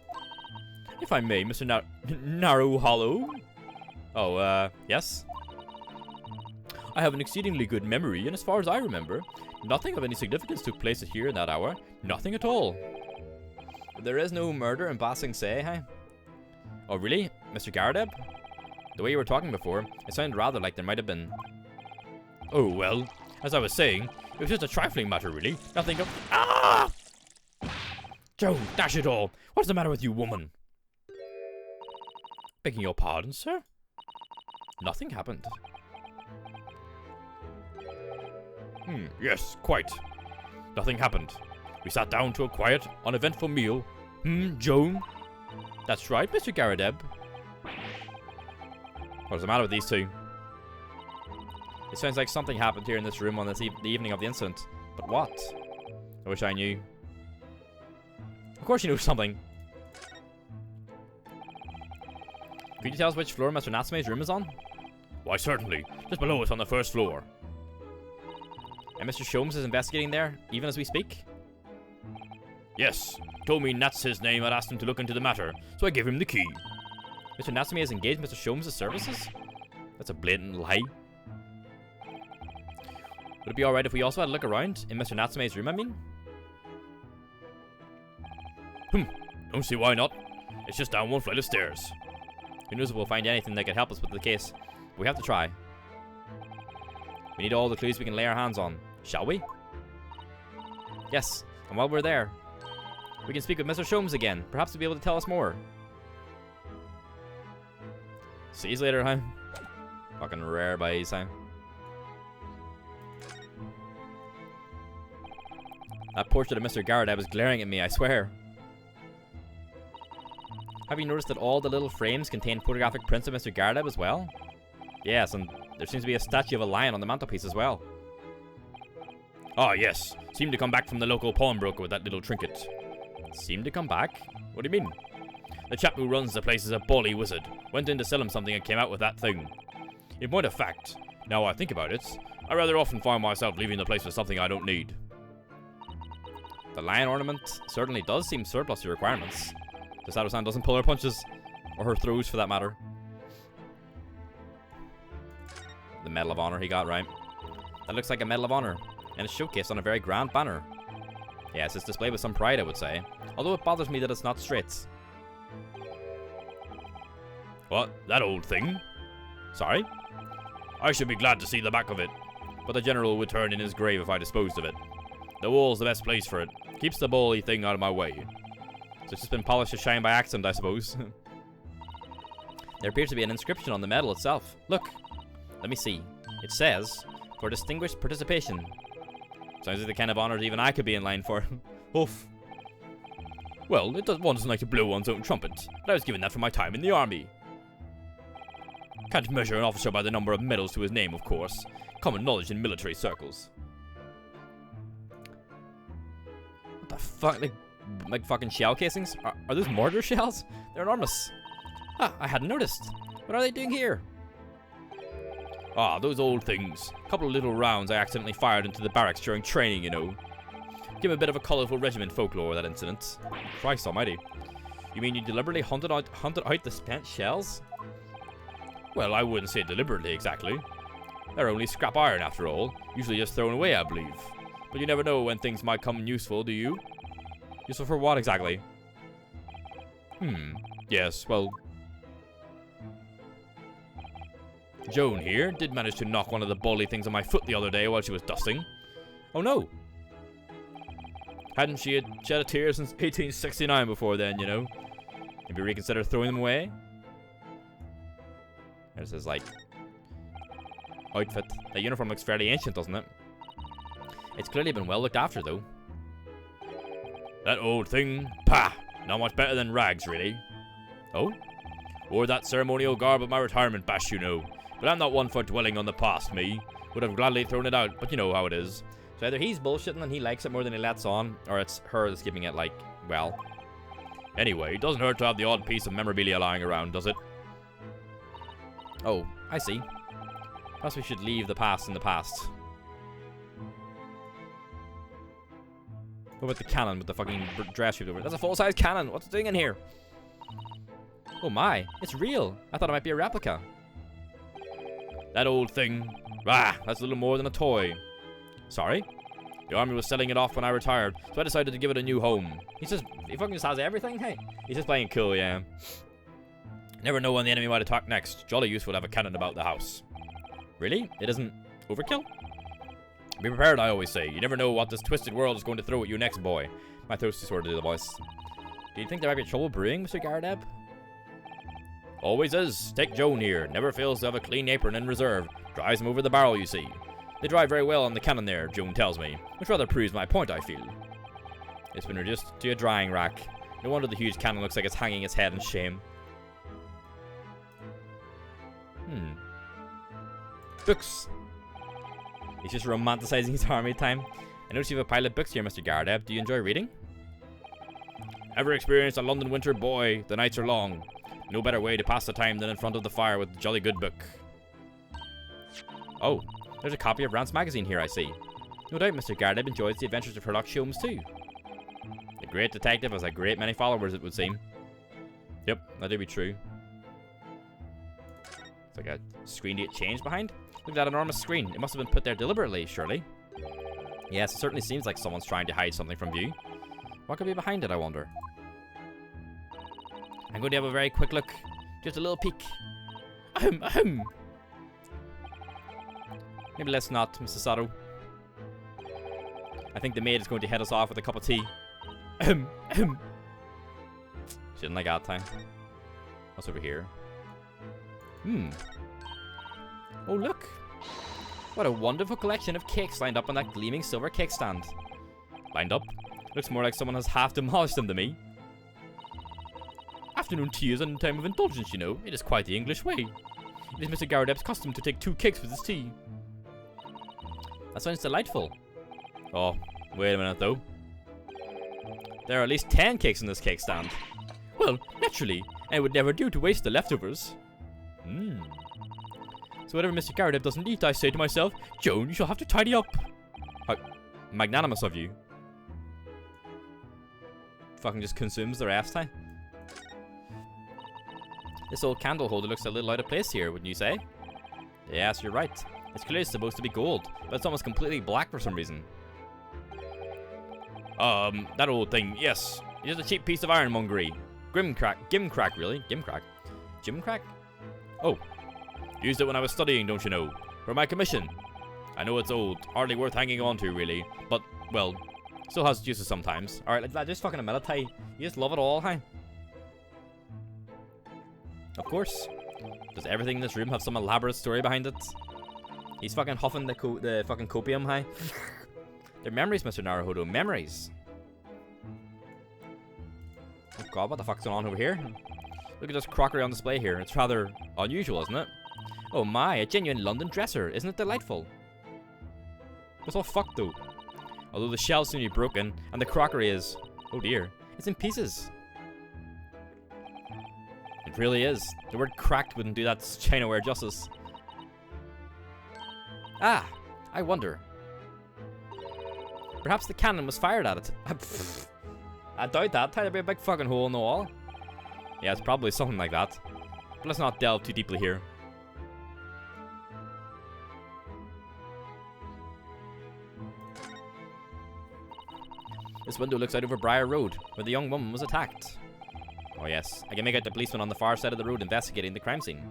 If I may, Mr. Narrow Hollow. Oh, yes? I have an exceedingly good memory, and as far as I remember, nothing of any significance took place here in that hour. Nothing at all. There is no murder in Ba Sing Se, hey? Oh, really? Mr. Garadeb? The way you were talking before, it sounded rather like there might have been... Oh, well, as I was saying, it was just a trifling matter, really. Nothing of... Ah! Joan, dash it all. What's the matter with you, woman? Begging your pardon, sir? Nothing happened. Yes, quite. Nothing happened. We sat down to a quiet, uneventful meal. Joan? That's right, Mr. Garadeb. What's the matter with these two? It sounds like something happened here in this room on this the evening of the incident. But what? I wish I knew. Of course you knew something. Could you tell us which floor Mr. Natsume's room is on? Why, certainly. Just below us on the first floor. And Mr. Sholmes is investigating there, even as we speak? Yes. Told me Nat's his name. I'd asked him to look into the matter, so I gave him the key. Mr. Natsume has engaged Mr. Sholmes' services? That's a blatant lie. Would it be alright if we also had a look around in Mr. Natsume's room, I mean? Don't see why not. It's just down one flight of stairs. Who knows if we'll find anything that could help us with the case. But we have to try. We need all the clues we can lay our hands on. Shall we? Yes, and while we're there, we can speak with Mr. Sholmes again. Perhaps he'll be able to tell us more. See you later, huh? Fucking rare buys, huh? That portrait of Mr. Garadeb was glaring at me, I swear. Have you noticed that all the little frames contain photographic prints of Mr. Garadeb as well? Yes, and there seems to be a statue of a lion on the mantelpiece as well. Ah, yes. Seemed to come back from the local pawnbroker with that little trinket. Seemed to come back? What do you mean? The chap who runs the place is a bally wizard. Went in to sell him something and came out with that thing. In point of fact, now I think about it, I rather often find myself leaving the place with something I don't need. The lion ornament certainly does seem surplus to requirements. The Sato-san doesn't pull her punches, or her throws for that matter. The Medal of Honor he got, right? That looks like a Medal of Honor, and it's showcased on a very grand banner. Yes, it's displayed with some pride, I would say. Although it bothers me that it's not straight. What? That old thing? Sorry? I should be glad to see the back of it, but the general would turn in his grave if I disposed of it. The wall's the best place for it. Keeps the bally thing out of my way. So it's just been polished to shine by accident, I suppose. There appears to be an inscription on the medal itself. Look. Let me see. It says, for distinguished participation. Sounds like the kind of honors even I could be in line for. Oof. Well, one doesn't like to blow one's own trumpet, but I was given that for my time in the army. Can't measure an officer by the number of medals to his name, of course. Common knowledge in military circles. What the fuck? Like fucking shell casings? Are those mortar shells? They're enormous. Ah, I hadn't noticed. What are they doing here? Ah, those old things. Couple of little rounds I accidentally fired into the barracks during training, you know. Give 'em a bit of a colourful regiment folklore, that incident. Christ almighty. You mean you deliberately hunted out the spent shells? Well, I wouldn't say deliberately, exactly. They're only scrap iron, after all. Usually just thrown away, I believe. But you never know when things might come in useful, do you? Useful for what, exactly? Yes, well... Joan here did manage to knock one of the bally things on my foot the other day while she was dusting. Oh no! Hadn't she had shed a tear since 1869 before then, you know? Maybe reconsider throwing them away? There's his, like, outfit. That uniform looks fairly ancient, doesn't it? It's clearly been well looked after, though. That old thing? Pah! Not much better than rags, really. Oh? Wore that ceremonial garb at my retirement bash, you know. But I'm not one for dwelling on the past, me. Would have gladly thrown it out, but you know how it is. So either he's bullshitting and he likes it more than he lets on, or it's her that's giving it, like, well. Anyway, it doesn't hurt to have the odd piece of memorabilia lying around, does it? Oh, I see. Perhaps we should leave the past in the past. What about the cannon with the fucking dress shift over it? That's a full-size cannon! What's it doing in here? Oh my, it's real! I thought it might be a replica. That old thing. Ah, that's a little more than a toy. Sorry? The army was selling it off when I retired, so I decided to give it a new home. He fucking just has everything, hey? He's just playing cool, yeah. Never know when the enemy might attack next. Jolly useful to have a cannon about the house. Really? It isn't overkill? Be prepared, I always say. You never know what this twisted world is going to throw at you next, boy. My throat's too sore to do the voice. Do you think there might be trouble brewing, Mr. Gardeb? Always is. Take Joan here. Never fails to have a clean apron in reserve. Drives him over the barrel, you see. They drive very well on the cannon there, Joan tells me. Which rather proves my point, I feel. It's been reduced to a drying rack. No wonder the huge cannon looks like it's hanging its head in shame. Books. He's just romanticizing his army time. I notice you have a pile of books here, Mr. Gardeb. Do you enjoy reading? Ever experienced a London winter, boy? The nights are long. No better way to pass the time than in front of the fire with a jolly good book. Oh, there's a copy of Rance magazine here, I see. No doubt Mr. Gardeb enjoys the adventures of Sherlock Holmes too. The great detective has a great many followers, it would seem. Yep, that do be true. It's like a screen to get changed behind. Look at that enormous screen. It must have been put there deliberately, surely. Yes, it certainly seems like someone's trying to hide something from view. What could be behind it, I wonder? I'm going to have a very quick look. Just a little peek. Ahem, ahem. Maybe let's not, Mr. Sato. I think the maid is going to head us off with a cup of tea. Ahem, ahem. She didn't like that time. What's over here? Oh, look. What a wonderful collection of cakes lined up on that gleaming silver cake stand. Lined up? Looks more like someone has half demolished them to me. Afternoon tea is a time of indulgence, you know. It is quite the English way. It is Mr. Gardeb's custom to take 2 cakes with his tea. That sounds delightful. Oh, wait a minute though. There are at least 10 cakes in this cake stand. Well, naturally, and it would never do to waste the leftovers. So whatever Mr. Gardeb doesn't eat, I say to myself, Joan, you shall have to tidy up. How magnanimous of you. Fucking just consumes the rest, huh? This old candle holder looks a little out of place here, wouldn't you say? Yes, you're right. It's clearly supposed to be gold, but it's almost completely black for some reason. That old thing, yes. It's just a cheap piece of ironmongery. Gimcrack, really? Gimcrack? Oh. Used it when I was studying, don't you know? For my commission. I know it's old, hardly worth hanging on to, really. But, well, still has its uses sometimes. Alright, let's just fucking meditate. You just love it all, huh? Of course. Does everything in this room have some elaborate story behind it? He's fucking huffing the fucking copium, huh? They're memories, Mr. Naruhodo. Memories. Oh god, what the fuck's going on over here? Look at this crockery on display here. It's rather unusual, isn't it? Oh my, a genuine London dresser. Isn't it delightful? It's all fucked though. Although the shelves seem to be broken, and the crockery is... oh dear. It's in pieces. It really is. The word cracked wouldn't do that chinaware justice. Ah, I wonder. Perhaps the cannon was fired at it. I doubt that. There'd be a big fucking hole in the wall. Yeah, it's probably something like that. But let's not delve too deeply here. This window looks out over Briar Road, where the young woman was attacked. Oh yes, I can make out the policeman on the far side of the road investigating the crime scene.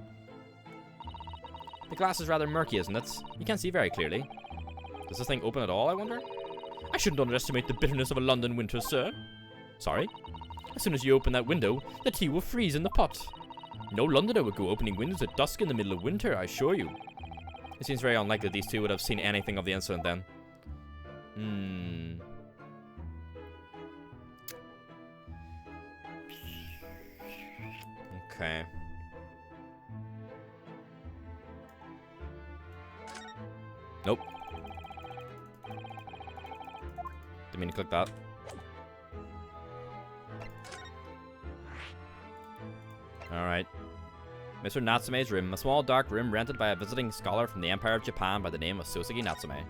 The glass is rather murky, isn't it? You can't see very clearly. Does this thing open at all, I wonder? I shouldn't underestimate the bitterness of a London winter, sir. Sorry? As soon as you open that window, the tea will freeze in the pot. No Londoner would go opening windows at dusk in the middle of winter, I assure you. It seems very unlikely these two would have seen anything of the incident then. Okay. Nope. Didn't mean to click that. Alright. Mr. Natsume's room. A small dark room rented by a visiting scholar from the Empire of Japan by the name of Soseki Natsume.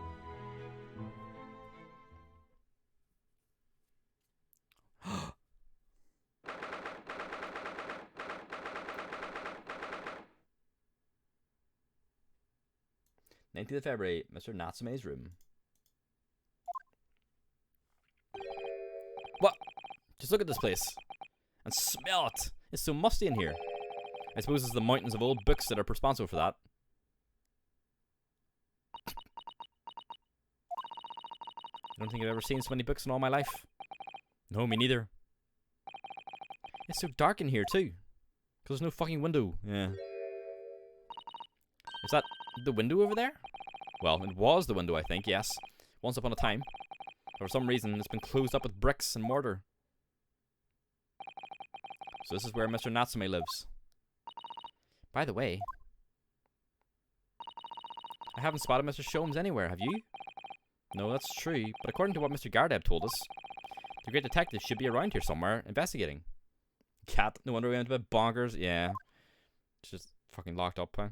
February, Mr. Natsume's room. What? Just look at this place. And smell it. It's so musty in here. I suppose it's the mountains of old books that are responsible for that. I don't think I've ever seen so many books in all my life. No, me neither. It's so dark in here too. Because there's no fucking window. Yeah. Is that the window over there? Well, it was the window, I think, yes. Once upon a time. But for some reason, it's been closed up with bricks and mortar. So this is where Mr. Natsume lives. By the way, I haven't spotted Mr. Sholmes anywhere, have you? No, that's true, but according to what Mr. Gardeb told us, the great detective should be around here somewhere, investigating. Cat, no wonder we went a bit bonkers. Yeah. It's just fucking locked up, huh?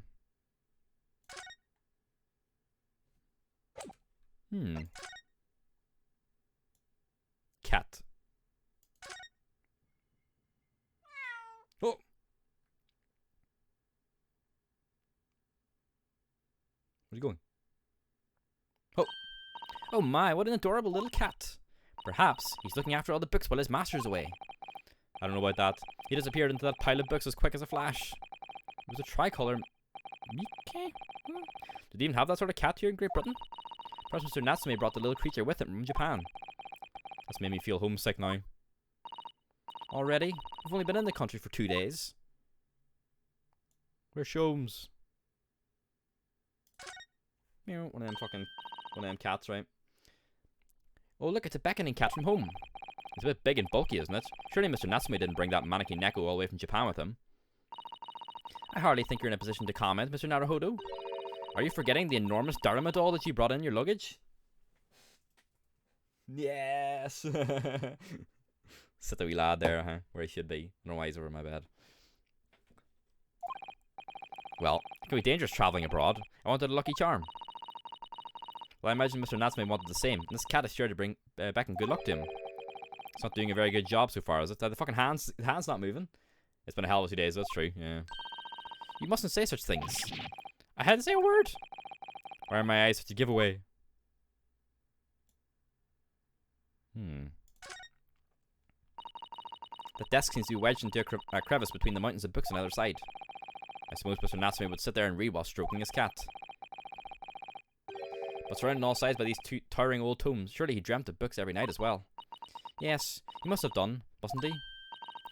Cat. Oh! Where's he going? Oh! Oh my, what an adorable little cat. Perhaps he's looking after all the books while his master's away. I don't know about that. He disappeared into that pile of books as quick as a flash. It was a tricolor Mickey? Did they even have that sort of cat here in Great Britain? Perhaps Mr. Natsume brought the little creature with him from Japan. That's made me feel homesick now. Already? I've only been in the country for 2 days. Where's Sholmes? One of them cats, right? Oh look, it's a beckoning cat from home. It's a bit big and bulky, isn't it? Surely Mr. Natsume didn't bring that Maneki Neko all the way from Japan with him. I hardly think you're in a position to comment, Mr. Naruhodo. Are you forgetting the enormous Daruma doll that you brought in your luggage? Yes! Sit the wee lad there, huh? Where he should be. I don't know why he's over my bed. Well, it can be dangerous travelling abroad. I wanted a lucky charm. Well, I imagine Mr. Natsume wanted the same. And this cat is sure to bring back and good luck to him. It's not doing a very good job so far, is it? The fucking hand's not moving. It's been a hell of a 2 days, that's true, yeah. You mustn't say such things. I hadn't say a word. Why are my eyes such a giveaway? The desk seems to be wedged into a crevice between the mountains of books on the other side. I suppose Mr. Natsume would sit there and read while stroking his cat. But surrounded on all sides by these two towering old tomes, surely he dreamt of books every night as well. Yes, he must have done, mustn't he?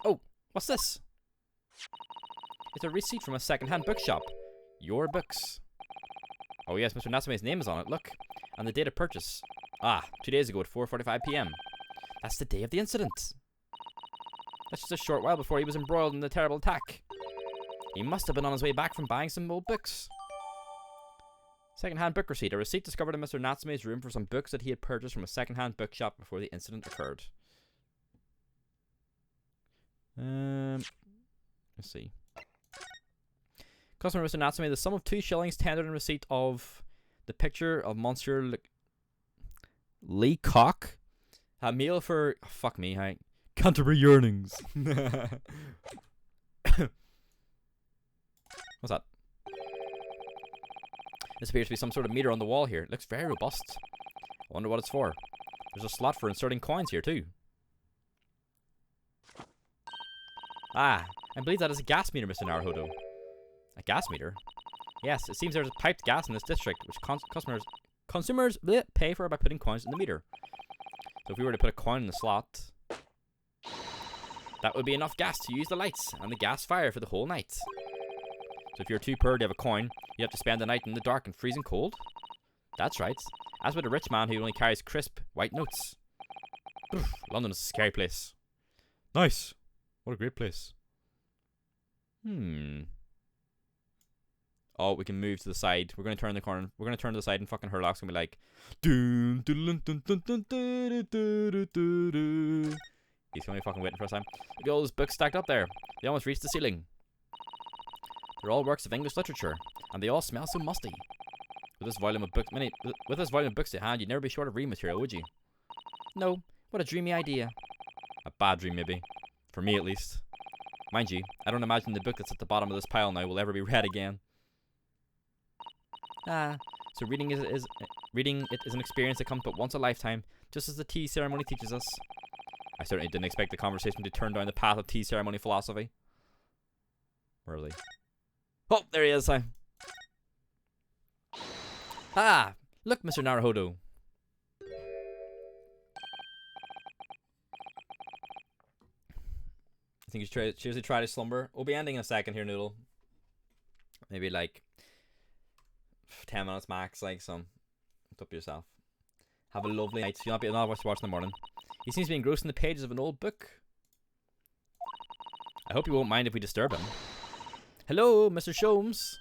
Oh, what's this? It's a receipt from a second-hand bookshop. Your books. Oh yes, Mr. Natsume's name is on it, look. And the date of purchase. Ah, 2 days ago at 4:45 PM. That's the day of the incident. That's just a short while before he was embroiled in the terrible attack. He must have been on his way back from buying some old books. Second-hand book receipt. A receipt discovered in Mr. Natsume's room for some books that he had purchased from a second-hand bookshop before the incident occurred. Let's see. Customer Mr. Natsume, the sum of 2 shillings tendered in receipt of the picture of Monsieur Lee Cock. A meal for... Oh, fuck me, hi. Canterbury Yearnings. What's that? This appears to be some sort of meter on the wall here. It looks very robust. I wonder what it's for. There's a slot for inserting coins here too. Ah, I believe that is a gas meter, Mr. A gas meter? Yes, it seems there's piped gas in this district, which Consumers pay for it by putting coins in the meter. So if we were to put a coin in the slot, that would be enough gas to use the lights and the gas fire for the whole night. So if you're too poor to have a coin, you have to spend the night in the dark and freezing cold? That's right. As with a rich man who only carries crisp, white notes. Oof, London is a scary place. Nice. What a great place. Oh, we can move to the side. We're going to turn the corner. We're going to turn to the side and fucking Herlock's going to be like... Dun, dun, dun, dun, dun, dun, dun, dun, dun. He's going to be fucking waiting for us time. Look at all those books stacked up there. They almost reached the ceiling. They're all works of English literature, and they all smell so musty. With this volume of books to hand, you'd never be short of reading material, would you? No. What a dreamy idea. A bad dream, maybe. For me, at least. Mind you, I don't imagine the book that's at the bottom of this pile now will ever be read again. So reading it is an experience that comes but once a lifetime, just as the tea ceremony teaches us. I certainly didn't expect the conversation to turn down the path of tea ceremony philosophy. Where are they? Oh, there he is. Look, Mr. Naruhodo. I think you seriously try to slumber. We'll be ending in a second here, Noodle. Maybe like 10 minutes max, like, so it's up to yourself. Have a lovely night. You'll not watch in the morning. He seems to be engrossed in the pages of an old book. I hope you won't mind if we disturb him. Hello, Mr. Sholmes.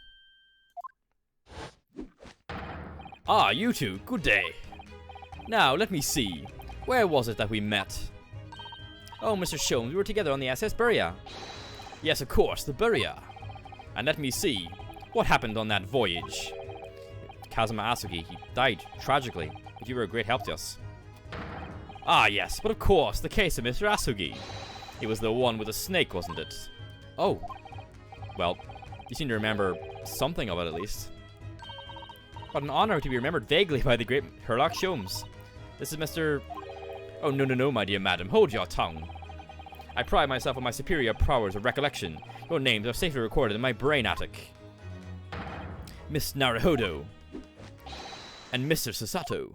Ah, you two. Good day. Now, let me see. Where was it that we met? Oh, Mr. Sholmes, we were together on the SS Buria. Yes, of course, the Buria. And let me see. What happened on that voyage? Kazuma Asugi, he died tragically, but you were a great help to us. Ah, yes, but of course, the case of Mr. Asugi. It was the one with the snake, wasn't it? Oh. Well, you seem to remember something of it, at least. What an honor to be remembered vaguely by the great Herlock Sholmes. This is Mr... Oh, no, my dear madam, hold your tongue. I pride myself on my superior powers of recollection. Your names are safely recorded in my brain attic. Miss Naruhodo. And Mr. Sasato.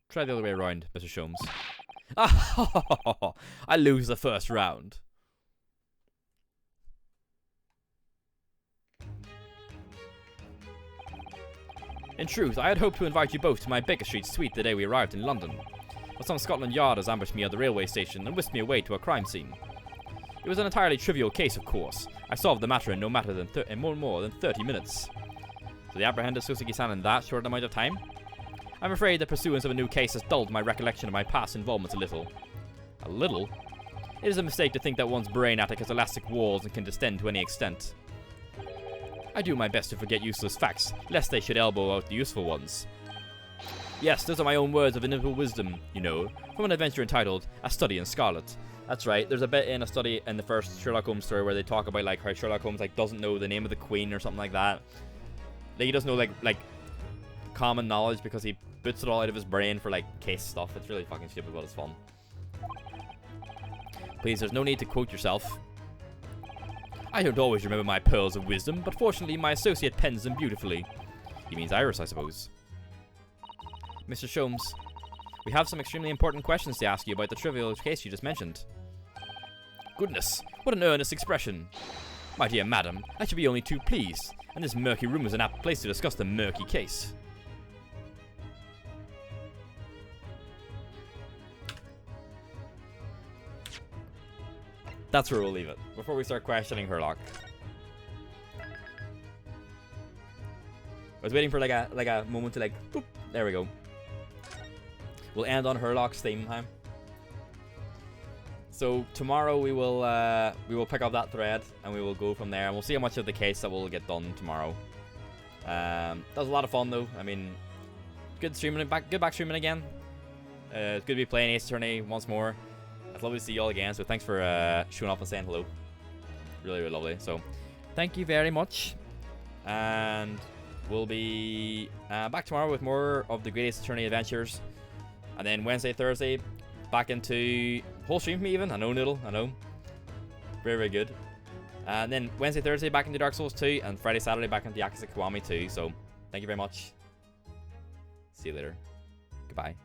Try the other way around, Mr. Sholmes. Ah, I lose the first round. In truth, I had hoped to invite you both to my Baker Street suite the day we arrived in London, but some Scotland Yarders ambushed me at the railway station and whisked me away to a crime scene. It was an entirely trivial case, of course. I solved the matter in no more than 30 minutes. So they apprehended Suzuki-san in that short amount of time? I'm afraid the pursuance of a new case has dulled my recollection of my past involvements a little. A little? It is a mistake to think that one's brain attic has elastic walls and can distend to any extent. I do my best to forget useless facts, lest they should elbow out the useful ones. Yes, those are my own words of ineffable wisdom, you know, from an adventure entitled A Study in Scarlet. That's right, there's a bit in A Study in the first Sherlock Holmes story where they talk about like how Sherlock Holmes like doesn't know the name of the Queen or something like that. Like he doesn't know like common knowledge because he puts it all out of his brain for like case stuff. It's really fucking stupid, but it's fun. Please, there's no need to quote yourself. I don't always remember my pearls of wisdom, but fortunately my associate pens them beautifully. He means Iris, I suppose. Mr. Sholmes, we have some extremely important questions to ask you about the trivial case you just mentioned. Goodness, what an earnest expression. My dear madam, I should be only too pleased, and this murky room is an apt place to discuss the murky case. That's where we'll leave it, before we start questioning Herlock. I was waiting for like a moment to like, boop, there we go. We'll end on Herlock's theme time. So tomorrow we will pick up that thread and we will go from there, and we'll see how much of the case that will get done tomorrow. That was a lot of fun though. I mean, good back streaming again. It's good to be playing Ace Attorney once more. It's lovely to see you all again, so thanks for showing up and saying hello. Really, really lovely. So, thank you very much. And we'll be back tomorrow with more of the Great Ace Attorney adventures. And then Wednesday, Thursday, back into whole stream for me even. I know, Noodle, I know. Very, very good. And then Wednesday, Thursday, back into Dark Souls 2. And Friday, Saturday, back into Yakuza Kiwami 2. So, thank you very much. See you later. Goodbye.